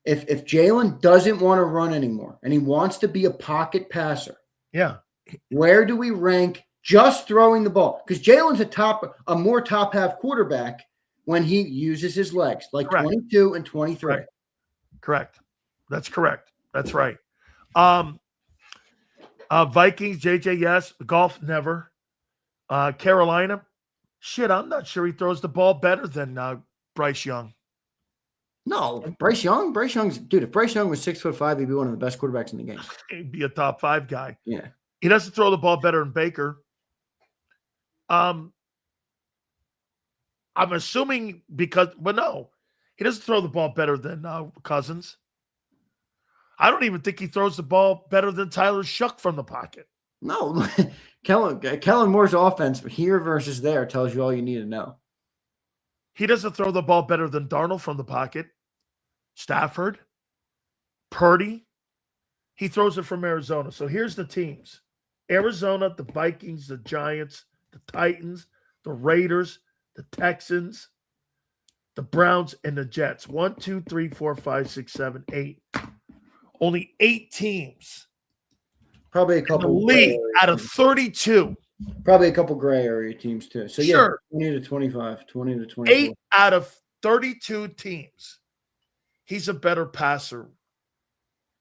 if Jalen doesn't want to run anymore and he wants to be a pocket passer, yeah, where do we rank just throwing the ball? Because Jalen's a more top half quarterback when he uses his legs, like Correct. 22 and 23. Correct. That's correct. That's right. Vikings, JJ, yes. Golf, never. Carolina, shit, I'm not sure he throws the ball better than Bryce Young. No, Bryce Young's dude. If Bryce Young was 6'5", he'd be one of the best quarterbacks in the game. He'd be a top 5 guy. Yeah, he doesn't throw the ball better than Baker. I'm assuming no, he doesn't throw the ball better than Cousins. I don't even think he throws the ball better than Tyler Shuck from the pocket. No, Kellen Moore's offense here versus there tells you all you need to know. He doesn't throw the ball better than Darnold from the pocket. Stafford, Purdy, he throws it from Arizona. So here's the teams. Arizona, the Vikings, the Giants, the Titans, the Raiders, the Texans, the Browns, and the Jets. 1, 2, 3, 4, 5, 6, 7, 8. Only 8 teams. Probably a couple. In the league out of 32. Probably a couple gray area teams too. So yeah, sure. 20 to 25, 20 to 24. 8 out of 32 teams. He's a better passer.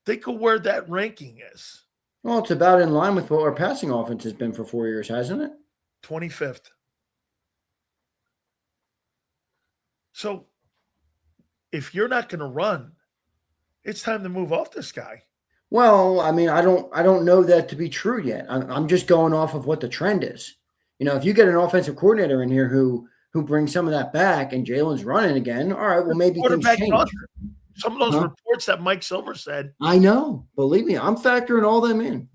Think of where that ranking is. Well, it's about in line with what our passing offense has been for 4 years, hasn't it? 25th. So if you're not going to run, it's time to move off this guy. Well, I mean, I don't know that to be true yet. I'm just going off of what the trend is. You know, if you get an offensive coordinator in here who who brings some of that back, and Jalen's running again, all right, well, maybe things change. Some of those reports that Mike Silver said. I know. Believe me, I'm factoring all them in.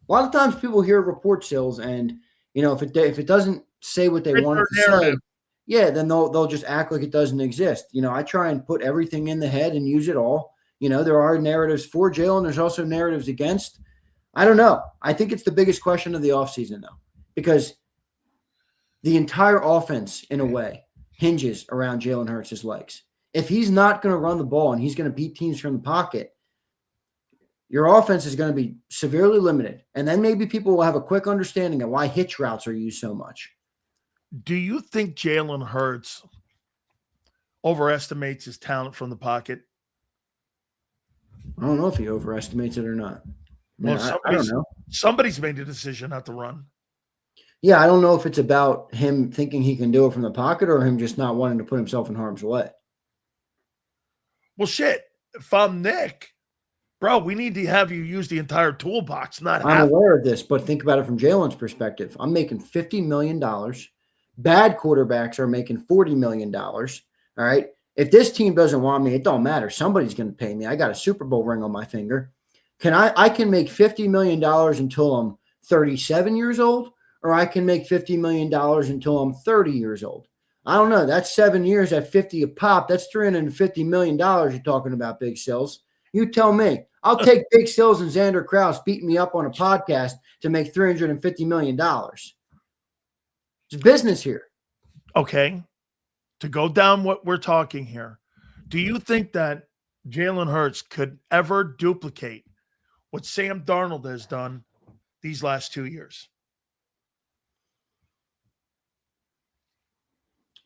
A lot of times people hear report sales, and, if it doesn't say what they want it to say, then they'll just act like it doesn't exist. I try and put everything in the head and use it all. There are narratives for Jalen. There's also narratives against. I don't know. I think it's the biggest question of the offseason, though, because the entire offense, in a way, hinges around Jalen Hurts' legs. If he's not going to run the ball and he's going to beat teams from the pocket, your offense is going to be severely limited. And then maybe people will have a quick understanding of why hitch routes are used so much. Do you think Jalen Hurts overestimates his talent from the pocket? I don't know if he overestimates it or not. I don't know. Somebody's made a decision not to run. Yeah, I don't know if it's about him thinking he can do it from the pocket or him just not wanting to put himself in harm's way. Well, shit. If I'm Nick, bro, we need to have you use the entire toolbox, not I'm aware of this, but think about it from Jalen's perspective. I'm making $50 million. Bad quarterbacks are making $40 million. All right. If this team doesn't want me, it don't matter. Somebody's going to pay me. I got a Super Bowl ring on my finger. I can make $50 million until I'm 37 years old, or I can make $50 million until I'm 30 years old. I don't know. That's 7 years at 50 a pop. That's $350 million you're talking about, Big Sills. You tell me. I'll take Big Sills and Xander Krause beating me up on a podcast to make $350 million. It's business here. Okay. To go down what we're talking here, do you think that Jalen Hurts could ever duplicate what Sam Darnold has done these last 2 years?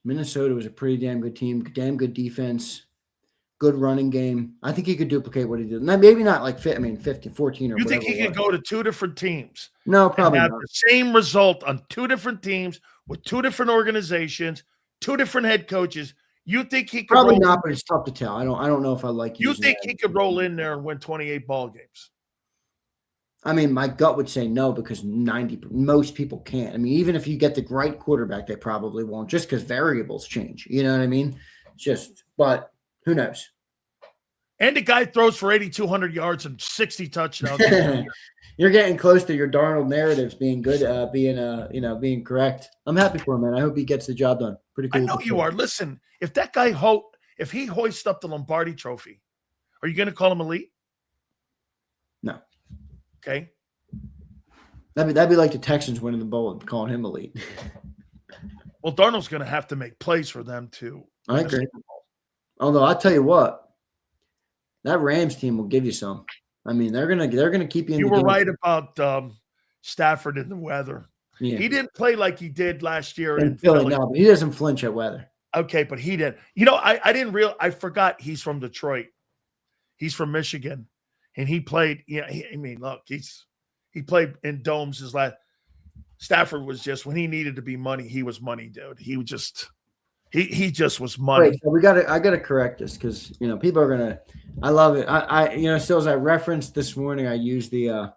Minnesota was a pretty damn good team, damn good defense, good running game. I think he could duplicate what he did. Maybe not like 50, 14 or you whatever. You think he could go to two different teams? No, probably and have not. The same result on two different teams with two different organizations, two different head coaches. You think he could probably not, but it's tough to tell. I don't know if I like. You think he could roll in there and win 28 ball games? I mean, my gut would say no because most people can't. I mean, even if you get the right quarterback, they probably won't just because variables change. You know what I mean? But who knows? And the guy throws for 8,200 yards and 60 touchdowns. You're getting close to your Darnold narratives being good, being correct. I'm happy for him, man. I hope he gets the job done. Pretty cool. I know you are. Listen, if that guy if he hoists up the Lombardi Trophy, are you going to call him elite? No. Okay. That'd be like the Texans winning the bowl and calling him elite. Well, Darnold's going to have to make plays for them too. I agree. Although I'll tell you what, that Rams team will give you some. I mean, they're gonna keep you in the game. You were right about Stafford and the weather. Yeah. He didn't play like he did last year in Philly. No, but he doesn't flinch at weather. Okay, but he did. I forgot he's from Detroit. He's from Michigan. And he played, he played in domes his last. Stafford was just, when he needed to be money, he was money, dude. He was just, he just was money. Wait, so I gotta correct this because people are gonna. I love it. Still as I referenced this morning, I used the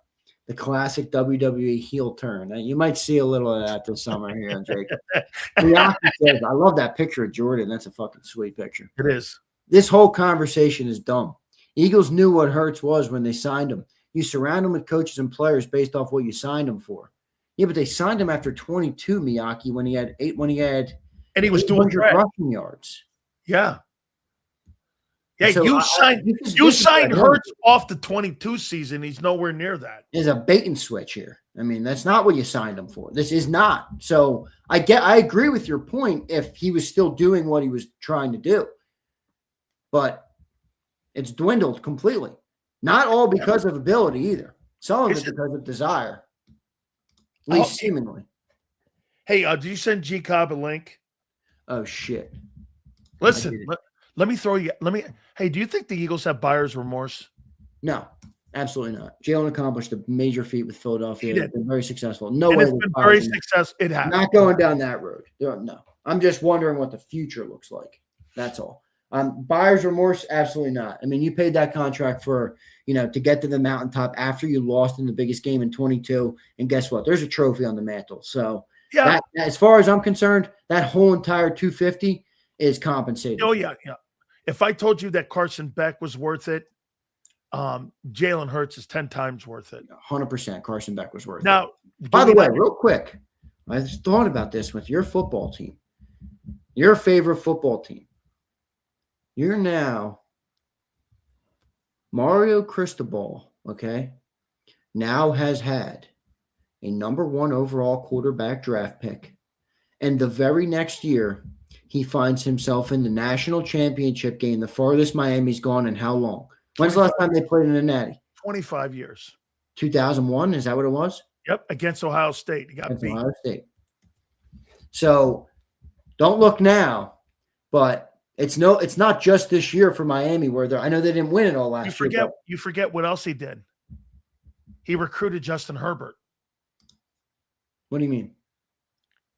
classic WWE heel turn. You might see a little of that this summer here on Jacob. Says, I love that picture of Jordan. That's a fucking sweet picture. It is. This whole conversation is dumb. Eagles knew what Hurts was when they signed him. You surround him with coaches and players based off what you signed him for. Yeah, but they signed him after 22, Miyake, when he had and he was doing rushing yards. Yeah. Yeah, so you signed Hurts off the 22 season. He's nowhere near that. There's a bait and switch here. I mean, that's not what you signed him for. This is not. So I agree with your point if he was still doing what he was trying to do. But it's dwindled completely. Not all because of ability either. Some of it because of desire. At least seemingly. Hey, did you send JAKIB a link? Oh, shit. Listen, let me throw you. Hey, do you think the Eagles have buyer's remorse? No, absolutely not. Jalen accomplished a major feat with Philadelphia. It's been very successful. No and way. It's been very successful. It has. Not going down that road. No. I'm just wondering what the future looks like. That's all. Buyer's remorse, absolutely not. I mean, you paid that contract for, to get to the mountaintop after you lost in the biggest game in 22. And guess what? There's a trophy on the mantle. So Yeah. As far as I'm concerned, that whole entire 250 is compensated. Oh, yeah. If I told you that Carson Beck was worth it, Jalen Hurts is 10 times worth it. 100% Carson Beck was worth it. Now, by the way, real quick, I just thought about this with your football team, your favorite football team. You're now Mario Cristobal, okay, now has had a number 1 overall quarterback draft pick. And the very next year, he finds himself in the national championship game, the farthest Miami's gone in how long? When's the last time they played in a natty? 25 years. 2001, is that what it was? Yep, against Ohio State. He got beat. Ohio State. So don't look now, but it's not just this year for Miami where I know they didn't win it all last year. You forget what else he did. He recruited Justin Herbert. What do you mean?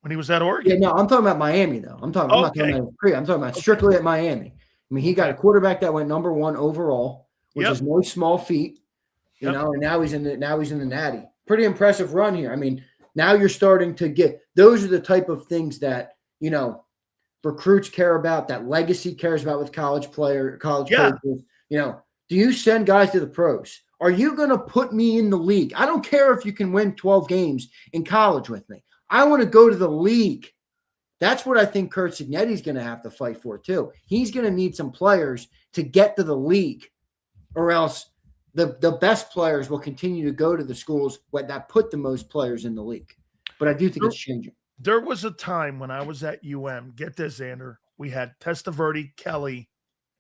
When he was at Oregon? Yeah, no, I'm talking about Miami though. I'm talking about strictly at Miami. I mean, he got a quarterback that went number 1 overall, which is no small feat, you know, and now he's in the natty. Pretty impressive run here. I mean, now you're starting to get those are the type of things that, you know, recruits care about, that legacy cares about with college coaches. You know, do you send guys to the pros? Are you going to put me in the league? I don't care if you can win 12 games in college with me. I want to go to the league. That's what I think Curt Cignetti's going to have to fight for too. He's going to need some players to get to the league, or else the best players will continue to go to the schools that put the most players in the league. But I do think it's changing. There was a time when I was at get this, Xander, we had Testaverde, Kelly,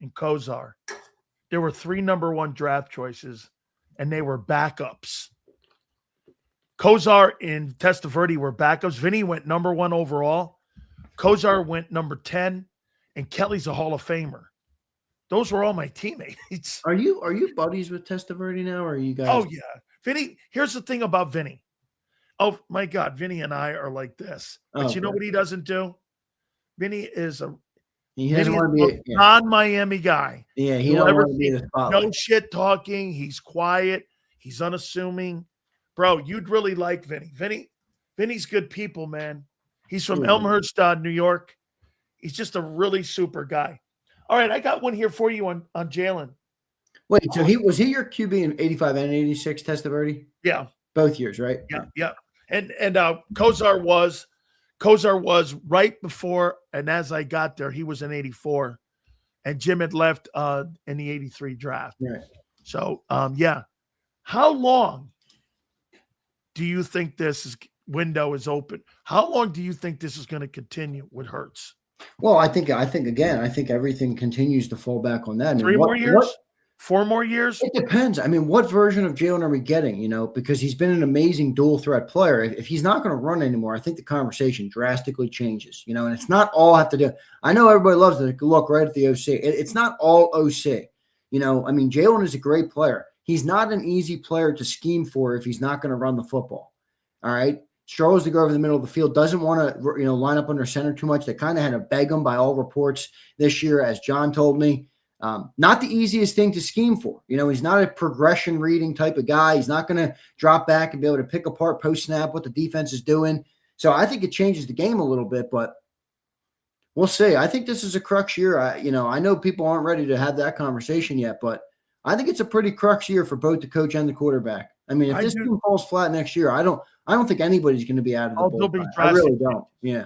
and Kozar. There were 3 number 1 draft choices, and they were backups. Kozar and Testaverde were backups. Vinny went number 1 overall. Kozar went number 10, and Kelly's a Hall of Famer. Those were all my teammates. Are you buddies with Testaverde now, or are you guys? Oh, yeah. Vinny, here's the thing about Vinny. Oh, my God, Vinny and I are like this. But you know what he doesn't do? Vinny is a non-Miami guy. Yeah, he don't want to be the spotlight. No shit talking. He's quiet. He's unassuming. Bro, you'd really like Vinny. Vinny's good people, man. He's from Elmhurst, New York. He's just a really super guy. All right, I got one here for you on Jalen. Wait, so was he your QB in 85 and 86, Testaverde? Yeah. Both years, right? Yeah. And Kozar was right before, and as I got there, he was in 84, and Jim had left in the 83 draft. Right. So, how long do you think this window is open? How long do you think this is going to continue with Hurts? Well, I think everything continues to fall back on that. 3 more years? 4 more years? It depends. I mean, what version of Jalen are we getting, you know, because he's been an amazing dual threat player. If he's not going to run anymore, I think the conversation drastically changes, you know, and it's not all have to do. I know everybody loves to look right at the OC. It's not all OC. You know, I mean, Jalen is a great player. He's not an easy player to scheme for if he's not going to run the football. All right. Struggles to go over the middle of the field, doesn't want to, you know, line up under center too much. They kind of had to beg him by all reports this year, as John told me. Not the easiest thing to scheme for. You know, he's not a progression reading type of guy. He's not going to drop back and be able to pick apart post snap what the defense is doing. So I think it changes the game a little bit, but we'll see. I think this is a crux year. I know people aren't ready to have that conversation yet, but I think it's a pretty crux year for both the coach and the quarterback. I mean, if this team falls flat next year, I don't think anybody's going to be out of the ball. I really don't. Yeah.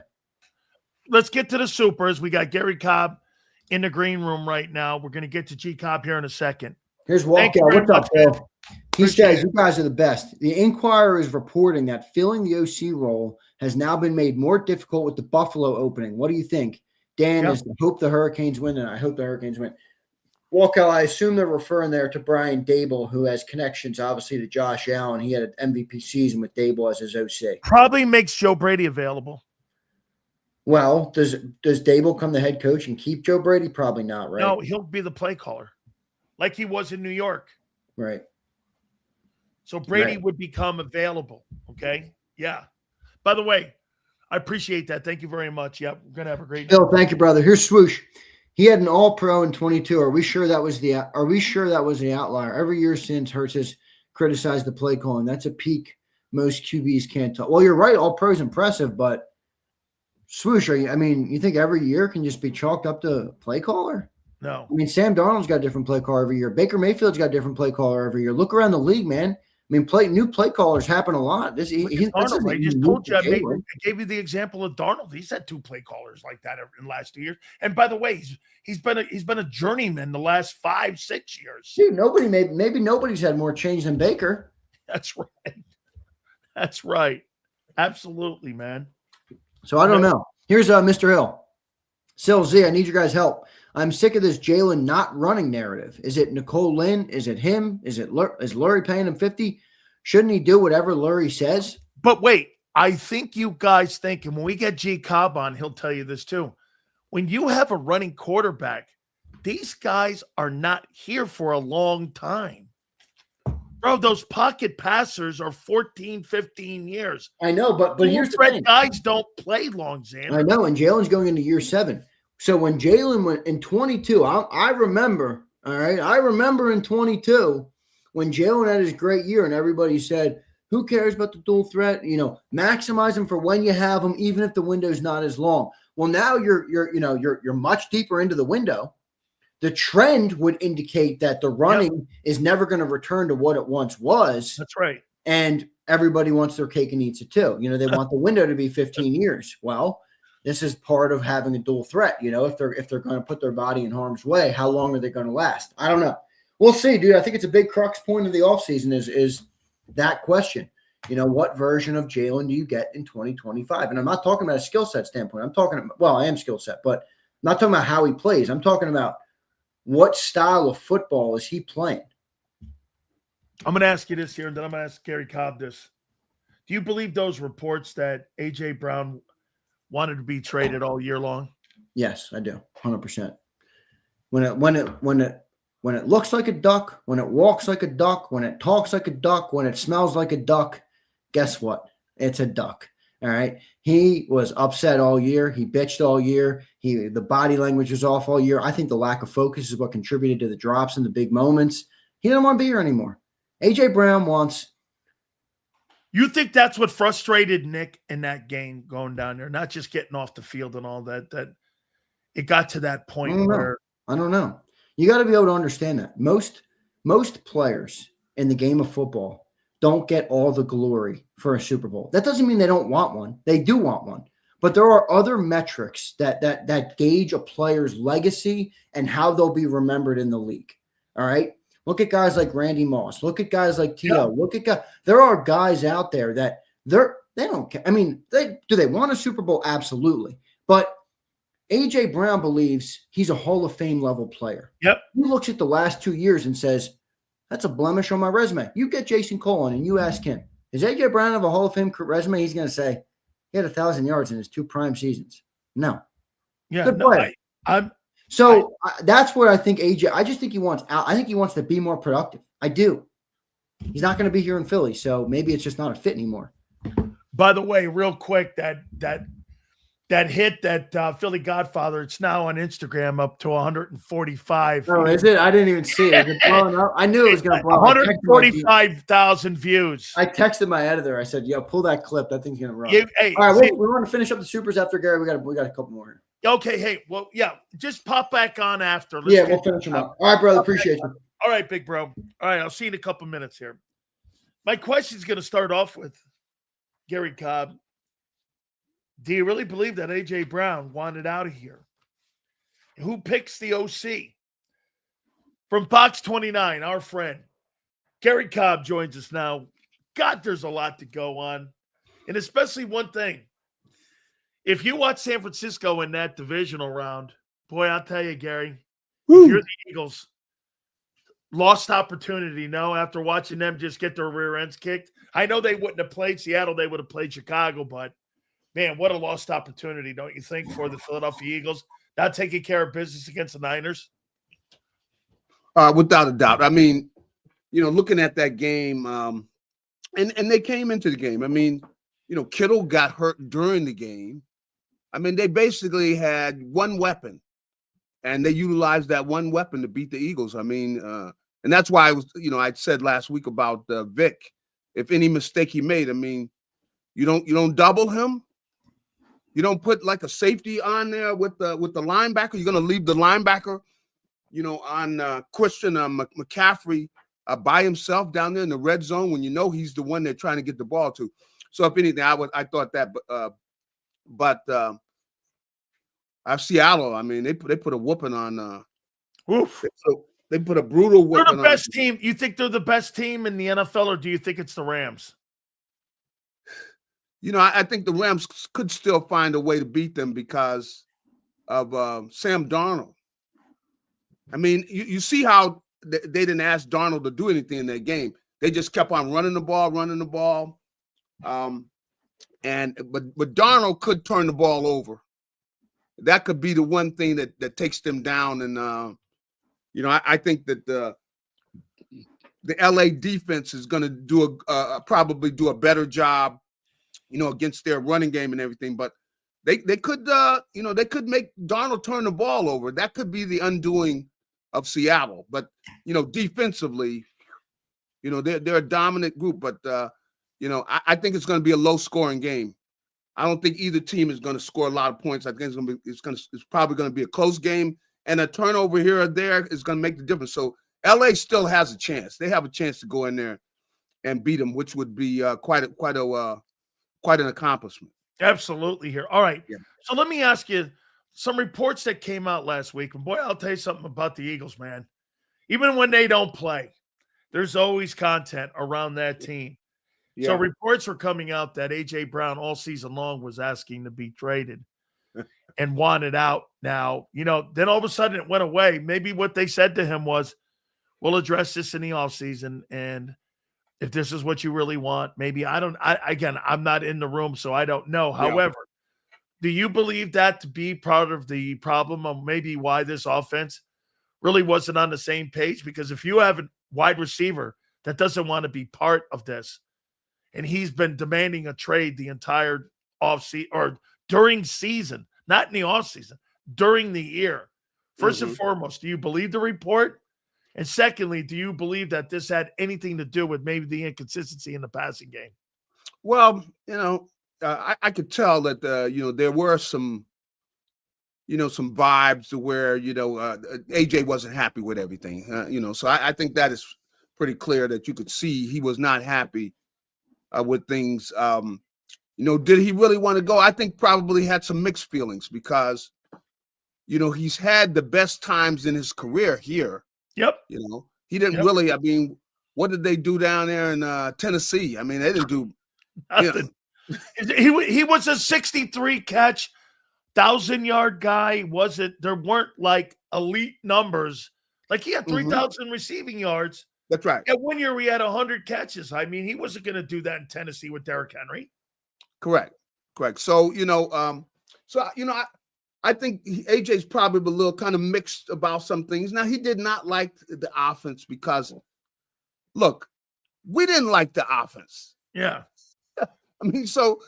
Let's get to the supers. We got Gary Cobb in the green room right now. We're going to get to G Cobb here in a second. Here's Walkout. What's up, Bill? He says, you guys are the best. The Inquirer is reporting that filling the OC role has now been made more difficult with the Buffalo opening. What do you think? Dan is hope the Hurricanes win, and I hope the Hurricanes win. Walkout, I assume they're referring there to Brian Dable, who has connections, obviously, to Josh Allen. He had an MVP season with Dable as his OC. Probably makes Joe Brady available. Well, does Dable come the head coach and keep Joe Brady? Probably not, right? No, he'll be the play caller, like he was in New York. Right. So Brady would become available, okay? Yeah. By the way, I appreciate that. Thank you very much. Yeah, we're going to have a great Bill, thank you, brother. Here's Swoosh. He had an all-pro in 22. Are we sure that was the outlier? Every year since Hurts has criticized the play calling. That's a peak most QBs can't talk. Well, you're right. All pros impressive, but swoosh. You think every year can just be chalked up to play caller? No. I mean, Sam Darnold's got a different play caller every year. Baker Mayfield's got a different play caller every year. Look around the league, man. I mean, new play callers happen a lot. Darnold, I just told you, I gave you the example of Darnold. He's had 2 play callers like that in the last 2 years. And by the way, he's been a journeyman the last 5-6 years. Dude, maybe nobody's had more change than Baker. That's right. That's right. Absolutely, man. So I don't know. Here's Mr. Hill. Sil Z, I need your guys' help. I'm sick of this Jalen not running narrative. Is it Nicole Lynn? Is it him? Is Lurie paying him 50? Shouldn't he do whatever Lurie says? But wait, I think you guys think, and when we get JAKIB on, he'll tell you this too. When you have a running quarterback, these guys are not here for a long time. Bro, those pocket passers are 14, 15 years. I know, but here's the thing. Guys don't play long, Xander. I know, and Jalen's going into year 7. So when Jalen went in 22, I remember, all right, in 22 when Jalen had his great year and everybody said, who cares about the dual threat? Maximize them for when you have them, even if the window's not as long. Well, now you're much deeper into the window. The trend would indicate that the running is never going to return to what it once was. That's right. And everybody wants their cake and eats it too. They want the window to be 15 years. Well, this is part of having a dual threat. If they're going to put their body in harm's way, how long are they going to last? I don't know. We'll see, dude. I think it's a big crux point of the offseason is that question. What version of Jalen do you get in 2025? And I'm not talking about a skill set standpoint. I'm talking about, I am skill set, but I'm not talking about how he plays. I'm talking about what style of football is he playing? I'm going to ask you this here, and then I'm going to ask Gary Cobb this. Do you believe those reports that A.J. Brown wanted to be traded all year long? Yes, I do. 100%. When it looks like a duck, when it walks like a duck, when it talks like a duck, when it smells like a duck, guess what? It's a duck. All right. He was upset all year. He bitched all year. The body language was off all year. I think the lack of focus is what contributed to the drops and the big moments. He didn't want to be here anymore. A.J. Brown wants. You think that's what frustrated Nick in that game going down there, not just getting off the field and all that, that it got to that point where. I don't know. You got to be able to understand that. Most players in the game of football don't get all the glory for a Super Bowl. That doesn't mean they don't want one. They do want one. But there are other metrics that gauge a player's legacy and how they'll be remembered in the league. All right? Look at guys like Randy Moss. Look at guys like T.O. Yeah. Look at guys. There are guys out there that they don't care. I mean, do they want a Super Bowl? Absolutely. But A.J. Brown believes he's a Hall of Fame level player. Yep. He looks at the last 2 years and says, that's a blemish on my resume. You get Jason Cole on and you ask him, does A.J. Brown have a Hall of Fame resume? He's going to say, he had 1,000 yards in his 2 prime seasons. No. Yeah. Good player. That's what I think A.J. I just think he wants out. I think he wants to be more productive. I do. He's not going to be here in Philly, so maybe it's just not a fit anymore. By the way, real quick, that hit that Philly Godfather, it's now on Instagram up to 145. Oh, is it? I didn't even see it. Is it blowing up? I knew it was going to blow up. 145,000 views. I texted my editor. I said, yo, pull that clip. That thing's going to run. Hey, all right, we want to finish up the supers after Gary. We got a couple more here. Okay, hey, well, yeah, just pop back on after. We'll finish them up. All right, brother, appreciate you. All right, big bro. All right, I'll see you in a couple minutes here. My question is going to start off with Gary Cobb. Do you really believe that A.J. Brown wanted out of here? Who picks the OC? From Fox 29, our friend, Gary Cobb joins us now. God, there's a lot to go on, and especially one thing. If you watch San Francisco in that divisional round, boy, I'll tell you, Gary, if you're the Eagles, lost opportunity, no, after watching them just get their rear ends kicked. I know they wouldn't have played Seattle. They would have played Chicago, but, man, what a lost opportunity, don't you think, for the Philadelphia Eagles? Not taking care of business against the Niners? Without a doubt. I mean, looking at that game, and they came into the game. I mean, Kittle got hurt during the game. I mean, they basically had one weapon, and they utilized that one weapon to beat the Eagles. I mean, and that's why I was, I said last week about Vic. if any mistake he made. I mean, you don't double him. You don't put like a safety on there with the linebacker. You're going to leave the linebacker, on Christian McCaffrey by himself down there in the red zone when you know he's the one they're trying to get the ball to. So if anything, I thought that, but Seattle. I mean, they put a whooping on. Oof. They put a brutal whooping on. They're the best team. You think they're the best team in the NFL, or do you think it's the Rams? I think the Rams could still find a way to beat them because of Sam Darnold. I mean, you see how they didn't ask Darnold to do anything in that game. They just kept on running the ball. But Darnold could turn the ball over. That could be the one thing that takes them down. And, I think that the LA defense is going to probably do a better job, against their running game and everything. But they could, they could make Darnold turn the ball over. That could be the undoing of Seattle. But, defensively, they're a dominant group. But, I think it's going to be a low-scoring game. I don't think either team is going to score a lot of points. I think it's probably going to be a close game, and a turnover here or there is going to make the difference. So LA still has a chance. They have a chance to go in there and beat them, which would be quite an accomplishment. Absolutely. Here. All right. Yeah. So let me ask you some reports that came out last week. And boy, I'll tell you something about the Eagles, man. Even when they don't play, there's always content around that team. Yeah. So reports were coming out that A.J. Brown all season long was asking to be traded and wanted out. Now, then all of a sudden it went away. Maybe what they said to him was, we'll address this in the offseason. And if this is what you really want, maybe I'm not in the room, so I don't know. Yeah. However, do you believe that to be part of the problem of maybe why this offense really wasn't on the same page? Because if you have a wide receiver that doesn't want to be part of this, and he's been demanding a trade the entire offseason or during season, not in the offseason, during the year. First and foremost, do you believe the report? And secondly, do you believe that this had anything to do with maybe the inconsistency in the passing game? Well, I could tell that, there were some vibes to where, AJ wasn't happy with everything, so I think that is pretty clear that you could see he was not happy with things. Did he really want to go? I think probably had some mixed feelings because, he's had the best times in his career here. Yep. He didn't really, I mean, what did they do down there in Tennessee? I mean, they didn't do nothing. He was a 63 catch, 1,000-yard guy. There weren't like elite numbers. Like he had 3,000 receiving yards. That's right. And 1 year we had 100 catches. I mean, he wasn't going to do that in Tennessee with Derrick Henry. Correct. So, I think AJ's probably a little kind of mixed about some things. Now, he did not like the offense because, look, we didn't like the offense. Yeah. I mean, so,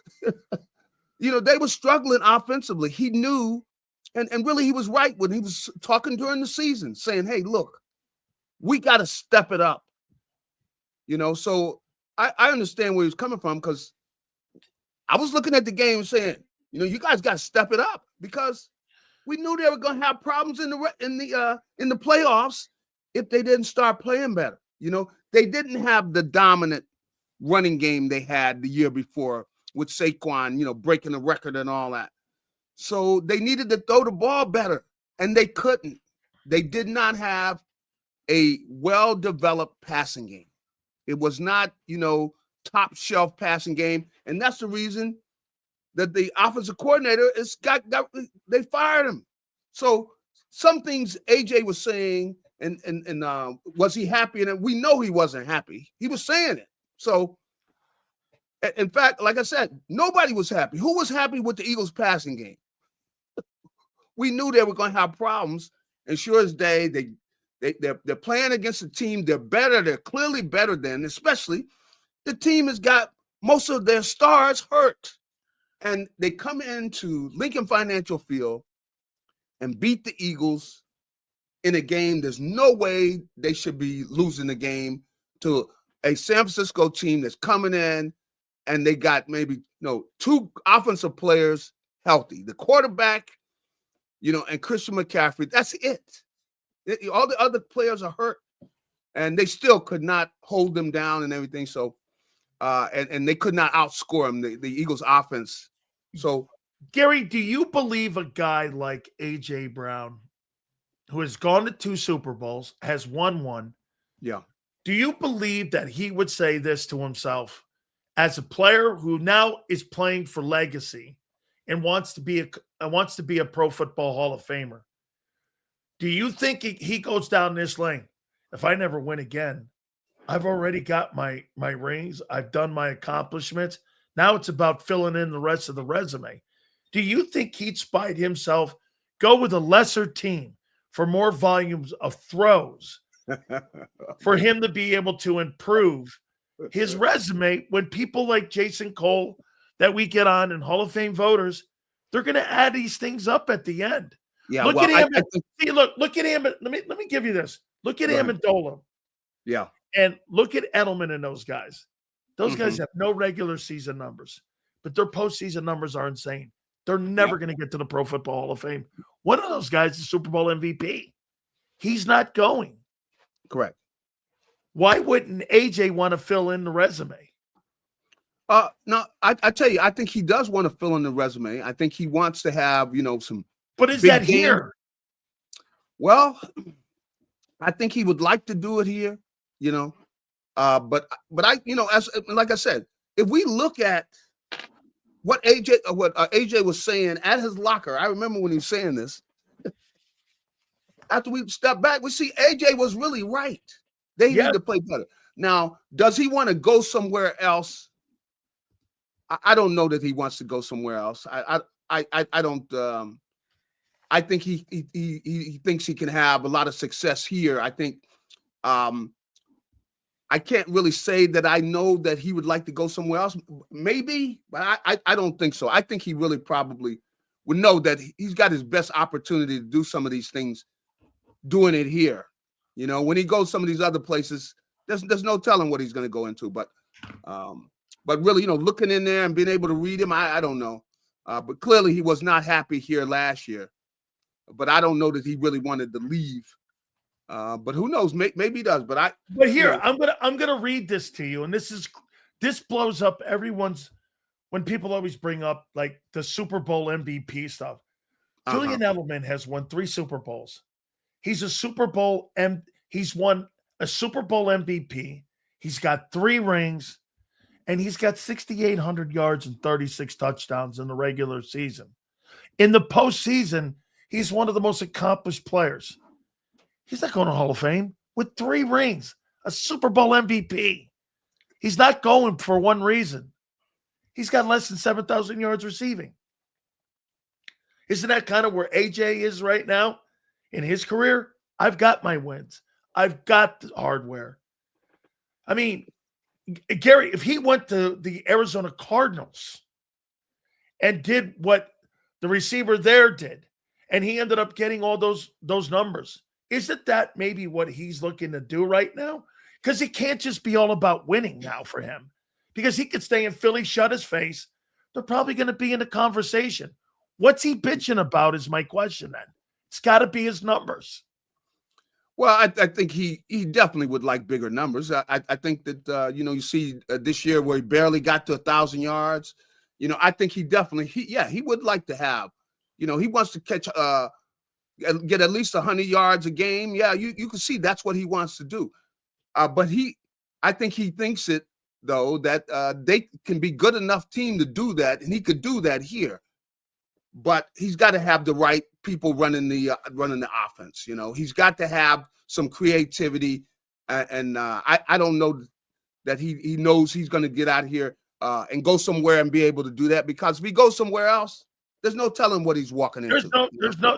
they were struggling offensively. He knew, and really he was right when he was talking during the season, saying, hey, look, we got to step it up. So I understand where he was coming from because I was looking at the game and saying, you guys got to step it up because we knew they were going to have problems in the playoffs if they didn't start playing better. They didn't have the dominant running game they had the year before with Saquon, breaking the record and all that. So they needed to throw the ball better, and they couldn't. They did not have a well-developed passing game. It was not, top shelf passing game, and that's the reason that the offensive coordinator they fired him. So some things AJ was saying, and was he happy? And we know he wasn't happy. He was saying it. So, in fact, like I said, nobody was happy. Who was happy with the Eagles' passing game? We knew they were going to have problems, and sure as day, they're playing against a team. They're better. They're clearly better than, especially the team has got most of their stars hurt. And they come into Lincoln Financial Field and beat the Eagles in a game. There's no way they should be losing the game to a San Francisco team that's coming in and they got maybe two offensive players healthy, the quarterback, and Christian McCaffrey. That's it. All the other players are hurt, and they still could not hold them down and everything. So, and they could not outscore them, the Eagles offense. So, Gary, do you believe a guy like A.J. Brown, who has gone to 2 Super Bowls, has won one? Yeah. Do you believe that he would say this to himself as a player who now is playing for legacy and wants to be a Pro Football Hall of Famer? Do you think he goes down this lane? If I never win again, I've already got my rings. I've done my accomplishments. Now it's about filling in the rest of the resume. Do you think he'd spite himself, go with a lesser team for more volumes of throws for him to be able to improve his resume when people like Jason Cole that we get on and Hall of Fame voters, they're going to add these things up at the end. Yeah, look at him. Look at him. Let me give you this. Look at Amendola. Yeah. And look at Edelman and those guys. Those guys have no regular season numbers, but their postseason numbers are insane. They're never going to get to the Pro Football Hall of Fame. One of those guys is Super Bowl MVP. He's not going. Correct. Why wouldn't AJ want to fill in the resume? No, I tell you, I think he does want to fill in the resume. I think he wants to have, some. But is that here? Well, I think he would like to do it here, but I, as like I said, if we look at what AJ was saying at his locker, I remember when he was saying this. After we step back, we see AJ was really right. They need to play better. Now, does he want to go somewhere else? I don't know that he wants to go somewhere else. I don't. I think he thinks he can have a lot of success here. I think. I can't really say that I know that he would like to go somewhere else. Maybe, but I don't think so. I think he really probably would know that he's got his best opportunity to do some of these things doing it here. When he goes some of these other places, there's no telling what he's going to go into. But really, looking in there and being able to read him, I don't know. But clearly he was not happy here last year. But I don't know that he really wanted to leave. But who knows? Maybe he does. But here, I'm gonna read this to you, and this blows up everyone's when people always bring up like the Super Bowl MVP stuff. Julian Edelman has won 3 Super Bowls. He's a Super Bowl he's won a Super Bowl MVP. He's got 3 rings, and he's got 6,800 yards and 36 touchdowns in the regular season. In the postseason, he's one of the most accomplished players. He's not going to Hall of Fame with 3 rings, a Super Bowl MVP. He's not going for one reason. He's got less than 7,000 yards receiving. Isn't that kind of where AJ is right now in his career? I've got my wins. I've got the hardware. I mean, Gary, if he went to the Arizona Cardinals and did what the receiver there did, and he ended up getting all those numbers, isn't that maybe what he's looking to do right now? Because it can't just be all about winning now for him. Because he could stay in Philly, shut his face. They're probably going to be in a conversation. What's he bitching about is my question then. It's got to be his numbers. Well, I think he definitely would like bigger numbers. I think that, you see this year where he barely got to 1,000 yards. I think he definitely, he would like to have, he wants to catch get at least 100 yards a game. Yeah, you can see that's what he wants to do. But I think he thinks it, though, that they can be good enough team to do that, and he could do that here. But he's got to have the right people running the offense. He's got to have some creativity, and I don't know that he knows he's going to get out here and go somewhere and be able to do that, because if he goes somewhere else, there's no telling what he's walking into.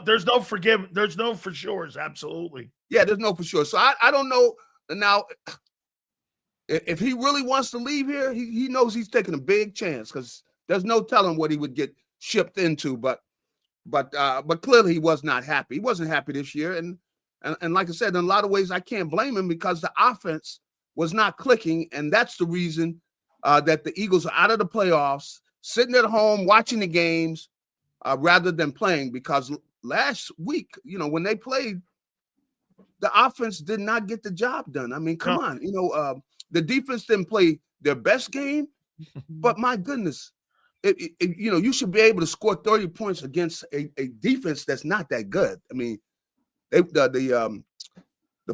There's no forgive. There's no for sures. Absolutely. Yeah, there's no for sure. So I don't know now if he really wants to leave here. He knows he's taking a big chance, because there's no telling what he would get shipped into. But clearly he was not happy. He wasn't happy this year, and like I said, in a lot of ways I can't blame him, because the offense was not clicking, and that's the reason that the Eagles are out of the playoffs, sitting at home watching the games rather than playing. Because last week, when they played, the offense did not get the job done. I mean, come on, the defense didn't play their best game, but my goodness, you should be able to score 30 points against a defense that's not that good. I mean, the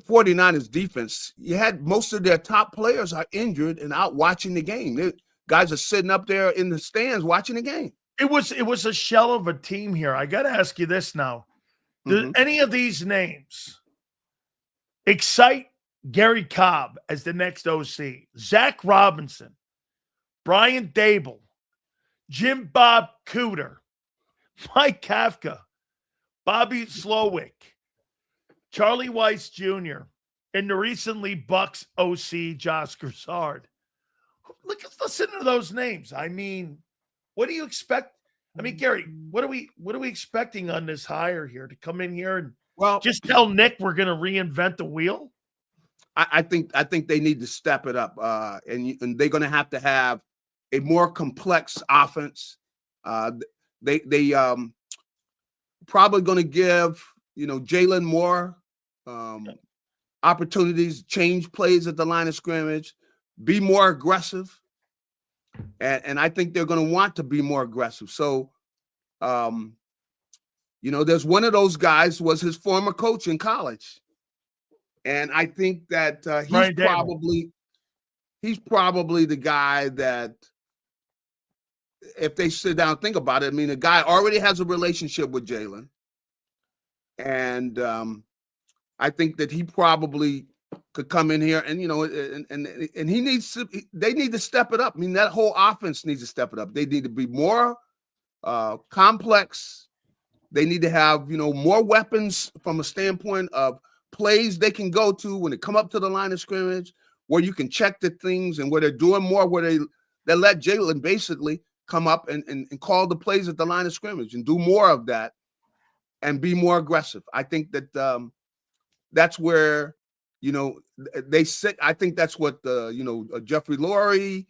49ers defense, you had most of their top players are injured and out watching the game. Guys are sitting up there in the stands watching the game. It was a shell of a team here. I got to ask you this now. Do any of these names excite Gary Cobb as the next OC? Zach Robinson, Brian Dable, Jim Bob Cooter, Mike Kafka, Bobby Slowick, Charlie Weiss Jr., and the recently Bucks OC Josh Grisard. Listen to those names. I mean, what do you expect? I mean, Gary, what are we expecting on this hire here to come in here and just tell Nick we're going to reinvent the wheel? I think they need to step it up, and they're going to have a more complex offense. They probably going to give Jalen more opportunities, change plays at the line of scrimmage, be more aggressive, and I think they're going to want to be more aggressive. So, there's one of those guys was his former coach in college, and I think that he's probably the guy that, if they sit down and think about it, I mean, the guy already has a relationship with Jalen, and I think that he probably could come in here and and he needs to. They need to step it up. I mean, that whole offense needs to step it up. They need to be more complex. They need to have more weapons from a standpoint of plays they can go to when they come up to the line of scrimmage, where you can check the things and where they're doing more, where they let Jalen basically come up and call the plays at the line of scrimmage and do more of that and be more aggressive. I think that that's where, they sit. I think that's what Jeffrey Lurie,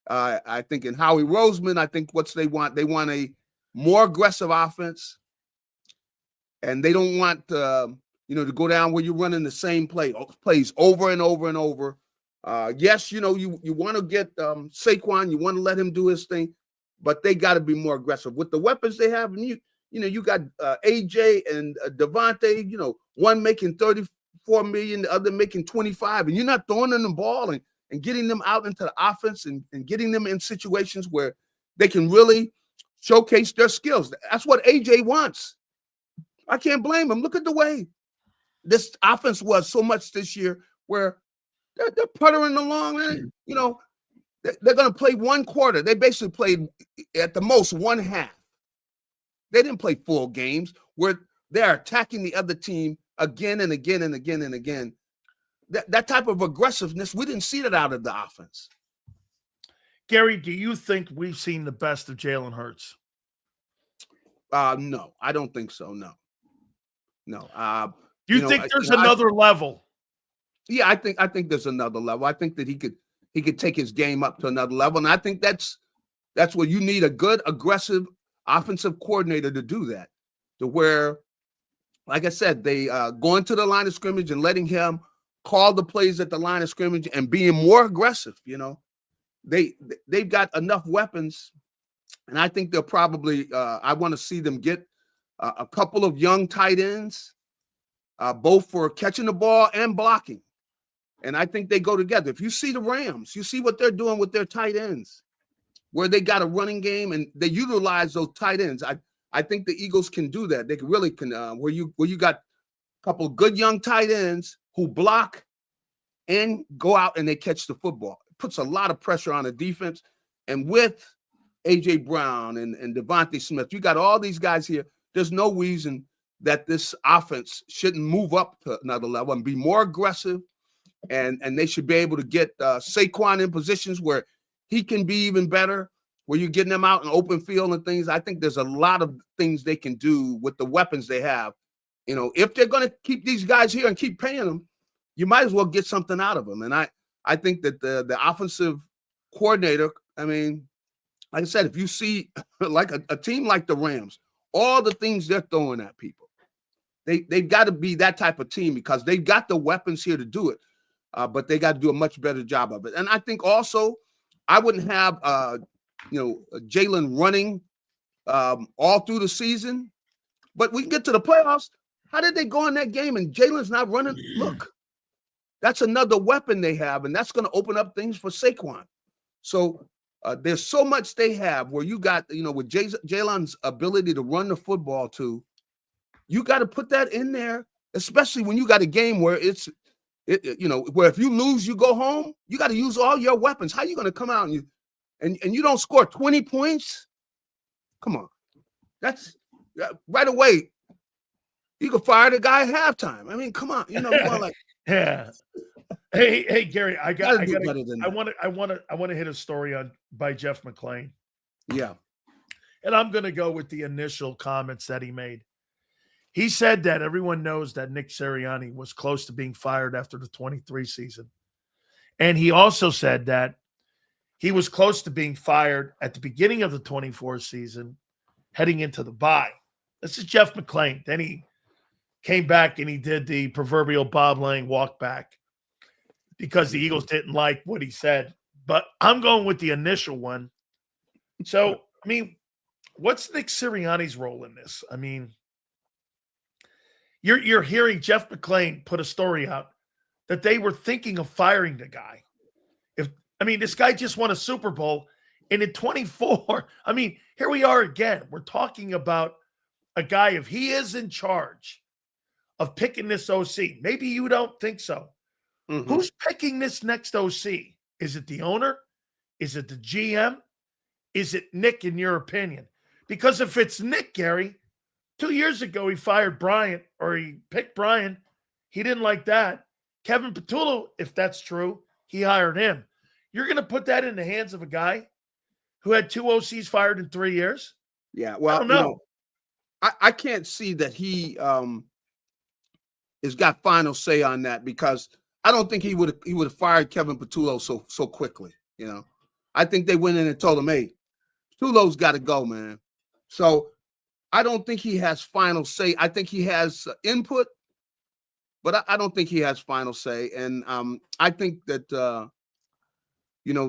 I think, and Howie Roseman, I think they want a more aggressive offense, and they don't want to go down where you're running the same plays over and over and over. Yes, you want to get Saquon, you want to let him do his thing, but they got to be more aggressive with the weapons they have. And you got AJ and Devontae, one making $34 million, the other making 25, and you're not throwing them the ball and getting them out into the offense and getting them in situations where they can really showcase their skills. That's what AJ wants. I can't blame him. Look at the way this offense was so much this year, where they're puttering along, and they're going to play one quarter. They basically played at the most one half. They didn't play full games where they're attacking the other team again and again and again and again. That type of aggressiveness, we didn't see that out of the offense. Gary, do you think we've seen the best of Jalen Hurts? No, I don't think so. No. Do you think there's another level? Yeah, I think there's another level. I think that he could take his game up to another level, and I think that's where you need a good, aggressive offensive coordinator to do that. To where, like I said, they going to the line of scrimmage and letting him call the plays at the line of scrimmage and being more aggressive. They've got enough weapons, and I think they'll probably. I want to see them get a couple of young tight ends, both for catching the ball and blocking. And I think they go together. If you see the Rams, you see what they're doing with their tight ends, where they got a running game and they utilize those tight ends. I think the Eagles can do that. They really can, where you got a couple of good young tight ends who block and go out and they catch the football. It puts a lot of pressure on the defense. And with A.J. Brown and Devontae Smith, you got all these guys here. There's no reason that this offense shouldn't move up to another level and be more aggressive. And they should be able to get Saquon in positions where he can be even better, where you're getting them out in open field and things. I think there's a lot of things they can do with the weapons they have. If they're going to keep these guys here and keep paying them, you might as well get something out of them. And I think that the offensive coordinator, I mean, like I said, if you see like a team like the Rams, all the things they're throwing at people, they've got to be that type of team because they've got the weapons here to do it, but they got to do a much better job of it. And I think also I wouldn't have Jalen running all through the season, but we get to the playoffs. How did they go in that game and Jalen's not running? Look, that's another weapon they have, and that's going to open up things for Saquon. So there's so much they have where you got, with Jalen's ability to run the football too, you got to put that in there, especially when you got a game where where if you lose, you go home, you got to use all your weapons. How are you going to come out and you don't score 20 points? Come on. That's right away. You could fire the guy at halftime. I mean, come on. You're like, yeah. Hey, Gary, I want to hit a story by Jeff McClain. Yeah. And I'm going to go with the initial comments that he made. He said that everyone knows that Nick Sirianni was close to being fired after the 23 season. And he also said that he was close to being fired at the beginning of the 24 season, heading into the bye. This is Jeff McClain. Then he came back and he did the proverbial Bob Lang walk back because the Eagles didn't like what he said. But I'm going with the initial one. So, I mean, what's Nick Sirianni's role in this? I mean, you're hearing Jeff McClain put a story out that they were thinking of firing the guy. This guy just won a Super Bowl, and in 24, here we are again. We're talking about a guy, if he is in charge of picking this OC, maybe you don't think so. Mm-hmm. Who's picking this next OC? Is it the owner? Is it the GM? Is it Nick, in your opinion? Because if it's Nick, Gary, 2 years ago he fired Bryant, or he picked Bryant. He didn't like that. Kevin Patullo, if that's true, he hired him. You're going to put that in the hands of a guy who had 2 OCs fired in 3 years? Yeah, well, I don't know. I can't see that he has got final say on that, because I don't think he would have fired Kevin Patullo so quickly. I think they went in and told him, "Hey, Patullo's got to go, man." So I don't think he has final say. I think he has input, but I don't think he has final say. And I think that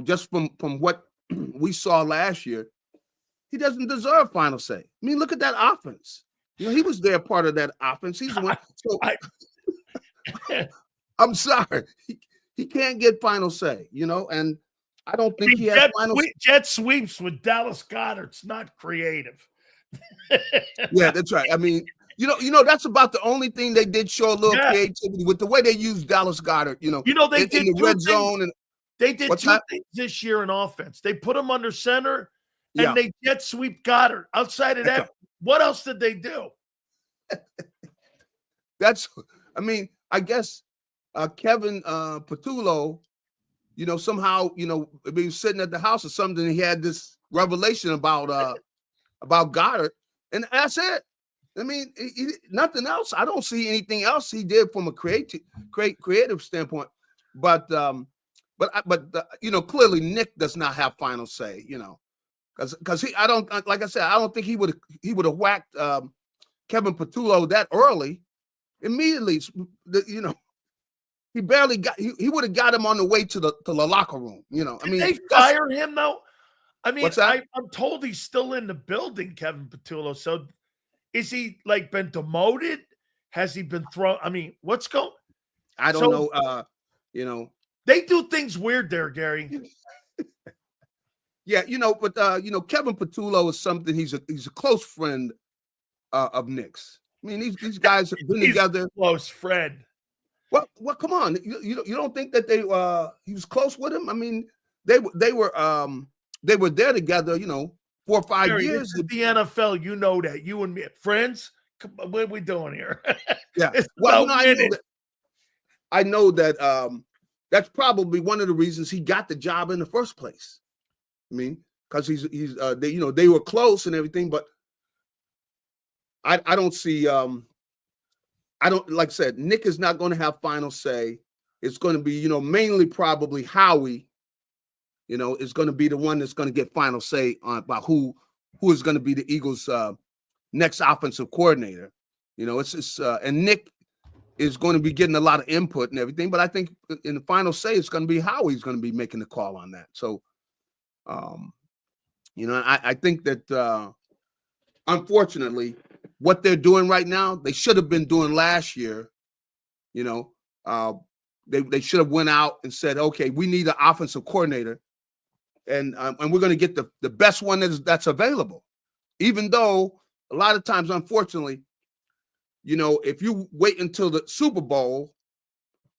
just from what we saw last year, he doesn't deserve final say. I mean, look at that offense. He was there, part of that offense. He's the one. So I'm sorry, he can't get final say. And I don't think he has final say. Jet sweeps with Dallas Goedert's not creative. Yeah, that's right. I mean, that's about the only thing they did show a little creativity with the way they used Dallas Goedert. They did in the red zone, and they did two things this year in offense. They put him under center, and they jet sweep Goddard. Outside of that, what else did they do? I guess Kevin Patullo, somehow, he was sitting at the house or something. And he had this revelation about Goddard, and that's it. I mean, nothing else. I don't see anything else he did from a creative standpoint. But clearly Nick does not have final say. Because I don't think he would have whacked Kevin Patullo that early. Immediately, he barely got. He would have got him on the way to the locker room. Did they fire him though? What's that? I'm told he's still in the building, Kevin Patullo. So, is he been demoted? Has he been thrown? What's going? I don't know. They do things weird there, Gary. Yeah, but Kevin Patullo is something. He's a close friend of Nick's. I mean, these guys have been together. Close friend. Well, come on. You don't think that he was close with him? I mean, they were there together. 4 or 5 Gary, years. This is the NFL. You know that. You and me, friends. What are we doing here? Yeah. Well, I know that. That's probably one of the reasons he got the job in the first place. I mean, because they were close and everything, but I don't see. I don't, like I said, Nick is not going to have final say. it's going to be, mainly probably Howie, is going to be the one that's going to get final say on about who is going to be the Eagles' next offensive coordinator. And Nick is going to be getting a lot of input and everything, but I think in the final say, it's going to be Howie's going to be making the call on that. So, I think that unfortunately, what they're doing right now, they should have been doing last year. They should have went out and said, okay, we need an offensive coordinator, and we're going to get the best one that's available. Even though a lot of times, unfortunately, if you wait until the Super Bowl,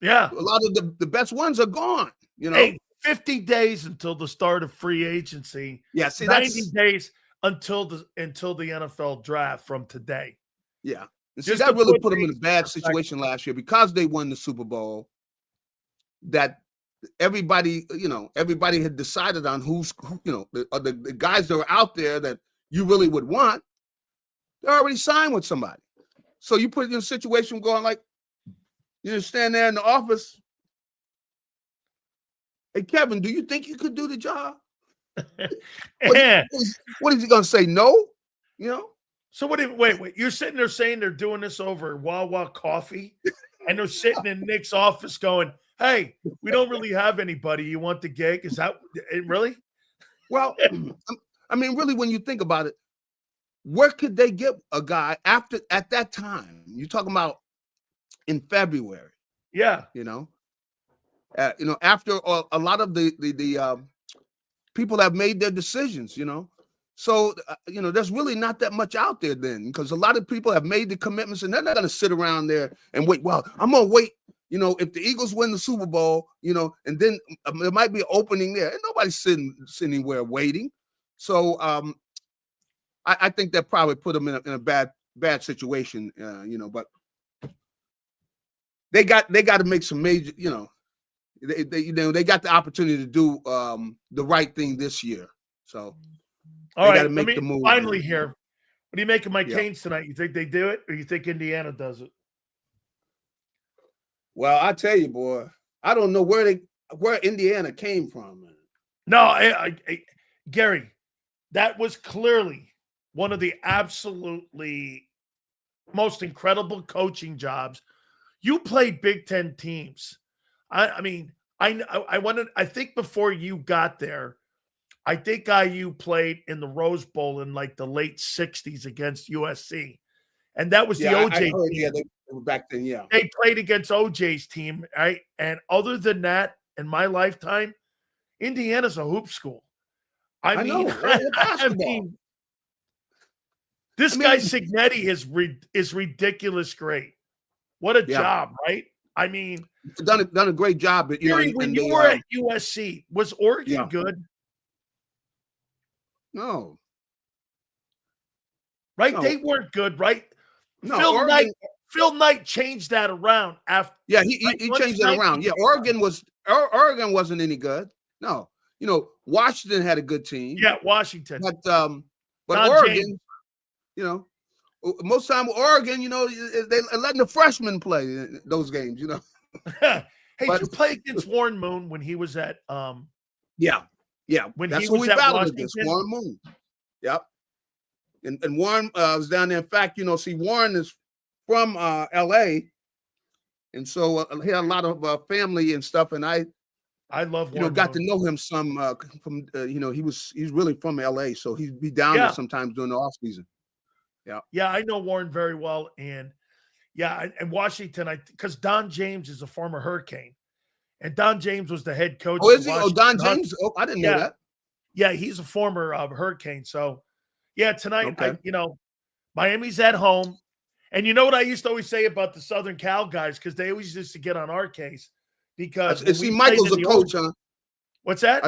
a lot of the best ones are gone. Hey, 50 days until the start of free agency. Yeah, see, 90 days until the NFL draft from today. Yeah. And see, that really put them in a bad situation last year because they won the Super Bowl. That everybody had decided on the guys that were out there that you really would want. They're already signed with somebody. So you put it in a situation going like, you just stand there in the office. Hey, Kevin, do you think you could do the job? What is he going to say? No? So wait, you're sitting there saying they're doing this over Wawa coffee, and they're sitting in Nick's office going, hey, we don't really have anybody. You want the gig? Is that it really? Well, I mean, really, when you think about it, where could they get a guy at that time? You're talking about in February. Yeah. After a lot of the people have made their decisions, So, there's really not that much out there then because a lot of people have made the commitments and they're not going to sit around there and wait. Well, I'm going to wait, if the Eagles win the Super Bowl, and then there might be an opening there. And nobody's sitting anywhere waiting. So I think that probably put them in a bad situation, but they got to make some major, they got the opportunity to do the right thing this year. So all right, got to make the move. Finally here. What do you make of my Canes tonight? You think they do it or you think Indiana does it? Well, I tell you, boy, I don't know where Indiana came from, man. No, Gary, that was clearly one of the absolutely most incredible coaching jobs. You played Big Ten teams. I think before you got there, I think IU played in the Rose Bowl in like the late 60s against USC. And that was the OJ team. Yeah, they were back then, yeah. They played against OJ's team, right? And other than that, in my lifetime, Indiana's a hoop school. I mean, this guy Signetti is ridiculous great. What a job, right? I mean, done a great job. But, when you were at USC, was Oregon good? No. Right? No. They weren't good, right? No, Phil Knight changed that around after. Yeah, he changed it around. Yeah, Oregon wasn't any good. No. Washington had a good team. Yeah, Washington. But Oregon, most time Oregon, they letting the freshmen play those games, Hey, did you play against Warren Moon when he was at Yeah. When that's he who was we at battled Washington? against, Warren Moon. Yep. And Warren was down there. In fact, Warren is from LA. And so he had a lot of family and stuff. And I love Warren got Moon. to know him some from he's really from LA. So he'd be down there sometimes during the off season. Yeah. Yeah, I know Warren very well. And and Washington, because Don James is a former Hurricane. And Don James was the head coach. Oh, is he? Oh, Don James. Oh, I didn't know that. Yeah, he's a former Hurricane. So, tonight, Miami's at home. And you know what I used to always say about the Southern Cal guys, because they always used to get on our case. Because Michael's a coach, huh? What's that?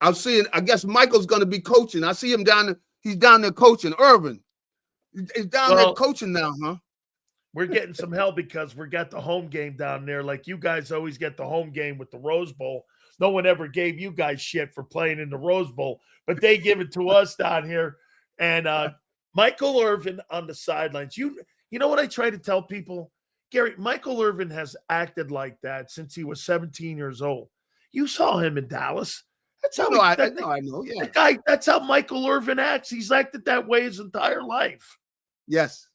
I guess Michael's going to be coaching. I see him down there. He's down there coaching. Irvin. He's down there coaching now, huh? We're getting some hell because we got the home game down there. Like you guys always get the home game with the Rose Bowl. No one ever gave you guys shit for playing in the Rose Bowl, but they give it to us down here. And Michael Irvin on the sidelines. You know what I try to tell people? Gary, Michael Irvin has acted like that since he was 17 years old. You saw him in Dallas. That's how I know. Yeah. the guy. That's how Michael Irvin acts. He's acted that way his entire life. Yes.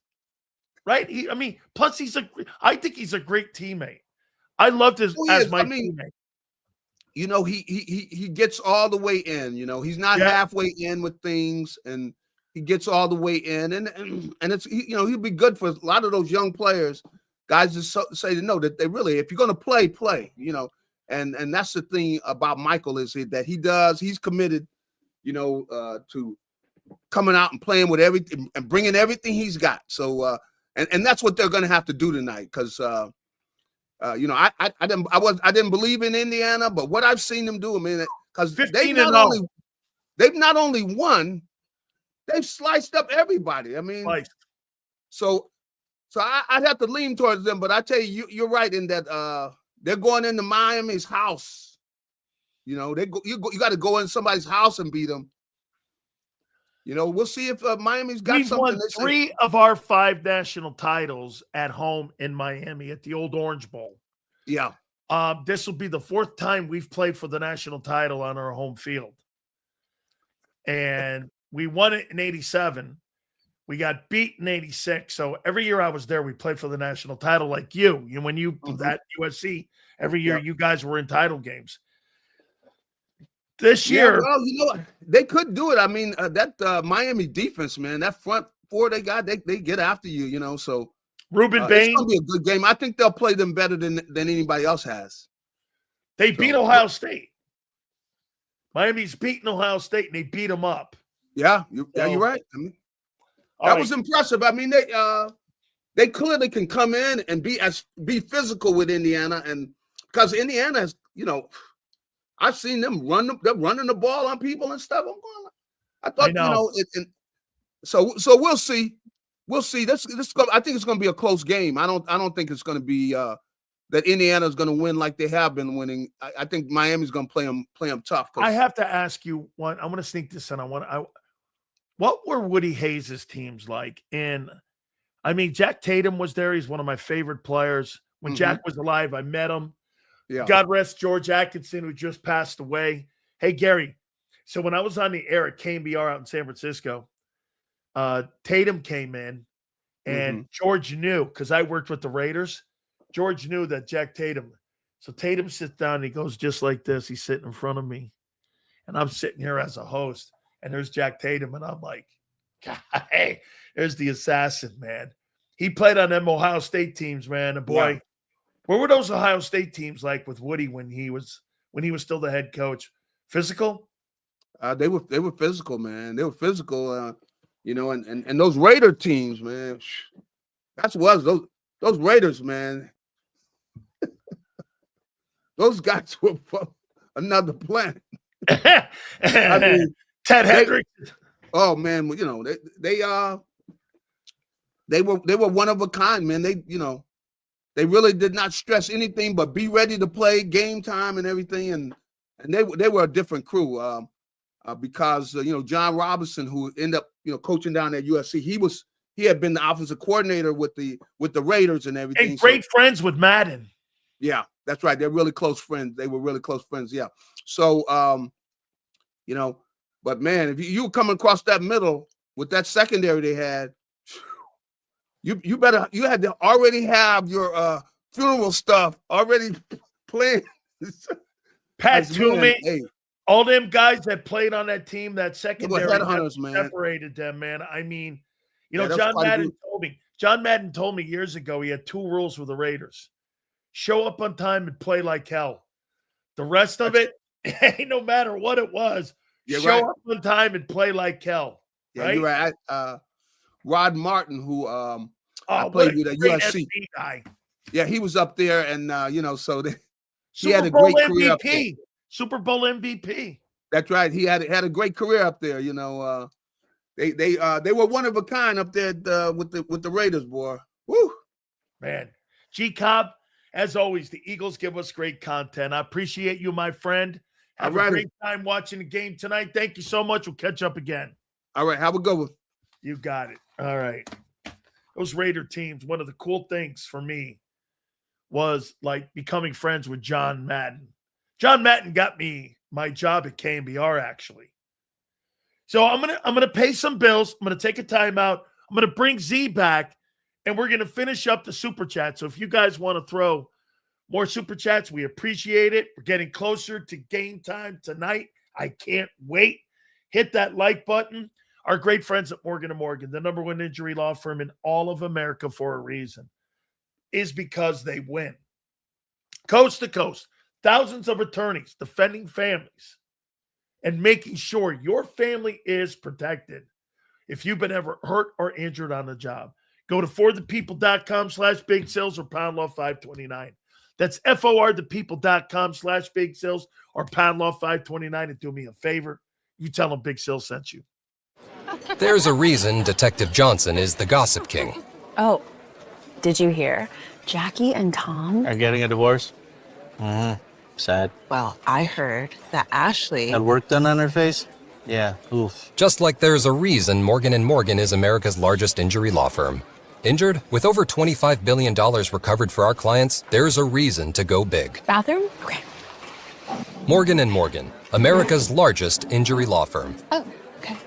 Right. Plus I think he's a great teammate. I loved his as my teammate. He gets all the way in. He's not halfway in with things, and he gets all the way in, and it's he'll be good for a lot of those young players. Guys just say that they really, if you're going to play. And that's the thing about Michael is that he's committed, to coming out and playing with everything and bringing everything he's got. So, and that's what they're going to have to do tonight because, I didn't believe in Indiana, but what I've seen them do, because they've not only won, they've sliced up everybody. So I'd have to lean towards them, but I tell you, you're right in that. They're going into Miami's house. You got to go in somebody's house and beat them. We'll see if Miami's got We've something. Won 3 of our 5 national titles at home in Miami at the old Orange Bowl. Yeah. This will be the 4th time we've played for the national title on our home field. And we won it in 87. We got beat in 86. So every year I was there, we played for the national title like you. When you at USC, every year you guys were in title games. This year. Well, they could do it. That Miami defense, man, that front 4 they got, they get after you, so. Ruben Bain. It's going to be a good game. I think they'll play them better than anybody else has. They beat Ohio State. Miami's beaten Ohio State, and they beat them up. Yeah, you're right. That was impressive. They clearly can come in and be physical with Indiana, and because Indiana has, I've seen them they're running the ball on people and stuff. I thought, so we'll see. We'll see. I think it's going to be a close game. I don't think it's going to be that Indiana is going to win like they have been winning. I think Miami's going to play them tough. I have to ask you one. I'm going to sneak this in. What were Woody Hayes' teams like? Jack Tatum was there. He's one of my favorite players. When Jack was alive, I met him. Yeah. God rest George Atkinson, who just passed away. Hey, Gary. So when I was on the air at KBR out in San Francisco, Tatum came in, and George knew, because I worked with the Raiders. George knew that Jack Tatum. So Tatum sits down and he goes just like this. He's sitting in front of me, and I'm sitting here as a host. And there's Jack Tatum, and I'm like, God, hey, there's the assassin, man. He played on them Ohio State teams, man. And boy, what were those Ohio State teams like with Woody when he was still the head coach? Physical? They were physical, man. They were physical, and those Raider teams, man. Those Raiders, man. Those guys were from another planet. Ted Hendricks. Oh man, they were one of a kind, man. They really did not stress anything but be ready to play game time and everything, and they were a different crew. Because John Robinson, who ended up coaching down at USC, he had been the offensive coordinator with the Raiders and everything. And great friends with Madden. Yeah, that's right. They're really close friends. They were really close friends. Yeah. So but man, if you were coming across that middle with that secondary they had, you had to already have your funeral stuff already planned. Pat Toomey. Hey. All them guys that played on that team, that secondary separated them, man. John Madden told me years ago he had 2 rules for the Raiders. Show up on time and play like hell. The rest of it, no matter what it was, show up on time and play like hell. Yeah, right? You're right. Rod Martin, who I played with at USC. Guy. Yeah, he was up there, and so he had a great career up there. Super Bowl MVP. That's right. He had a great career up there. They were one of a kind up there with the Raiders, boy. Woo, man. JAKIB, as always, the Eagles give us great content. I appreciate you, my friend. Have a great time watching the game tonight. Thank you so much. We'll catch up again. All right. Have a good one. You got it. All right. Those Raider teams, one of the cool things for me was like becoming friends with John Madden. John Madden got me my job at KMBR, actually. So I'm gonna pay some bills. I'm gonna take a timeout. I'm gonna bring Z back, and we're gonna finish up the super chat. So if you guys want to throw more super chats, we appreciate it. We're getting closer to game time tonight. I can't wait. Hit that like button. Our great friends at Morgan & Morgan, the number one injury law firm in all of America for a reason, is because they win. Coast to coast, thousands of attorneys defending families and making sure your family is protected if you've been ever hurt or injured on the job. Go to forthepeople.com/big sales or pound law 529. That's forthepeople.com/big sales or pound law 529. And do me a favor, you tell them Big Sales sent you. There's a reason Detective Johnson is the gossip king. Oh, did you hear? Jackie and Tom are getting a divorce? Sad. Well, I heard that Ashley Had work done on her face? Yeah, oof. Just like there's a reason Morgan & Morgan is America's largest injury law firm. Injured? With over $25 billion recovered for our clients, there's a reason to go big. Bathroom? Okay. Morgan & Morgan, America's largest injury law firm. Oh, okay.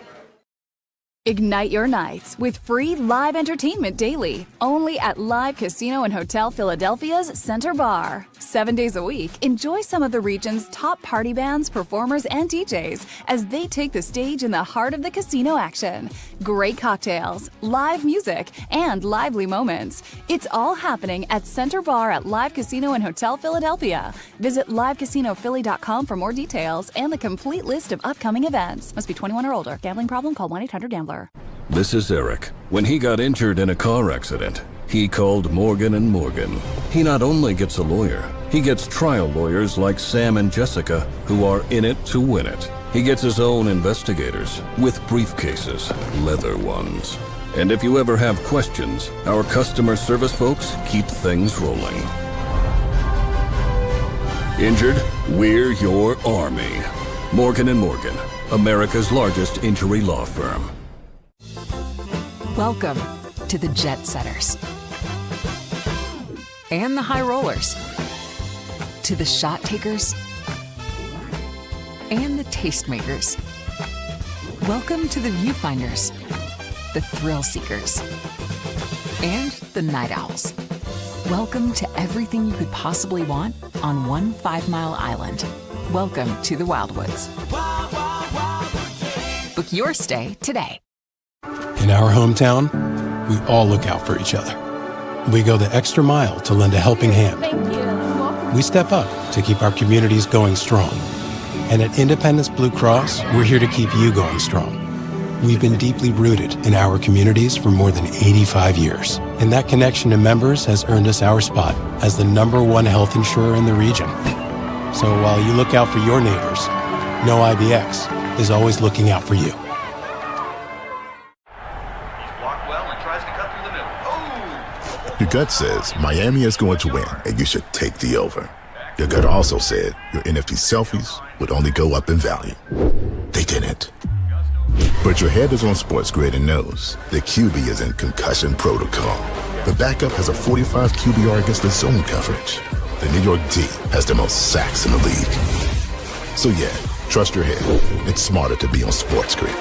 Ignite your nights with free live entertainment daily, only at Live Casino and Hotel Philadelphia's Center Bar. 7 days a week, enjoy some of the region's top party bands, performers, and DJs as they take the stage in the heart of the casino action. Great cocktails, live music, and lively moments. It's all happening at Center Bar at Live Casino and Hotel Philadelphia. Visit livecasinophilly.com for more details and the complete list of upcoming events. Must be 21 or older. Gambling problem? Call 1-800-GAMBLER. This is Eric. When he got injured in a car accident, he called Morgan & Morgan. He not only gets a lawyer, he gets trial lawyers like Sam and Jessica, who are in it to win it. He gets his own investigators with briefcases, leather ones. And if you ever have questions, our customer service folks keep things rolling. Injured? We're your army. Morgan & Morgan, America's largest injury law firm. Welcome to the Jet Setters and the High Rollers, to the Shot Takers and the Tastemakers. Welcome to the Viewfinders, the Thrill Seekers, and the Night Owls. Welcome to everything you could possibly want on one 5-mile island. Welcome to the Wildwoods. Book your stay today. In our hometown, we all look out for each other. We go the extra mile to lend a helping hand. We step up to keep our communities going strong. And at Independence Blue Cross, we're here to keep you going strong. We've been deeply rooted in our communities for more than 85 years. And that connection to members has earned us our spot as the #1 health insurer in the region. So while you look out for your neighbors, know IBX is always looking out for you. Your gut says Miami is going to win, and you should take the over. Your gut also said your NFT selfies would only go up in value. They didn't. But your head is on Sports Grid and knows the QB is in concussion protocol. The backup has a 45 QBR against the zone coverage. The New York D has the most sacks in the league. So yeah, trust your head. It's smarter to be on Sports Grid.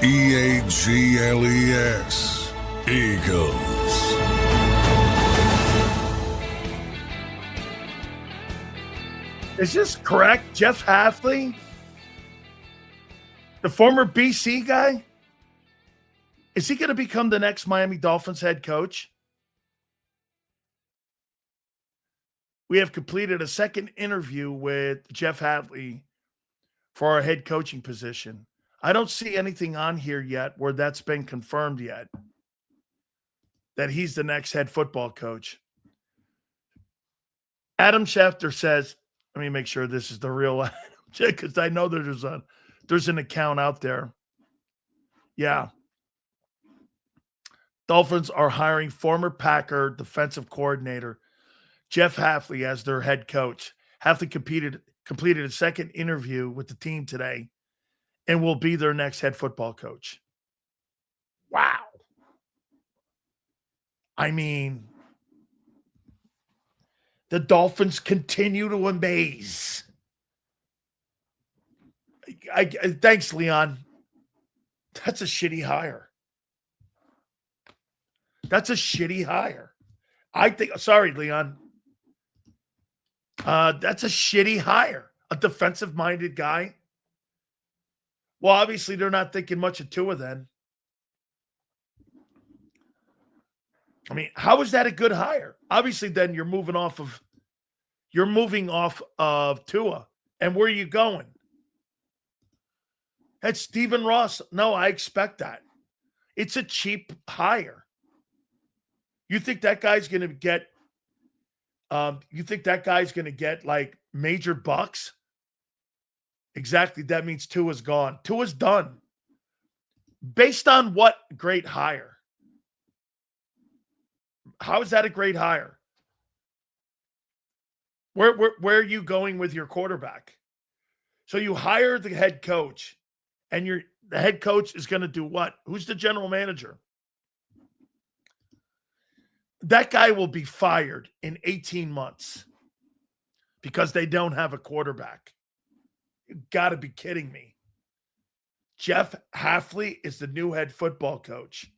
EAGLES. Eagles. Is this correct? Jeff Hafley, the former BC guy, is he going to become the next Miami Dolphins head coach? We have completed a second interview with Jeff Hafley for our head coaching position. I don't see anything on here yet where that's been confirmed yet, that he's the next head football coach. Adam Schefter says, let me make sure this is the real Adam, because I know there's an account out there. Yeah. Dolphins are hiring former Packer defensive coordinator Jeff Hafley as their head coach. Hafley completed a second interview with the team today and will be their next head football coach. Wow. I mean, The Dolphins continue to amaze. Thanks, Leon. That's a shitty hire. That's a shitty hire. I think, sorry, Leon. That's a shitty hire. A defensive-minded guy. Well, obviously, they're not thinking much of Tua then. I mean, how is that a good hire? Obviously, then you're moving off of Tua. And where are you going? That's Stephen Ross. No, I expect that. It's a cheap hire. You think that guy's going to get like major bucks? Exactly. That means Tua's gone. Tua's done. Based on what great hire? How is that a great hire? Where are you going with your quarterback? So you hire the head coach, and the head coach is going to do what? Who's the general manager? That guy will be fired in 18 months because they don't have a quarterback. You got to be kidding me. Jeff Hafley is the new head football coach.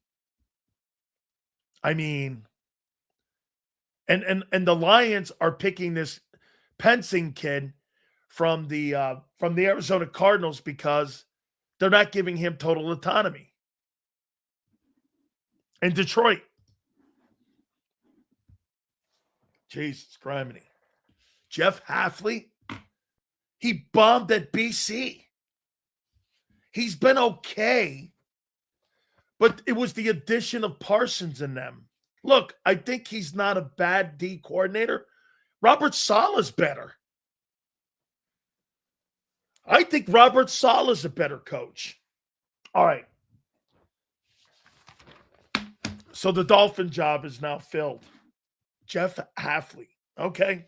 I mean, and the Lions are picking this Pensing kid from the Arizona Cardinals because they're not giving him total autonomy. In Detroit. Jesus criminy. Jeff Hafley, he bombed at BC. He's been okay, but it was the addition of Parsons in them. Look, I think he's not a bad D coordinator. Robert Saleh's better. I think Robert Saleh's a better coach. All right. So the Dolphin job is now filled. Jeff Hafley. Okay.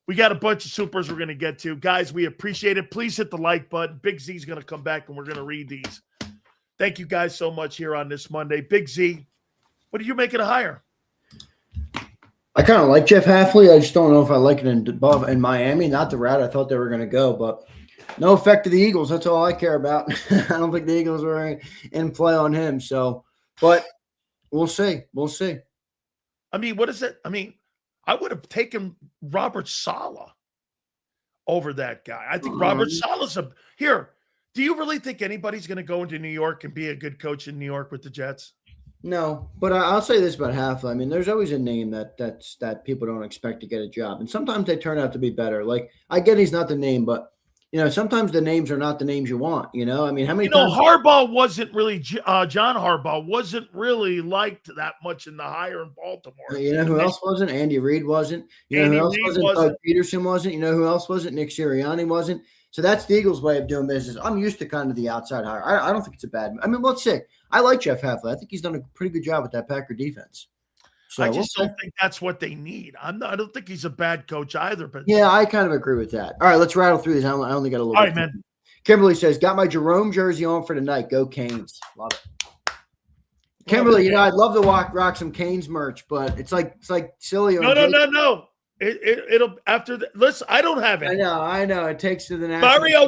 We got a bunch of supers we're going to get to. Guys, we appreciate it. Please hit the like button. Big Z's going to come back and we're going to read these. Thank you guys so much here on this Monday. Big Z, what are you making a hire? I kind of like Jeff Hafley. I just don't know if I like it in Miami. Not the route I thought they were going to go, but no effect to the Eagles. That's all I care about. I don't think the Eagles were in play on him. So, but we'll see. We'll see. I mean, what is it? I mean, I would have taken Robert Saleh over that guy. I think Robert Saleh's here. Do you really think anybody's going to go into New York and be a good coach in New York with the Jets? No, but I'll say this about Hafley. I mean, there's always a name that people don't expect to get a job, and sometimes they turn out to be better. Like, I get he's not the name, but sometimes the names are not the names you want. I mean, how many times? Harbaugh wasn't really John Harbaugh wasn't really liked that much in the hire in Baltimore. You know who else wasn't? Andy Reid wasn't. You know who else wasn't? Doug Peterson wasn't. You know who else wasn't? Nick Sirianni wasn't. So that's the Eagles' way of doing business. I'm used to kind of the outside hire. I don't think it's a bad. I mean, let's say I like Jeff Hafley. I think he's done a pretty good job with that Packer defense. So I just don't think that's what they need. I don't think he's a bad coach either. But yeah, I kind of agree with that. All right, let's rattle through these. I only got a little. All bit. right, man. Kimberly says, "Got my Jerome jersey on for tonight. Go Canes! Love it." Kimberly, I'd love to rock some Canes merch, but it's like Sileo. No. It'll after the listen. I don't have any. I know. It takes to the national. Mario.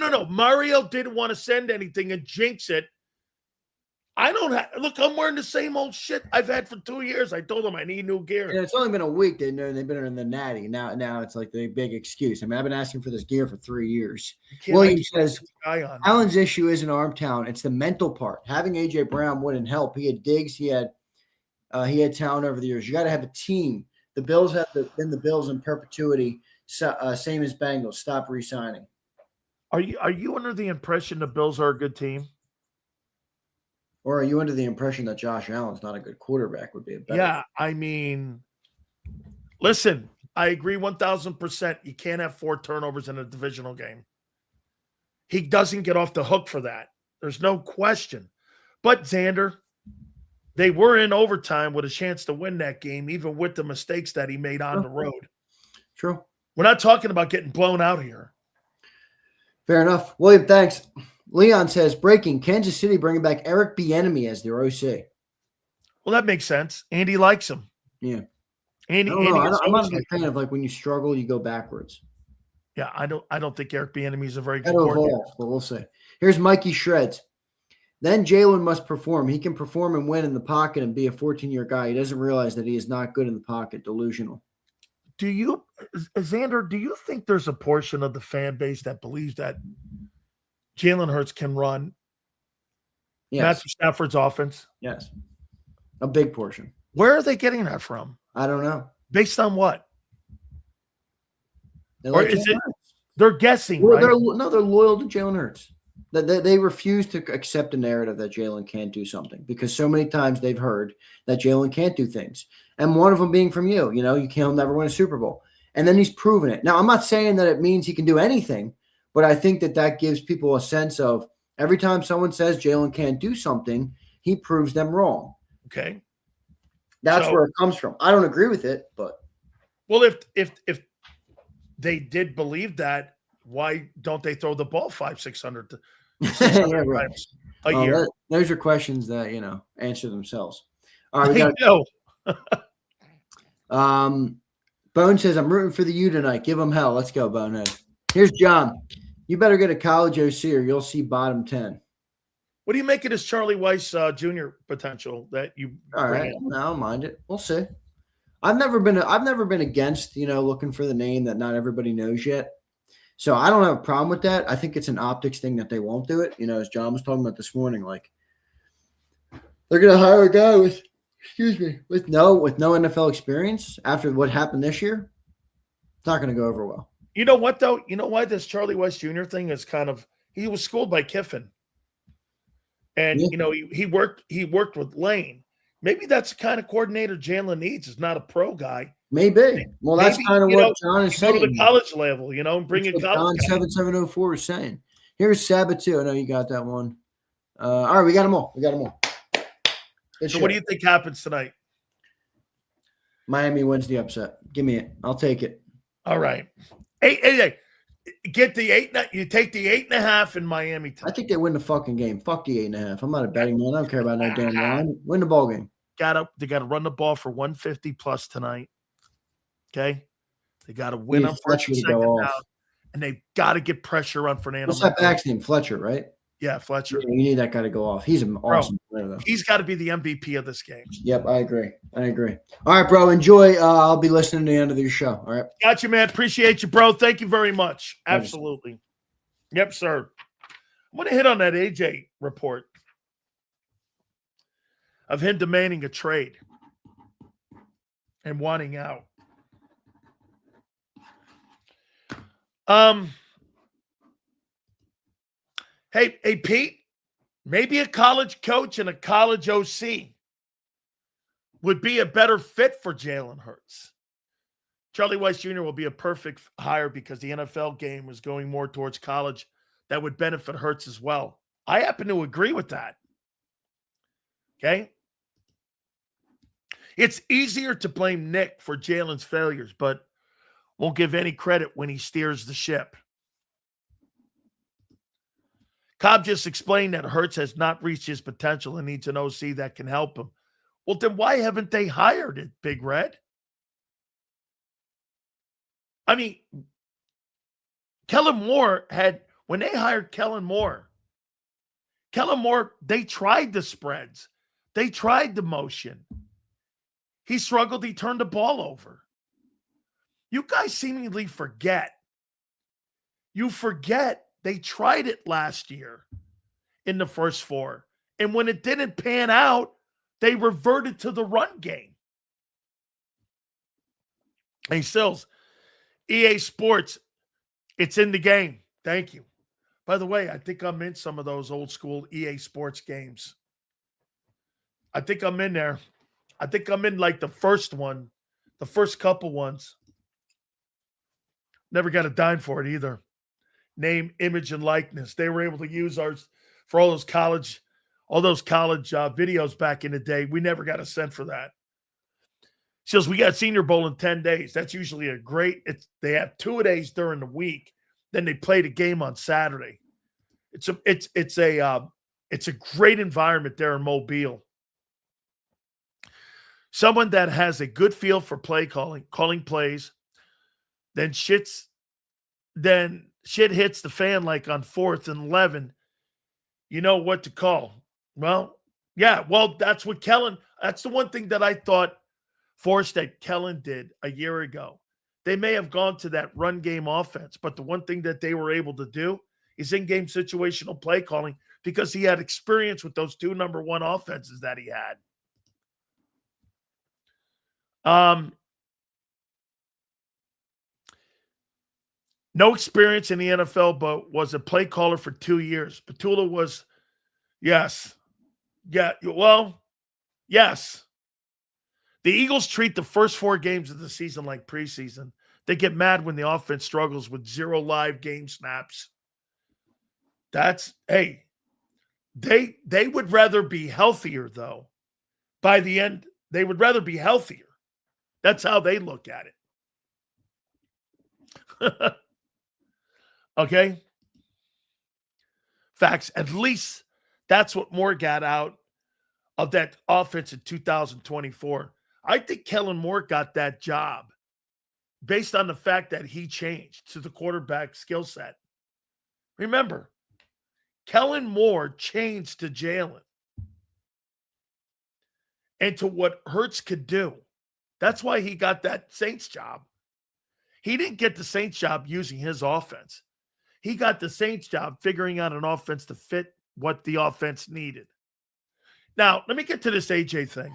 No. Mario didn't want to send anything and jinx it. I don't have. Look, I'm wearing the same old shit I've had for 2 years. I told them I need new gear. And it's only been a week. They've been in the natty. Now it's like the big excuse. I mean, I've been asking for this gear for 3 years. William says, Allen's issue isn't arm talent. It's the mental part. Having A.J. Brown wouldn't help. He had Diggs. He had talent over the years. You got to have a team. The Bills have been the Bills in perpetuity, same as Bengals. Stop re-signing. Are you under the impression the Bills are a good team? Or are you under the impression that Josh Allen's not a good quarterback would be a better? Yeah, I mean, listen, I agree 1,000%. You can't have 4 turnovers in a divisional game. He doesn't get off the hook for that. There's no question. But, Xander, they were in overtime with a chance to win that game, even with the mistakes that he made on the road. True. We're not talking about getting blown out here. Fair enough. William, thanks. Leon says, breaking, Kansas City bringing back Eric Bieniemy as their OC. Well, that makes sense. Andy likes him. Yeah. I don't know. I'm not a big fan of like when you struggle, you go backwards. Yeah, I don't think Eric Bieniemy is a very good That'll coordinator. evolve, but we'll see. Here's Mikey Shreds. Then Jalen must perform. He can perform and win in the pocket and be a 14-year guy. He doesn't realize that he is not good in the pocket. Delusional. Do you, Xander, do you think there's a portion of the fan base that believes that Jalen Hurts can run Matthew Stafford's offense? Yes. A big portion. Where are they getting that from? I don't know. Based on what? Or is it they're guessing, well, right? They're loyal to Jalen Hurts. They refuse to accept a narrative that Jalen can't do something because so many times they've heard that Jalen can't do things. And one of them being from you, he'll never win a Super Bowl. And then he's proven it. Now, I'm not saying that it means he can do anything, but I think that gives people a sense of every time someone says Jalen can't do something, he proves them wrong. Okay. That's where it comes from. I don't agree with it, but. Well, if they did believe that, why don't they throw the ball 500-600 times a year? Those are questions that, answer themselves. All right. We got Bone says, I'm rooting for the U tonight. Give them hell. Let's go, Bonehead. Here's John. You better get a college OC or you'll see bottom 10. What do you make of this Charlie Weiss Jr. potential that you all right? No, I don't mind it. We'll see. I've never been against, looking for the name that not everybody knows yet. So I don't have a problem with that. I think it's an optics thing that they won't do it. As John was talking about this morning, like they're going to hire a guy with no NFL experience after what happened this year. It's not going to go over well. You know what, though? You know why this Charlie Weiss Jr. thing is he was schooled by Kiffin. And, he worked with Lane. Maybe that's the kind of coordinator Jalen needs. Is not a pro guy. Maybe. Well, that's kind of what John is saying. Go to the college level, and bring in college. John 7704 is saying. Here's Sabatu. I know you got that one. All right, we got them all. So what do you think happens tonight? Miami wins the upset. Give me it. I'll take it. All right. Hey. Get the 8. You take the 8.5 in Miami tonight. I think they win the fucking game. Fuck the 8.5. I'm not a betting man. I don't care about no damn line. Win the ball game. They got to run the ball for 150 plus tonight. Okay, they got to win on first and second down, and they've got to get pressure on Fernando. What's that back's name? Fletcher, right? Yeah, Fletcher. You need that guy to go off. He's an awesome player, though. He's got to be the MVP of this game. Yep, I agree. All right, bro. Enjoy. I'll be listening to the end of your show. All right. Got you, man. Appreciate you, bro. Thank you very much. Absolutely. Yep, sir. I'm going to hit on that AJ report of him demanding a trade and wanting out. Hey, Pete, maybe a college coach and a college OC would be a better fit for Jalen Hurts. Charlie Weiss Jr. will be a perfect hire because the NFL game is going more towards college. That would benefit Hurts as well. I happen to agree with that. Okay? It's easier to blame Nick for Jalen's failures, but won't give any credit when he steers the ship. Cobb just explained that Hurts has not reached his potential and needs an OC that can help him. Well, then why haven't they hired it, Big Red? I mean, Kellen Moore when they hired Kellen Moore, they tried the spreads. They tried the motion. He struggled. He turned the ball over. You guys seemingly forget. You forget they tried it last year in the first 4. And when it didn't pan out, they reverted to the run game. Hey, Sills, EA Sports, it's in the game. Thank you. By the way, I think I'm in some of those old school EA Sports games. I think I'm in there. I think I'm in like the first one, the first couple ones. Never got a dime for it either. Name, image, and likeness. They were able to use ours for all those college videos back in the day. We never got a cent for that. Says we got Senior Bowl in 10 days. That's usually they have 2 days during the week. Then they play the game on Saturday. It's a great environment there in Mobile. someone that has a good feel for play calling plays, then shit hits the fan like on 4th and 11, you know what to call. Well, yeah, that's what Kellen, that's the one thing that I thought Forrest that Kellen did a year ago. They may have gone to that run game offense, but the one thing that they were able to do is in-game situational play calling because he had experience with those 2 number 1 offenses that he had. No experience in the NFL, but was a play caller for 2 years. Patullo was, yes. Yeah, well, yes. The Eagles treat the first 4 games of the season like preseason. They get mad when the offense struggles with 0 live game snaps. They would rather be healthier, though. By the end, they would rather be healthier. That's how they look at it. Okay? Facts. At least that's what Moore got out of that offense in 2024. I think Kellen Moore got that job based on the fact that he changed to the quarterback skill set. Remember, Kellen Moore changed to Jalen and to what Hurts could do. That's why he got that Saints job. He didn't get the Saints job using his offense. He got the Saints job figuring out an offense to fit what the offense needed. Now, let me get to this AJ thing.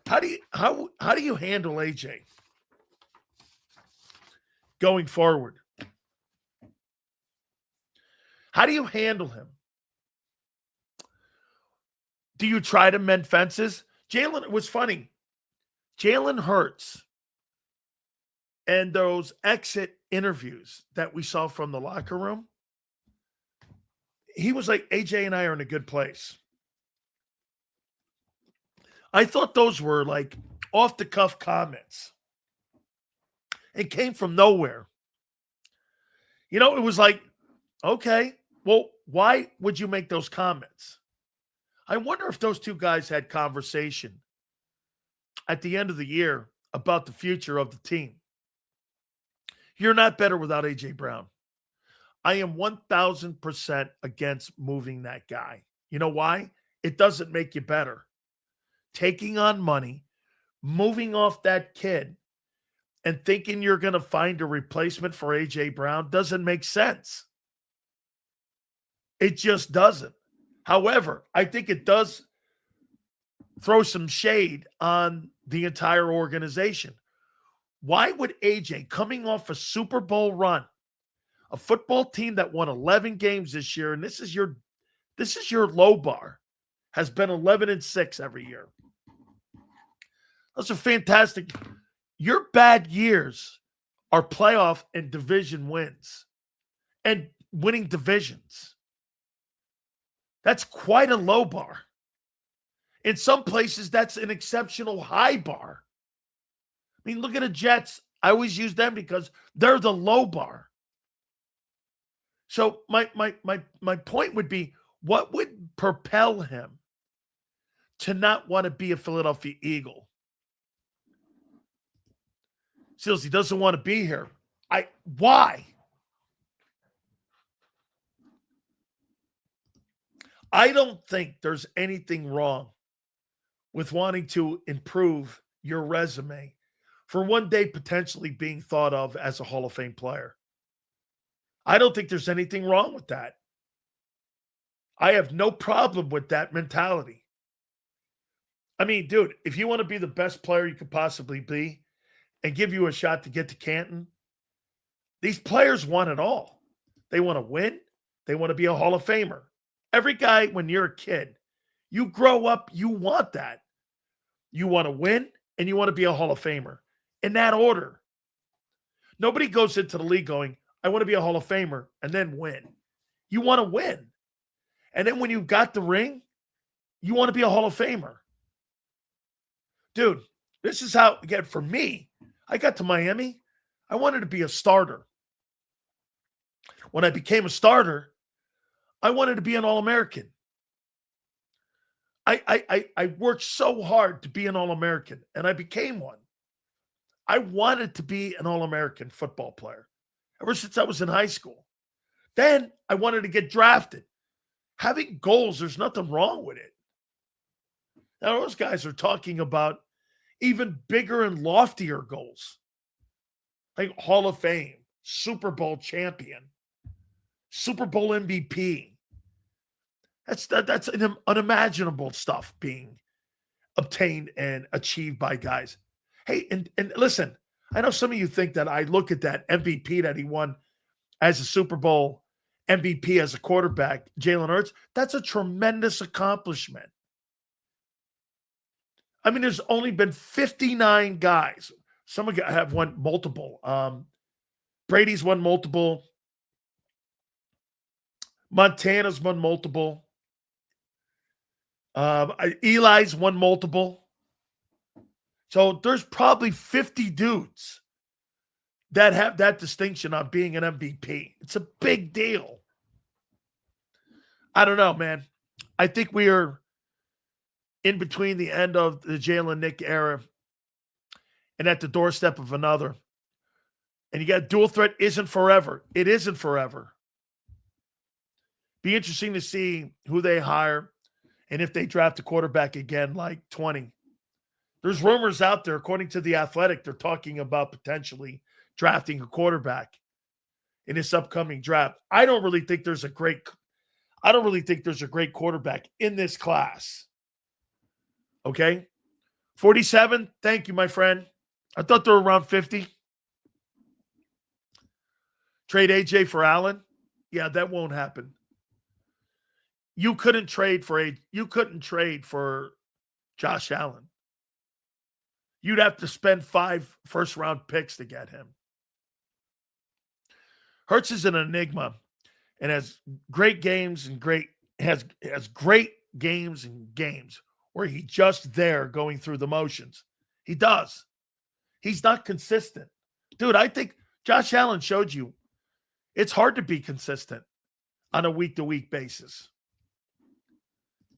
How do you handle AJ going forward? How do you handle him? Do you try to mend fences? Jalen, it was funny. Jalen Hurts and those exit interviews that we saw from the locker room, he was like, AJ and I are in a good place. I thought those were like off-the-cuff comments. It came from nowhere. You know, it was like, okay, well, why would you make those comments? I wonder if those two guys had conversation at the end of the year about the future of the team. You're not better without A.J. Brown. I am 1,000% against moving that guy. You know why? It doesn't make you better. Taking on money, moving off that kid, and thinking you're going to find a replacement for A.J. Brown doesn't make sense. It just doesn't. However, I think it does throw some shade on the entire organization. Why would A.J., coming off a Super Bowl run, a football team that won 11 games this year, and this is your low bar, has been 11-6 every year. Those are fantastic. Your bad years are playoff and division wins and winning divisions. That's quite a low bar. In some places, that's an exceptional high bar. I mean, look at the Jets. I always use them because they're the low bar. So my point would be, what would propel him to not want to be a Philadelphia Eagle? Seals, he doesn't want to be here. Why? I don't think there's anything wrong with wanting to improve your resume for one day potentially being thought of as a Hall of Fame player. I don't think there's anything wrong with that. I have no problem with that mentality. I mean, dude, if you want to be the best player you could possibly be and give you a shot to get to Canton, these players want it all. They want to win. They want to be a Hall of Famer. Every guy, when you're a kid, you grow up, you want that. You want to win and you want to be a Hall of Famer. In that order. Nobody goes into the league going, I want to be a Hall of Famer and then win. You want to win. And then when you got the ring, you want to be a Hall of Famer. Dude, this is how, again, for me, I got to Miami. I wanted to be a starter. When I became a starter, I wanted to be an All-American. I worked so hard to be an All-American, and I became one. I wanted to be an All-American football player ever since I was in high school. Then I wanted to get drafted. Having goals, there's nothing wrong with it. Now, those guys are talking about even bigger and loftier goals, like Hall of Fame, Super Bowl champion, Super Bowl MVP. That's unimaginable stuff being obtained and achieved by guys. Hey, and listen, I know some of you think that I look at that MVP that he won as a Super Bowl MVP as a quarterback, Jalen Hurts. That's a tremendous accomplishment. I mean, there's only been 59 guys. Some have won multiple. Brady's won multiple. Montana's won multiple. Eli's won multiple. So there's probably 50 dudes that have that distinction on being an MVP. It's a big deal. I don't know, man. I think we are in between the end of the Jalen Nick era and at the doorstep of another. And you got dual threat isn't forever. It isn't forever. Be interesting to see who they hire and if they draft a quarterback again like 20. There's rumors out there, according to The Athletic, they're talking about potentially drafting a quarterback in this upcoming draft. I don't really think there's a great quarterback in this class. Okay? 47, thank you, my friend. I thought they were around 50. Trade AJ for Allen? Yeah, that won't happen. You couldn't trade for Josh Allen. You'd have to spend 5 first-round picks to get him. Hurts is an enigma and has great games and has great games and games where he's just there going through the motions. He does. He's not consistent. Dude, I think Josh Allen showed you it's hard to be consistent on a week-to-week basis.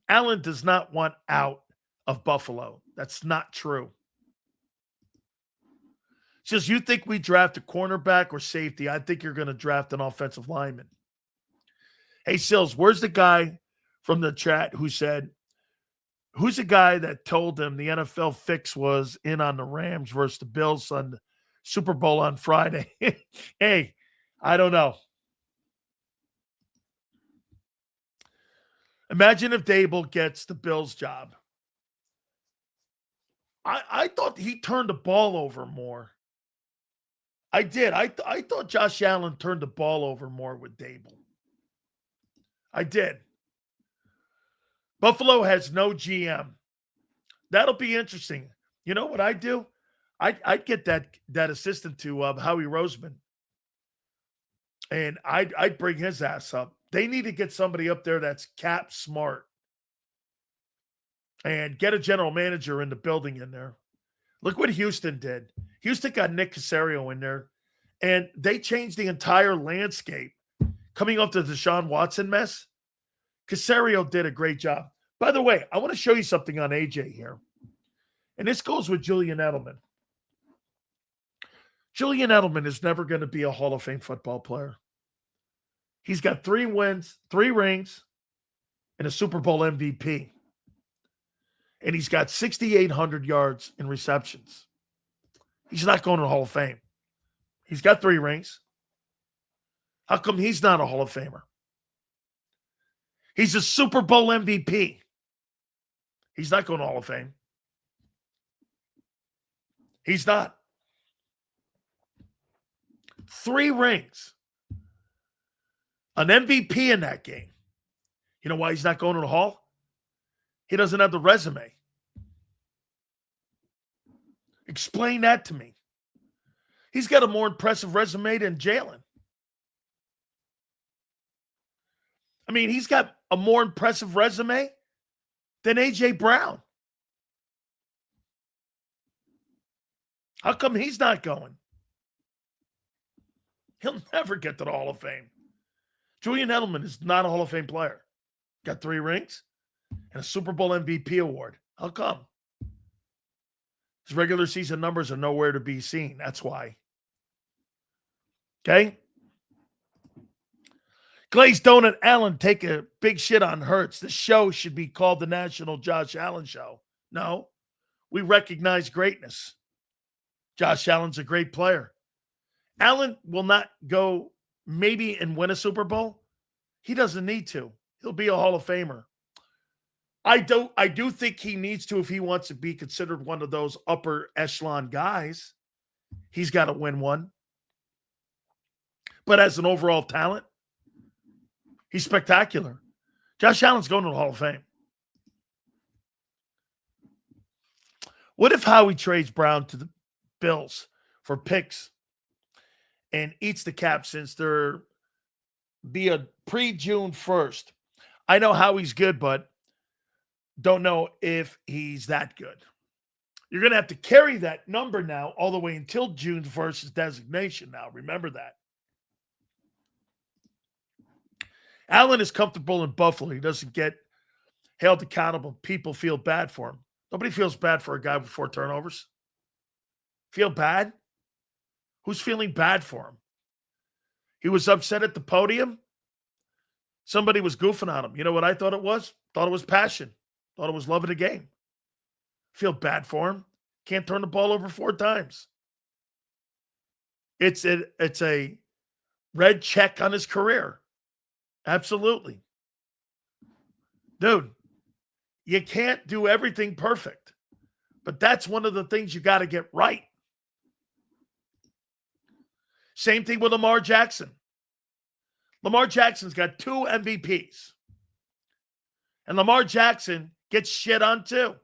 Allen does not want out of Buffalo. That's not true. Says, you think we draft a cornerback or safety? I think you're going to draft an offensive lineman. Hey, Sills, where's the guy from the chat who said, who's the guy that told him the NFL fix was in on the Rams versus the Bills on the Super Bowl on Friday? Hey, I don't know. Imagine if Dable gets the Bills job. I thought he turned the ball over more. I did. I thought Josh Allen turned the ball over more with Dable. I did. Buffalo has no GM. That'll be interesting. You know what I'd do? I'd get that assistant to Howie Roseman. And I'd bring his ass up. They need to get somebody up there that's cap smart. And get a general manager in the building in there. Look what Houston did. Houston got Nick Caserio in there, and they changed the entire landscape. Coming off the Deshaun Watson mess, Caserio did a great job. By the way, I want to show you something on AJ here. And this goes with Julian Edelman. Julian Edelman is never going to be a Hall of Fame football player. He's got 3 wins, 3 rings, and a Super Bowl MVP. And he's got 6,800 yards in receptions. He's not going to the Hall of Fame. He's got 3 rings. How come he's not a Hall of Famer? He's a Super Bowl MVP. He's not going to Hall of Fame. He's not. 3 rings. An MVP in that game. You know why he's not going to the Hall? He doesn't have the resume. Explain that to me. He's got a more impressive resume than Jalen. I mean, he's got a more impressive resume than A.J. Brown. How come he's not going? He'll never get to the Hall of Fame. Julian Edelman is not a Hall of Fame player. Got 3 rings, and a Super Bowl MVP award. How come? His regular season numbers are nowhere to be seen. That's why. Okay? Glazed Donut Allen take a big shit on Hurts. The show should be called the National Josh Allen Show. No, we recognize greatness. Josh Allen's a great player. Allen will not go maybe and win a Super Bowl. He doesn't need to. He'll be a Hall of Famer. I do think he needs to if he wants to be considered one of those upper echelon guys. He's got to win one. But as an overall talent, he's spectacular. Josh Allen's going to the Hall of Fame. What if Howie trades Brown to the Bills for picks and eats the cap since there be a pre-June 1st? I know Howie's good, but don't know if he's that good. You're going to have to carry that number now all the way until June 1st designation now. Remember that. Allen is comfortable in Buffalo. He doesn't get held accountable. People feel bad for him. Nobody feels bad for a guy with 4 turnovers. Feel bad? Who's feeling bad for him? He was upset at the podium. Somebody was goofing on him. You know what I thought it was? Thought it was passion. Thought it was love of the game. Feel bad for him. Can't turn the ball over 4 times. It's a red check on his career. Absolutely. Dude, you can't do everything perfect. But that's one of the things you got to get right. Same thing with Lamar Jackson. Lamar Jackson's got 2 MVPs. And Lamar Jackson gets shit on too.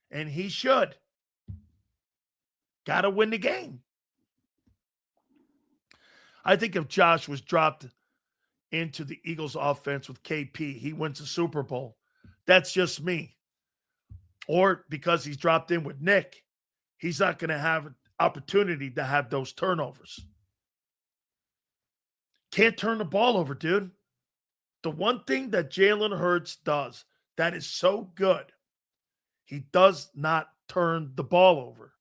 And he should. Got to win the game. I think if Josh was dropped into the Eagles offense with KP, he wins the Super Bowl. That's just me. Or because he's dropped in with Nick, he's not going to have an opportunity to have those turnovers. Can't turn the ball over, dude. The one thing that Jalen Hurts does that is so good, he does not turn the ball over.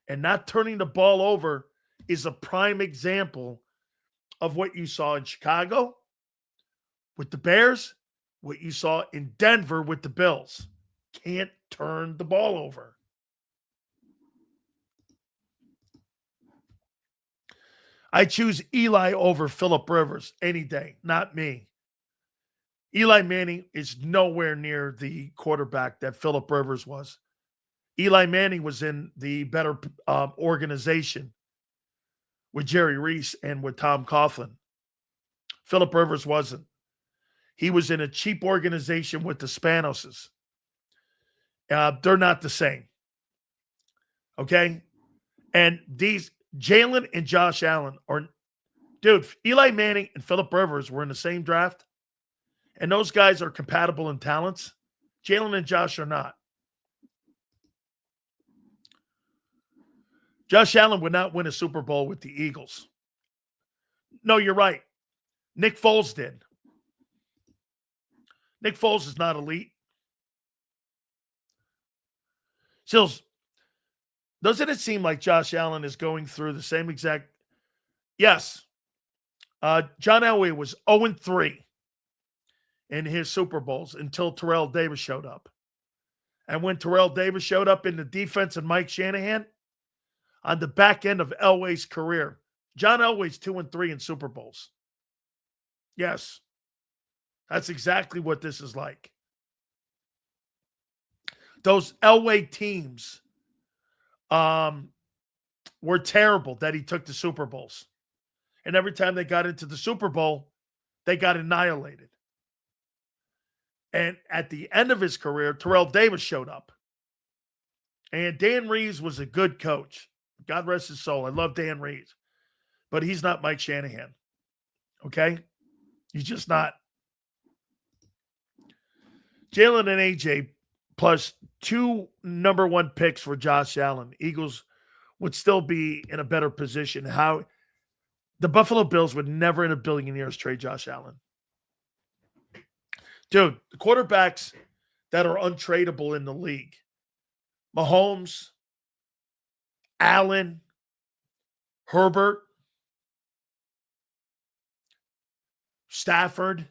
And not turning the ball over is a prime example of what you saw in Chicago with the Bears, what you saw in Denver with the Bills. Can't turn the ball over. I choose Eli over Phillip Rivers any day, not me. Eli Manning is nowhere near the quarterback that Phillip Rivers was. Eli Manning was in the better organization with Jerry Reese and with Tom Coughlin. Phillip Rivers wasn't. He was in a cheap organization with the Spanoses. They're not the same. Okay? And these Jalen and Josh Allen are, dude, Eli Manning and Phillip Rivers were in the same draft, and those guys are compatible in talents. Jalen and Josh are not. Josh Allen would not win a Super Bowl with the Eagles. No, you're right. Nick Foles did. Nick Foles is not elite. Sills, doesn't it seem like Josh Allen is going through the same exact... Yes. John Elway was 0-3 in his Super Bowls until Terrell Davis showed up. And when Terrell Davis showed up in the defense and Mike Shanahan, on the back end of Elway's career, John Elway's 2-3 in Super Bowls. Yes. That's exactly what this is like. Those Elway teams were terrible that he took to Super Bowls. And every time they got into the Super Bowl, they got annihilated. And at the end of his career, Terrell Davis showed up. And Dan Reeves was a good coach. God rest his soul. I love Dan Reeves. But he's not Mike Shanahan. Okay? He's just not. Jalen and AJ plus 2 number 1 picks for Josh Allen. Eagles would still be in a better position. How the Buffalo Bills would never in a billion years trade Josh Allen. Dude, the quarterbacks that are untradeable in the league, Mahomes, Allen, Herbert, Stafford.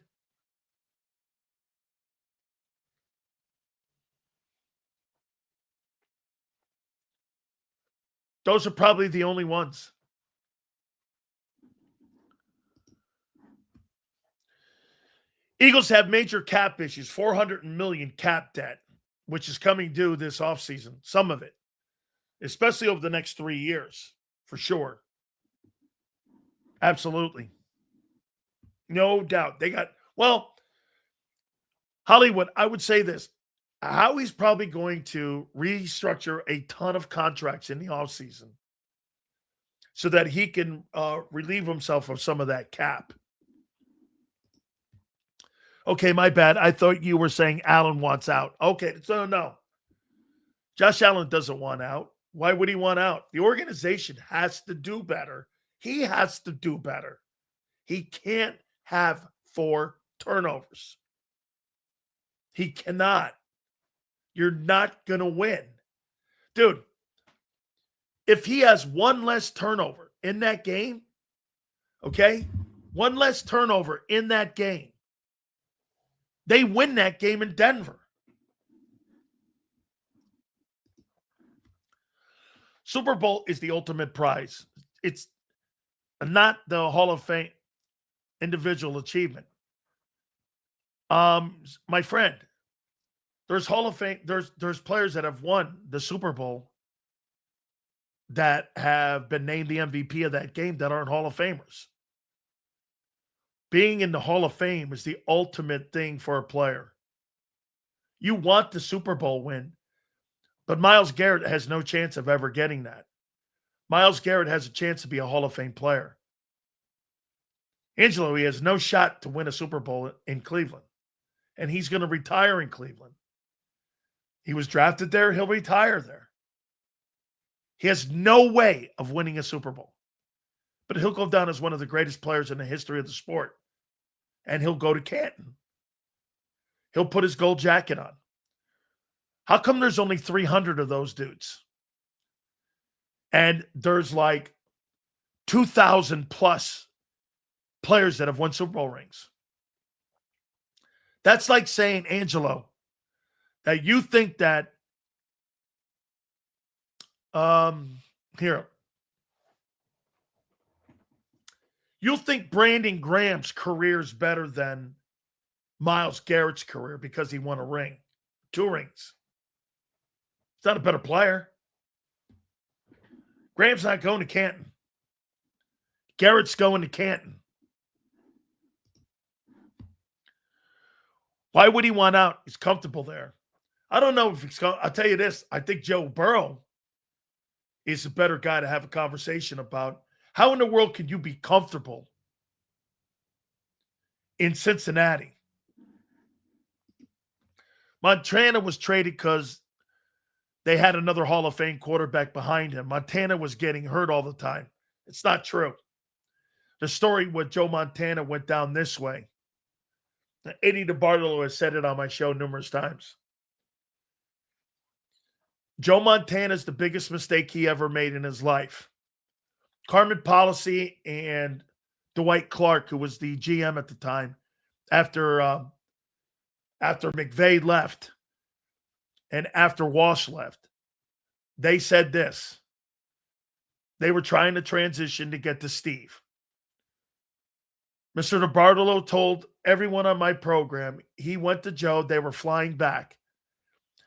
Those are probably the only ones. Eagles have major cap issues, $400 million cap debt, which is coming due this offseason, some of it, especially over the next 3 years, for sure. Absolutely. No doubt. They got, well, Hollywood, I would say this. Howie's probably going to restructure a ton of contracts in the offseason so that he can relieve himself of some of that cap. Okay, my bad. I thought you were saying Allen wants out. Okay, so no. Josh Allen doesn't want out. Why would he want out? The organization has to do better. He has to do better. He can't have 4 turnovers. He cannot. You're not going to win. Dude, if he has 1 less turnover in that game, okay, 1 less turnover in that game, they win that game in Denver. Super Bowl is the ultimate prize. It's not the Hall of Fame individual achievement. My friend, there's Hall of Fame, there's players that have won the Super Bowl that have been named the MVP of that game that aren't Hall of Famers. Being in the Hall of Fame is the ultimate thing for a player. You want the Super Bowl win, but Myles Garrett has no chance of ever getting that. Myles Garrett has a chance to be a Hall of Fame player. Angelo, he has no shot to win a Super Bowl in Cleveland, and he's going to retire in Cleveland. He was drafted there. He'll retire there. He has no way of winning a Super Bowl, but he'll go down as one of the greatest players in the history of the sport. And he'll go to Canton. He'll put his gold jacket on. How come there's only 300 of those dudes? And there's like 2,000 plus players that have won Super Bowl rings. That's like saying, Angelo, that you think that you'll think Brandon Graham's career is better than Myles Garrett's career because he won a ring, 2 rings. He's not a better player. Graham's not going to Canton. Garrett's going to Canton. Why would he want out? He's comfortable there. I don't know if he's I'll tell you this. I think Joe Burrow is a better guy to have a conversation about. How in the world can you be comfortable in Cincinnati? Montana was traded because they had another Hall of Fame quarterback behind him. Montana was getting hurt all the time. It's not true. The story with Joe Montana went down this way. Eddie DeBartolo has said it on my show numerous times. Joe Montana's the biggest mistake he ever made in his life. Carmen Policy and Dwight Clark, who was the GM at the time, after McVey left and after Walsh left, they said this. They were trying to transition to get to Steve. Mr. DeBartolo told everyone on my program he went to Joe. They were flying back.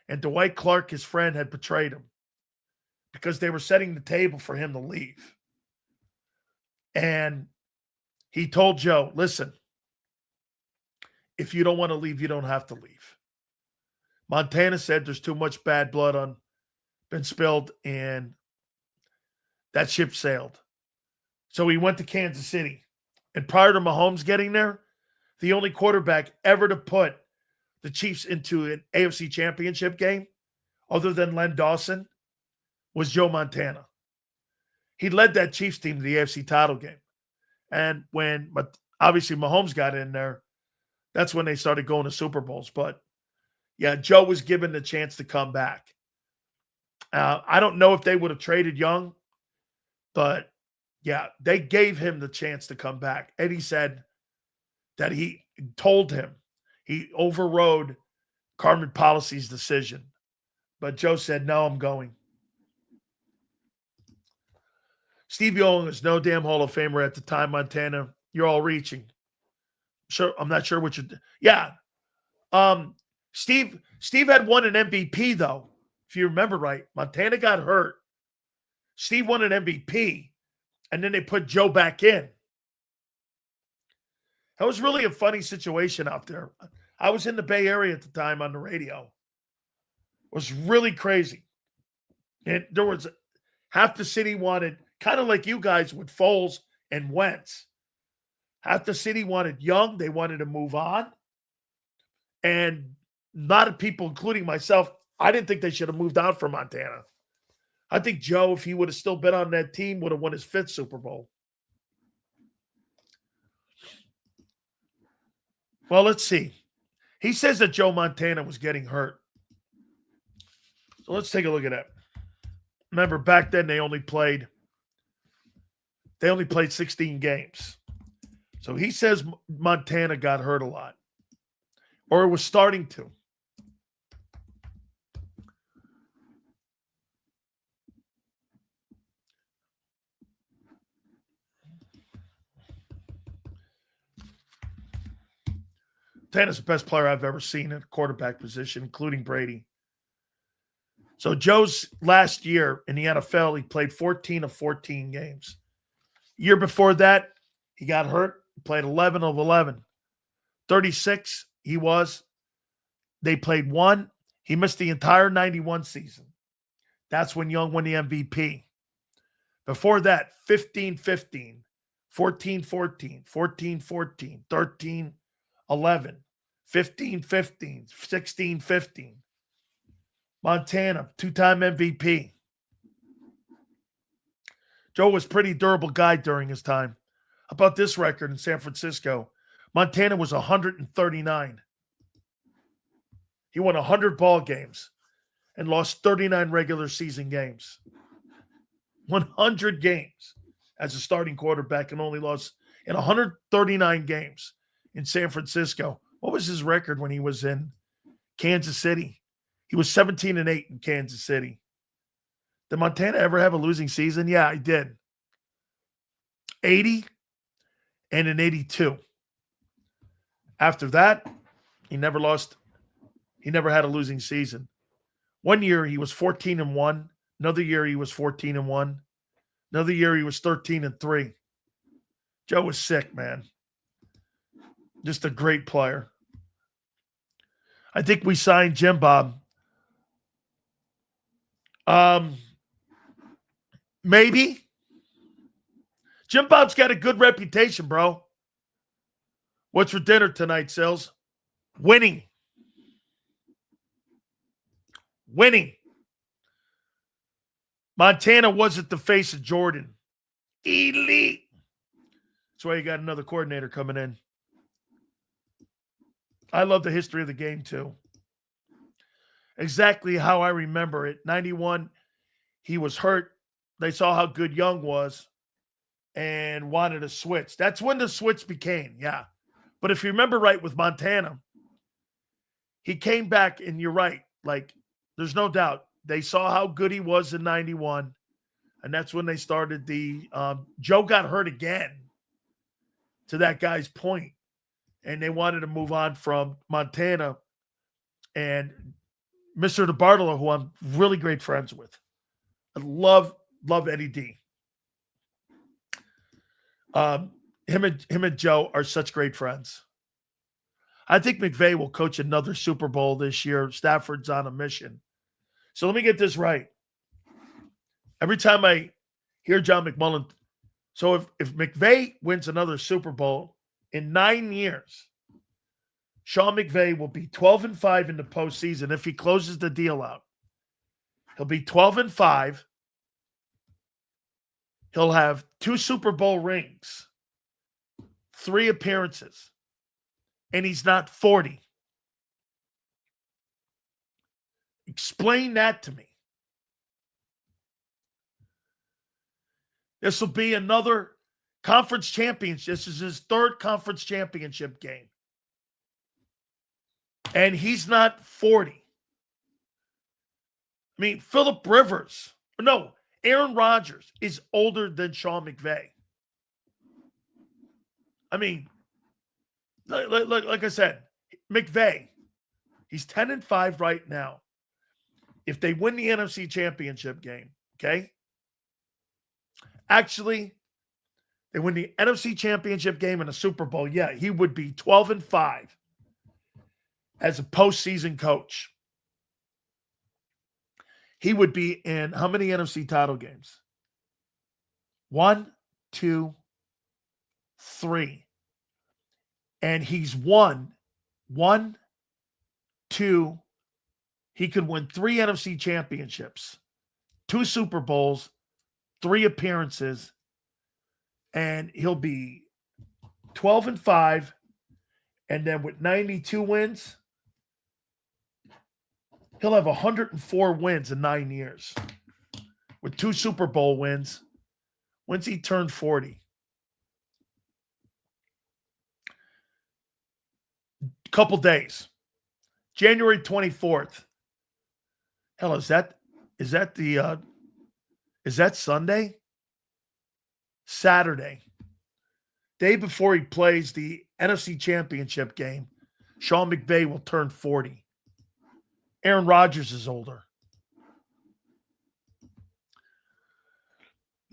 And Dwight Clark, his friend, had betrayed him because they were setting the table for him to leave. And he told Joe, listen, if you don't want to leave, you don't have to leave. Montana said there's too much bad blood been spilled, and that ship sailed. So he went to Kansas City. And prior to Mahomes getting there, the only quarterback ever to put the Chiefs into an AFC championship game, other than Len Dawson, was Joe Montana. He led that Chiefs team to the AFC title game. And when obviously Mahomes got in there, That's when they started going to Super Bowls. But, yeah, Joe was given the chance to come back. I don't know if they would have traded Young, but, yeah, they gave him the chance to come back. Eddie said that he told him he overrode Carmen Policy's decision. But Joe said, no, I'm going. Steve Young is no damn Hall of Famer at the time, Montana. You're all reaching. Sure, I'm not sure what you're. Yeah. Steve had won an MVP, though. If you remember right, Montana got hurt. Steve won an MVP, and then they put Joe back in. That was really a funny situation out there. I was in the Bay Area at the time on the radio. It was really crazy. And there was half the city wanted, kind of like you guys with Foles and Wentz. Half the city wanted Young. They wanted to move on. And a lot of people, including myself, I didn't think they should have moved out from Montana. I think Joe, if he would have still been on that team, would have won his 5th Super Bowl. Well, let's see. He says that Joe Montana was getting hurt. So let's take a look at that. Remember, back then they only played 16 games. So he says Montana got hurt a lot. Or it was starting to. Montana's the best player I've ever seen at a quarterback position, including Brady. So Joe's last year in the NFL, he played 14 of 14 games. Year before that, he got hurt. He played 11 of 11. 36, he was. They played 1. He missed the entire 91 season. That's when Young won the MVP. Before that, 15-15, 14-14, 14-14, 13-11, 15-15, 16-15. Montana, 2-time MVP. Joe was a pretty durable guy during his time. How about this record in San Francisco? Montana was 139. He won 100 ball games and lost 39 regular season games. 100 games as a starting quarterback and only lost in 139 games in San Francisco. What was his record when he was in Kansas City? He was 17-8 in Kansas City. Did Montana ever have a losing season? Yeah, he did. 80 and an 82. After that, he never lost. He never had a losing season. One year he was 14-1. Another year he was 14-1. Another year he was 13-3. Joe was sick, man. Just a great player. I think we signed Jim Bob. Maybe. Jim Bob's got a good reputation, bro. What's for dinner tonight, Sills? Winning. Winning. Montana wasn't the face of Jordan. Elite. That's why you got another coordinator coming in. I love the history of the game, too. Exactly how I remember it. 91, he was hurt. They saw how good Young was and wanted a switch. That's when the switch became, yeah. But if you remember right with Montana, he came back, and you're right. Like, there's no doubt. They saw how good he was in 91, and that's when they started the Joe got hurt again, to that guy's point, and they wanted to move on from Montana. And Mr. DeBartolo, who I'm really great friends with. I love Eddie D. Him and Joe are such great friends. I think McVey will coach another Super Bowl this year. Stafford's on a mission. So let me get this right. Every time I hear John McMullen, so if McVey wins another Super Bowl in 9 years, Sean McVey will be 12-5 in the postseason if he closes the deal out. He'll be 12-5. He'll have 2 Super Bowl rings, 3 appearances. and he's not 40. Explain that to me. This will be another conference championship. This is his third conference championship game. And he's not 40. I mean, Aaron Rodgers is older than Sean McVey. I mean, like I said, McVey, he's 10-5 right now. If they win the NFC Championship game, okay? Actually, they win the NFC Championship game and a Super Bowl, yeah, he would be 12-5 as a postseason coach. He would be in how many NFC title games? 1, 2, 3. And he's won 1, 2. He could win 3 NFC championships, 2 Super Bowls, 3 appearances, and he'll be 12-5. And then with 92 wins, he'll have 104 wins in 9 years with 2 Super Bowl wins. When's he turned 40? Couple days. January 24th. Hell, is that Sunday? Saturday. Day before he plays the NFC Championship game, Sean McVay will turn 40. Aaron Rodgers is older.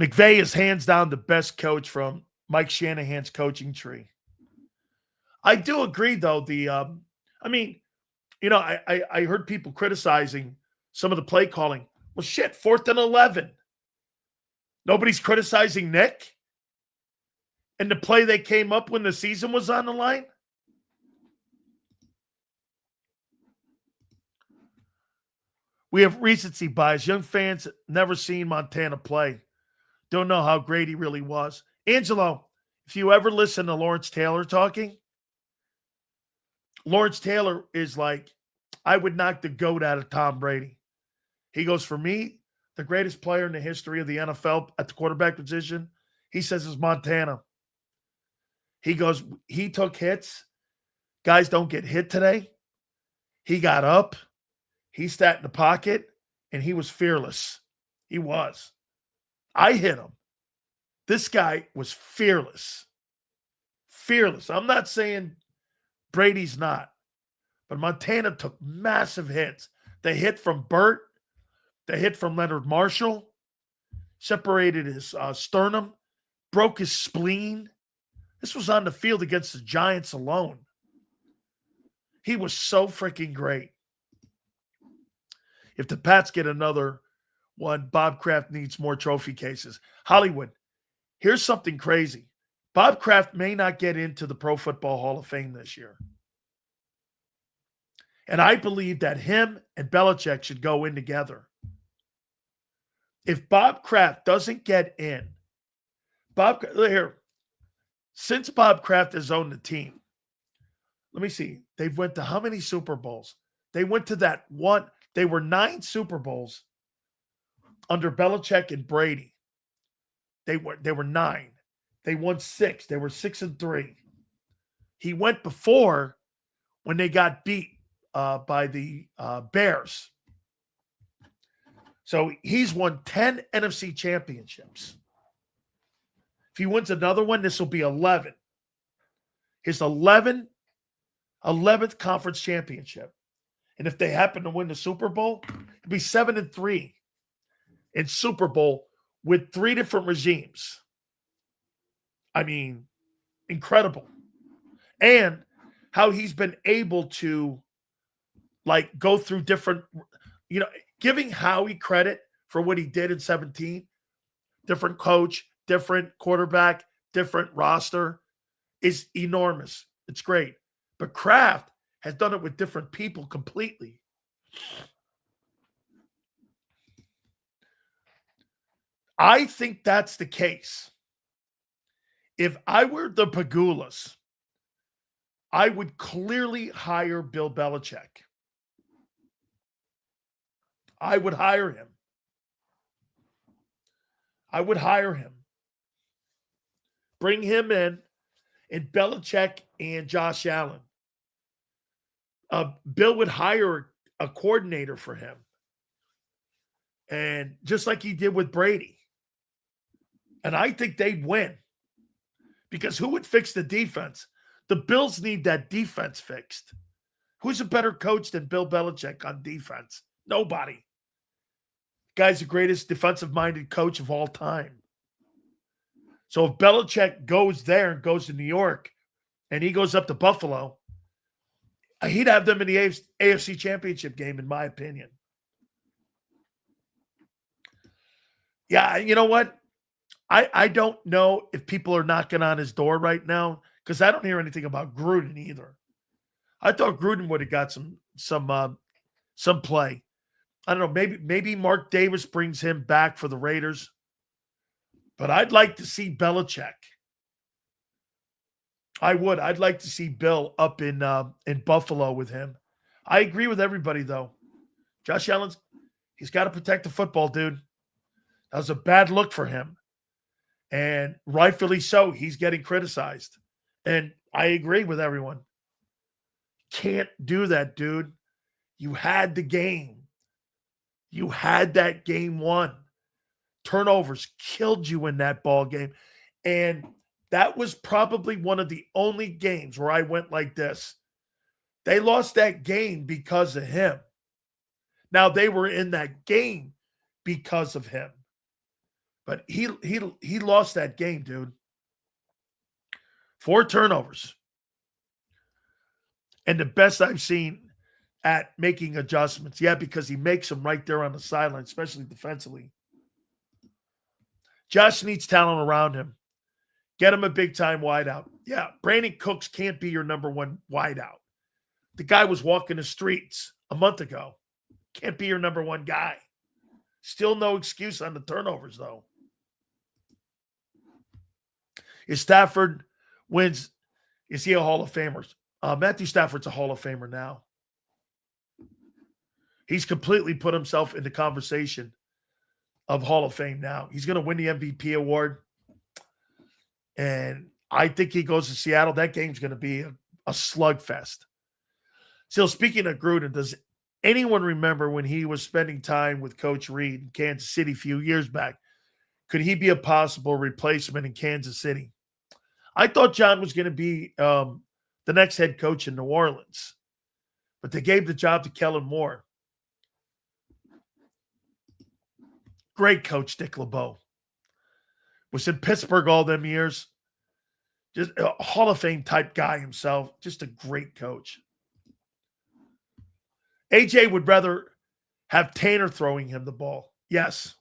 McVay is hands down the best coach from Mike Shanahan's coaching tree. I do agree, though. I heard people criticizing some of the play calling. Well, shit, 4th and 11. Nobody's criticizing Nick and the play they came up when the season was on the line. We have recency bias. Young fans never seen Montana play. Don't know how great he really was. Angelo, if you ever listen to Lawrence Taylor talking, Lawrence Taylor is like, I would knock the GOAT out of Tom Brady. He goes, for me, the greatest player in the history of the NFL at the quarterback position, he says, is Montana. He goes, he took hits. Guys don't get hit today. He got up. He sat in the pocket, and he was fearless. He was. I hit him. This guy was fearless. Fearless. I'm not saying Brady's not, but Montana took massive hits. They hit from Burt. They hit from Leonard Marshall. Separated his sternum. Broke his spleen. This was on the field against the Giants alone. He was so freaking great. If the Pats get another one, Bob Kraft needs more trophy cases. Hollywood, here's something crazy. Bob Kraft may not get into the Pro Football Hall of Fame this year. And I believe that him and Belichick should go in together. If Bob Kraft doesn't get in, since Bob Kraft has owned the team, let me see. They've went to how many Super Bowls? They went to that one. They were 9 Super Bowls under Belichick and Brady. They were 9. They won 6. They were 6-3. He went before when they got beat by the Bears. So he's won 10 NFC championships. If he wins another one, this will be 11. His 11th conference championship. And if they happen to win the Super Bowl, it'd be 7-3 in Super Bowl with 3 different regimes. I mean, incredible. And how he's been able to go through different, giving Howie credit for what he did in 17, different coach, different quarterback, different roster is enormous. It's great. But Kraft has done it with different people completely. I think that's the case. If I were the Pagulas, I would clearly hire Bill Belichick. I would hire him. I would hire him. Bring him in, and Belichick and Josh Allen. Bill would hire a coordinator for him. And just like he did with Brady. And I think they'd win. Because who would fix the defense? The Bills need that defense fixed. Who's a better coach than Bill Belichick on defense? Nobody. Guy's the greatest defensive-minded coach of all time. So if Belichick goes there and goes to New York and he goes up to Buffalo, he'd have them in the AFC Championship game, in my opinion. Yeah, you know what? I don't know if people are knocking on his door right now because I don't hear anything about Gruden either. I thought Gruden would have got some play. I don't know. Maybe Mark Davis brings him back for the Raiders. But I'd like to see Belichick. I would. I'd like to see Bill up in Buffalo with him. I agree with everybody, though. Josh Allen's, he's got to protect the football, dude. That was a bad look for him. And rightfully so. He's getting criticized. And I agree with everyone. Can't do that, dude. You had the game. You had that game won. Turnovers killed you in that ball game. And that was probably one of the only games where I went like this. They lost that game because of him. Now, they were in that game because of him. But he lost that game, dude. 4 turnovers. And the best I've seen at making adjustments. Yeah, because he makes them right there on the sideline, especially defensively. Josh needs talent around him. Get him a big-time wideout. Yeah, Brandon Cooks can't be your number one wideout. The guy was walking the streets a month ago. Can't be your number one guy. Still no excuse on the turnovers, though. Is Stafford wins? Is he a Hall of Famer? Matthew Stafford's a Hall of Famer now. He's completely put himself in the conversation of Hall of Fame now. He's going to win the MVP award. And I think he goes to Seattle. That game's going to be a slugfest. Still, speaking of Gruden, does anyone remember when he was spending time with Coach Reed in Kansas City a few years back? Could he be a possible replacement in Kansas City? I thought John was going to be the next head coach in New Orleans, but they gave the job to Kellen Moore. Great coach, Dick LeBeau. Was in Pittsburgh all them years. Just a Hall of Fame type guy himself. Just a great coach. AJ would rather have Tanner throwing him the ball. Yes.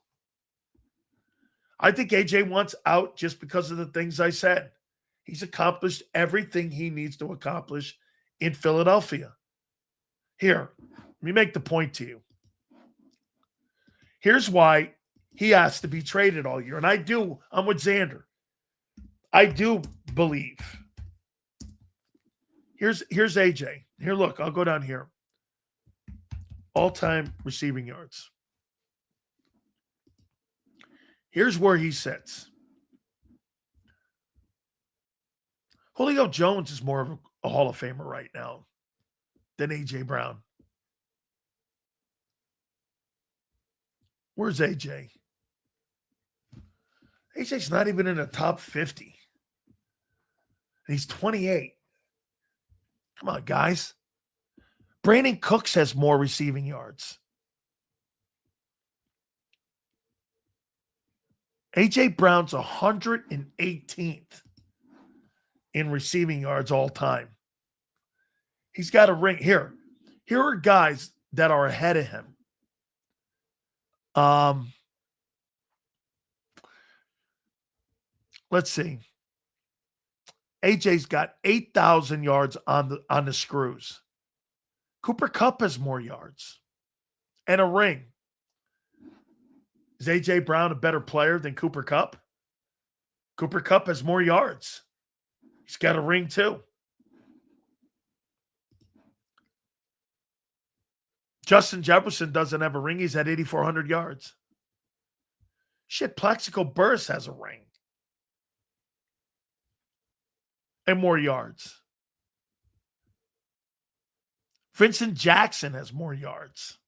I think AJ wants out just because of the things I said. He's accomplished everything he needs to accomplish in Philadelphia. Here, let me make the point to you. Here's why he has to be traded all year. And I'm with Xander. I do believe. Here's AJ. Here, look, I'll go down here. All-time receiving yards. Here's where he sits. Julio Jones is more of a Hall of Famer right now than A.J. Brown. Where's A.J.? A.J.'s not even in the top 50. And he's 28. Come on, guys. Brandon Cooks has more receiving yards. A.J. Brown's 118th in receiving yards all time. He's got a ring. Here are guys that are ahead of him. Let's see. AJ's got 8,000 yards on the screws. Cooper Kupp has more yards and a ring. Is A.J. Brown a better player than Cooper Kupp? Cooper Kupp has more yards. He's got a ring too. Justin Jefferson doesn't have a ring. He's at 8,400 yards. Shit, Plaxico Burress has a ring. And more yards. Vincent Jackson has more yards.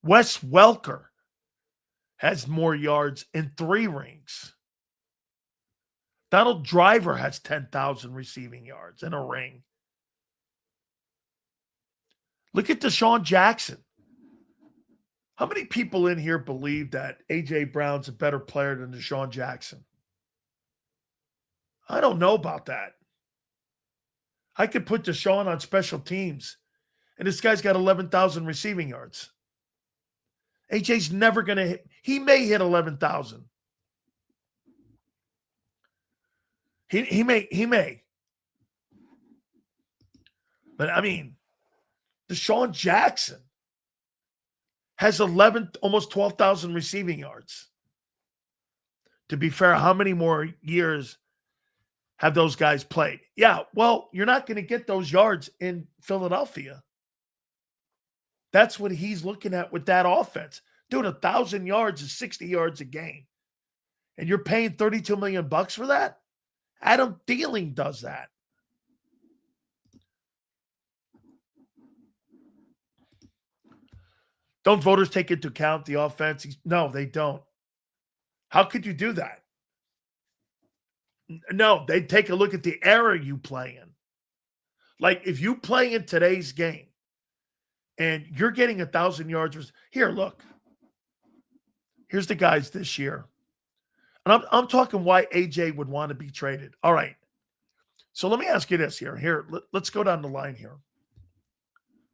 Wes Welker has more yards in 3 rings. Donald Driver has 10,000 receiving yards in a ring. Look at Deshaun Jackson. How many people in here believe that A.J. Brown's a better player than Deshaun Jackson? I don't know about that. I could put Deshaun on special teams, and this guy's got 11,000 receiving yards. AJ's never going to hit. He may hit 11,000. He may. But, I mean, Deshaun Jackson has almost 12,000 receiving yards. To be fair, how many more years have those guys played? Yeah, well, you're not going to get those yards in Philadelphia. That's what he's looking at with that offense. Dude, 1,000 yards is 60 yards a game. And you're paying $32 million for that? Adam Thielen does that. Don't voters take into account the offense? No, they don't. How could you do that? No, they take a look at the era you play in. Like, if you play in today's game and you're getting 1,000 yards, here, look. Here's the guys this year. And I'm talking why AJ would want to be traded. All right. So let me ask you this here. Here, let's go down the line here.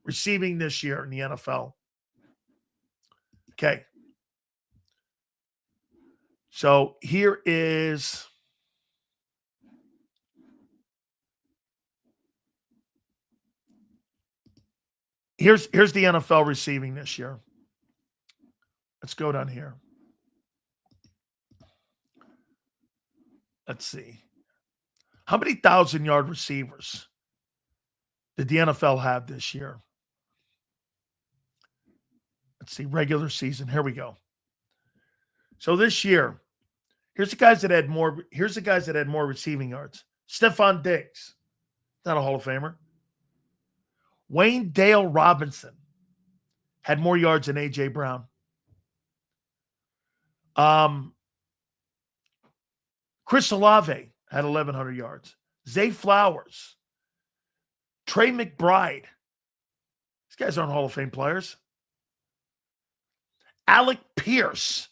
Receiving this year in the NFL. Okay. So here's the NFL receiving this year. Let's go down here. Let's see. How many 1,000-yard receivers did the NFL have this year? Let's see, regular season. Here we go. So this year, here's the guys that had more receiving yards. Stephon Diggs, not a Hall of Famer. Wayne Dale Robinson had more yards than A.J. Brown. Chris Olave had 1,100 yards. Zay Flowers. Trey McBride. These guys aren't Hall of Fame players. Alec Pierce.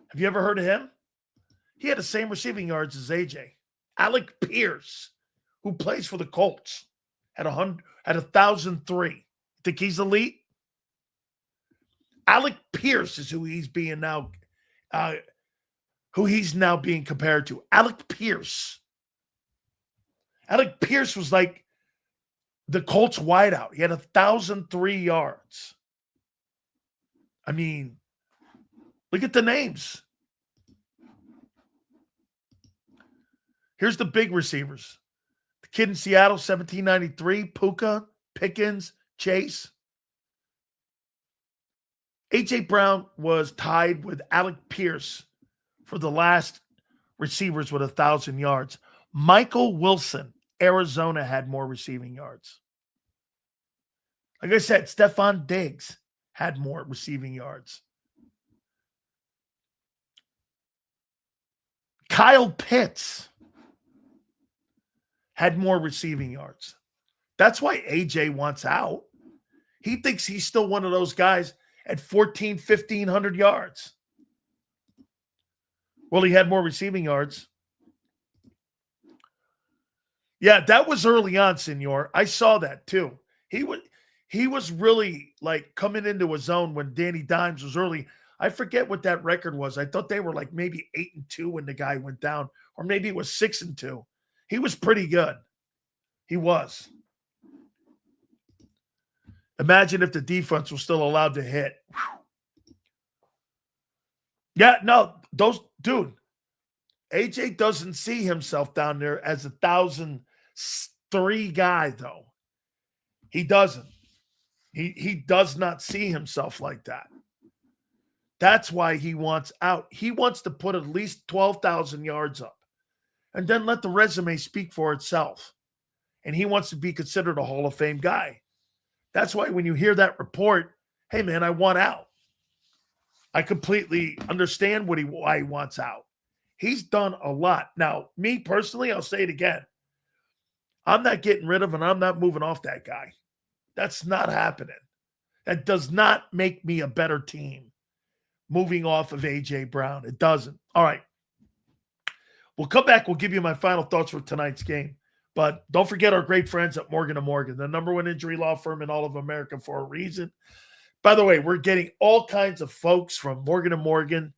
Have you ever heard of him? He had the same receiving yards as AJ. Alec Pierce, who plays for the Colts, had 1,003. Think he's elite? Alec Pierce is who he's now being compared to. Alec Pierce. Alec Pierce was like the Colts wideout. He had 1,003 yards. I mean, look at the names. Here's the big receivers. The kid in Seattle, 1793, Puka, Pickens, Chase. A.J. Brown was tied with Alec Pierce for the last receivers with 1,000 yards. Michael Wilson, Arizona, had more receiving yards. Like I said, Stephon Diggs had more receiving yards. Kyle Pitts had more receiving yards. That's why AJ wants out. He thinks he's still one of those guys at 1,500 yards. Well, he had more receiving yards. Yeah, that was early on, Senor. I saw that too. He was really like coming into a zone when Danny Dimes was early. I forget what that record was. I thought they were like maybe 8-2 when the guy went down, or maybe it was 6-2. He was pretty good. He was. Imagine if the defense was still allowed to hit. Whew. Yeah, no, AJ doesn't see himself down there as 1,003 guy, though. He doesn't. He does not see himself like that. That's why he wants out. He wants to put at least 12,000 yards up and then let the resume speak for itself. And he wants to be considered a Hall of Fame guy. That's why when you hear that report, hey, man, I want out. I completely understand why he wants out. He's done a lot. Now, me personally, I'll say it again. I'm not getting rid of and I'm not moving off that guy. That's not happening. That does not make me a better team moving off of A.J. Brown. It doesn't. All right. We'll come back. We'll give you my final thoughts for tonight's game. But don't forget our great friends at Morgan & Morgan, the #1 injury law firm in all of America for a reason. By the way, we're getting all kinds of folks from Morgan & Morgan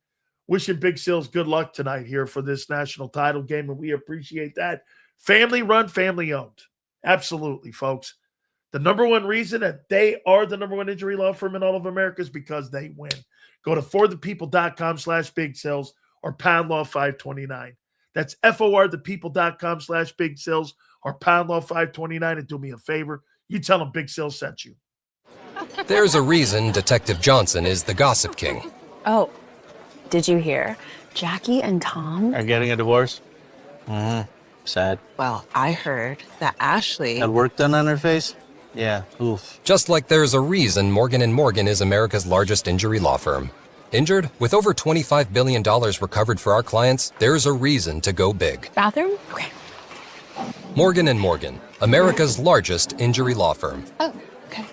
wishing Big Sills good luck tonight here for this national title game, and we appreciate that. Family run, family owned. Absolutely, folks. The #1 reason that they are the #1 injury law firm in all of America is because they win. Go to forthepeople.com/Big Sills or pound law 529. That's FORthepeople.com/Big Sills or pound law 529. And do me a favor, you tell them Big Sills sent you. There's a reason Detective Johnson is the gossip king. Oh, did you hear? Jackie and Tom are getting a divorce. Sad. Well, I heard that Ashley had work done on her face. Yeah, oof. Just like there's a reason Morgan & Morgan is America's largest injury law firm. Injured? With over $25 billion recovered for our clients, there's a reason to go big. Bathroom? Okay. Morgan & Morgan, America's largest injury law firm. Oh, okay.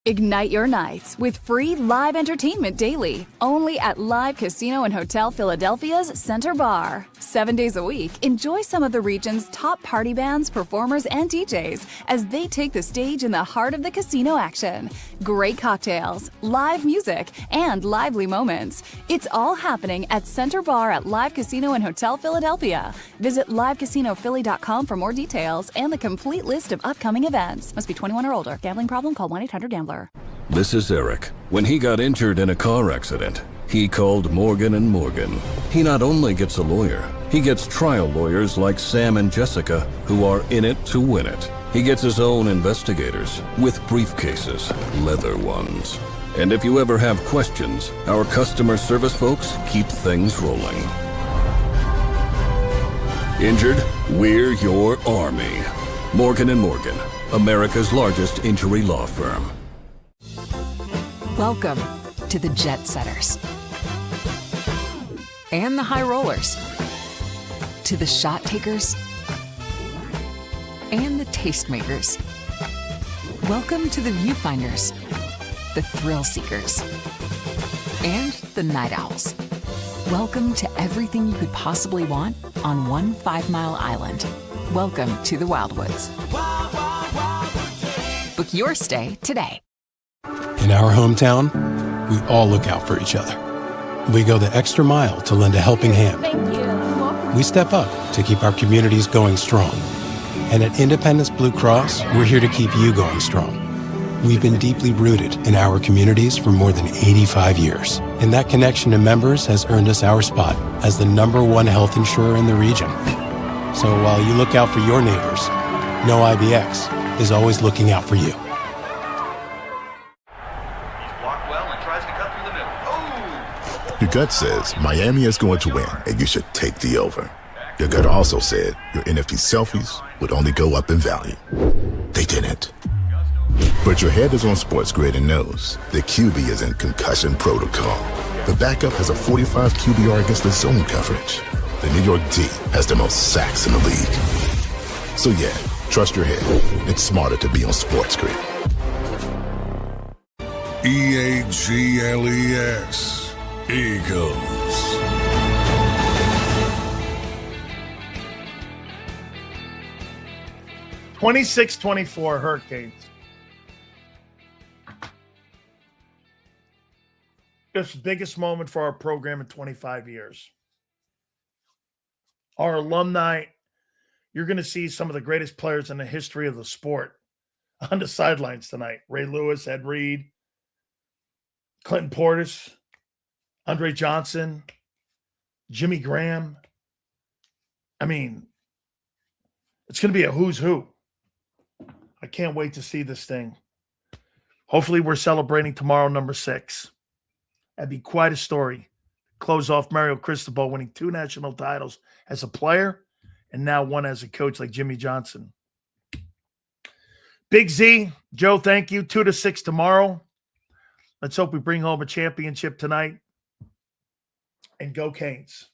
Ignite your nights with free live entertainment daily, only at Live Casino and Hotel Philadelphia's Center Bar. 7 days a week, enjoy some of the region's top party bands, performers, and DJs as they take the stage in the heart of the casino action. Great cocktails, live music, and lively moments. It's all happening at Center Bar at Live Casino and Hotel Philadelphia. Visit livecasinophilly.com for more details and the complete list of upcoming events. Must be 21 or older. Gambling problem? Call 1-800-GAMBLER. This is Eric. When he got injured in a car accident, he called Morgan & Morgan. He not only gets a lawyer, he gets trial lawyers like Sam and Jessica who are in it to win it. He gets his own investigators with briefcases, leather ones. And if you ever have questions, our customer service folks keep things rolling. Injured? We're your army. Morgan & Morgan, America's largest injury law firm. Welcome to the Jet Setters and the High Rollers, to the Shot Takers and the Tastemakers. Welcome to the Viewfinders, the Thrill Seekers, and the Night Owls. Welcome to everything you could possibly want on one 5-mile island. Welcome to the Wildwoods. Book your stay today. In our hometown, we all look out for each other. We go the extra mile to lend a helping hand. Thank you. We step up to keep our communities going strong. And at Independence Blue Cross, we're here to keep you going strong. We've been deeply rooted in our communities for more than 85 years. And that connection to members has earned us our spot as the #1 health insurer in the region. So while you look out for your neighbors, know IBX is always looking out for you. Your gut says Miami is going to win, and you should take the over. Your gut also said your NFC selfies would only go up in value. They didn't. But your head is on Sports Grid and knows the QB is in concussion protocol. The backup has a 45 QBR against the zone coverage. The New York D has the most sacks in the league. So yeah, trust your head. It's smarter to be on Sports Grid. EAGLES. Eagles. (26-24) Hurricanes. It's the biggest moment for our program in 25 years. Our alumni, you're going to see some of the greatest players in the history of the sport on the sidelines tonight. Ray Lewis, Ed Reed, Clinton Portis, Andre Johnson, Jimmy Graham. I mean, it's going to be a who's who. I can't wait to see this thing. Hopefully we're celebrating tomorrow, number 6. That'd be quite a story. Close off Mario Cristobal winning 2 national titles as a player and now 1 as a coach like Jimmy Johnson. Big Z, Joe, thank you. 2-6 tomorrow. Let's hope we bring home a championship tonight. And go Canes.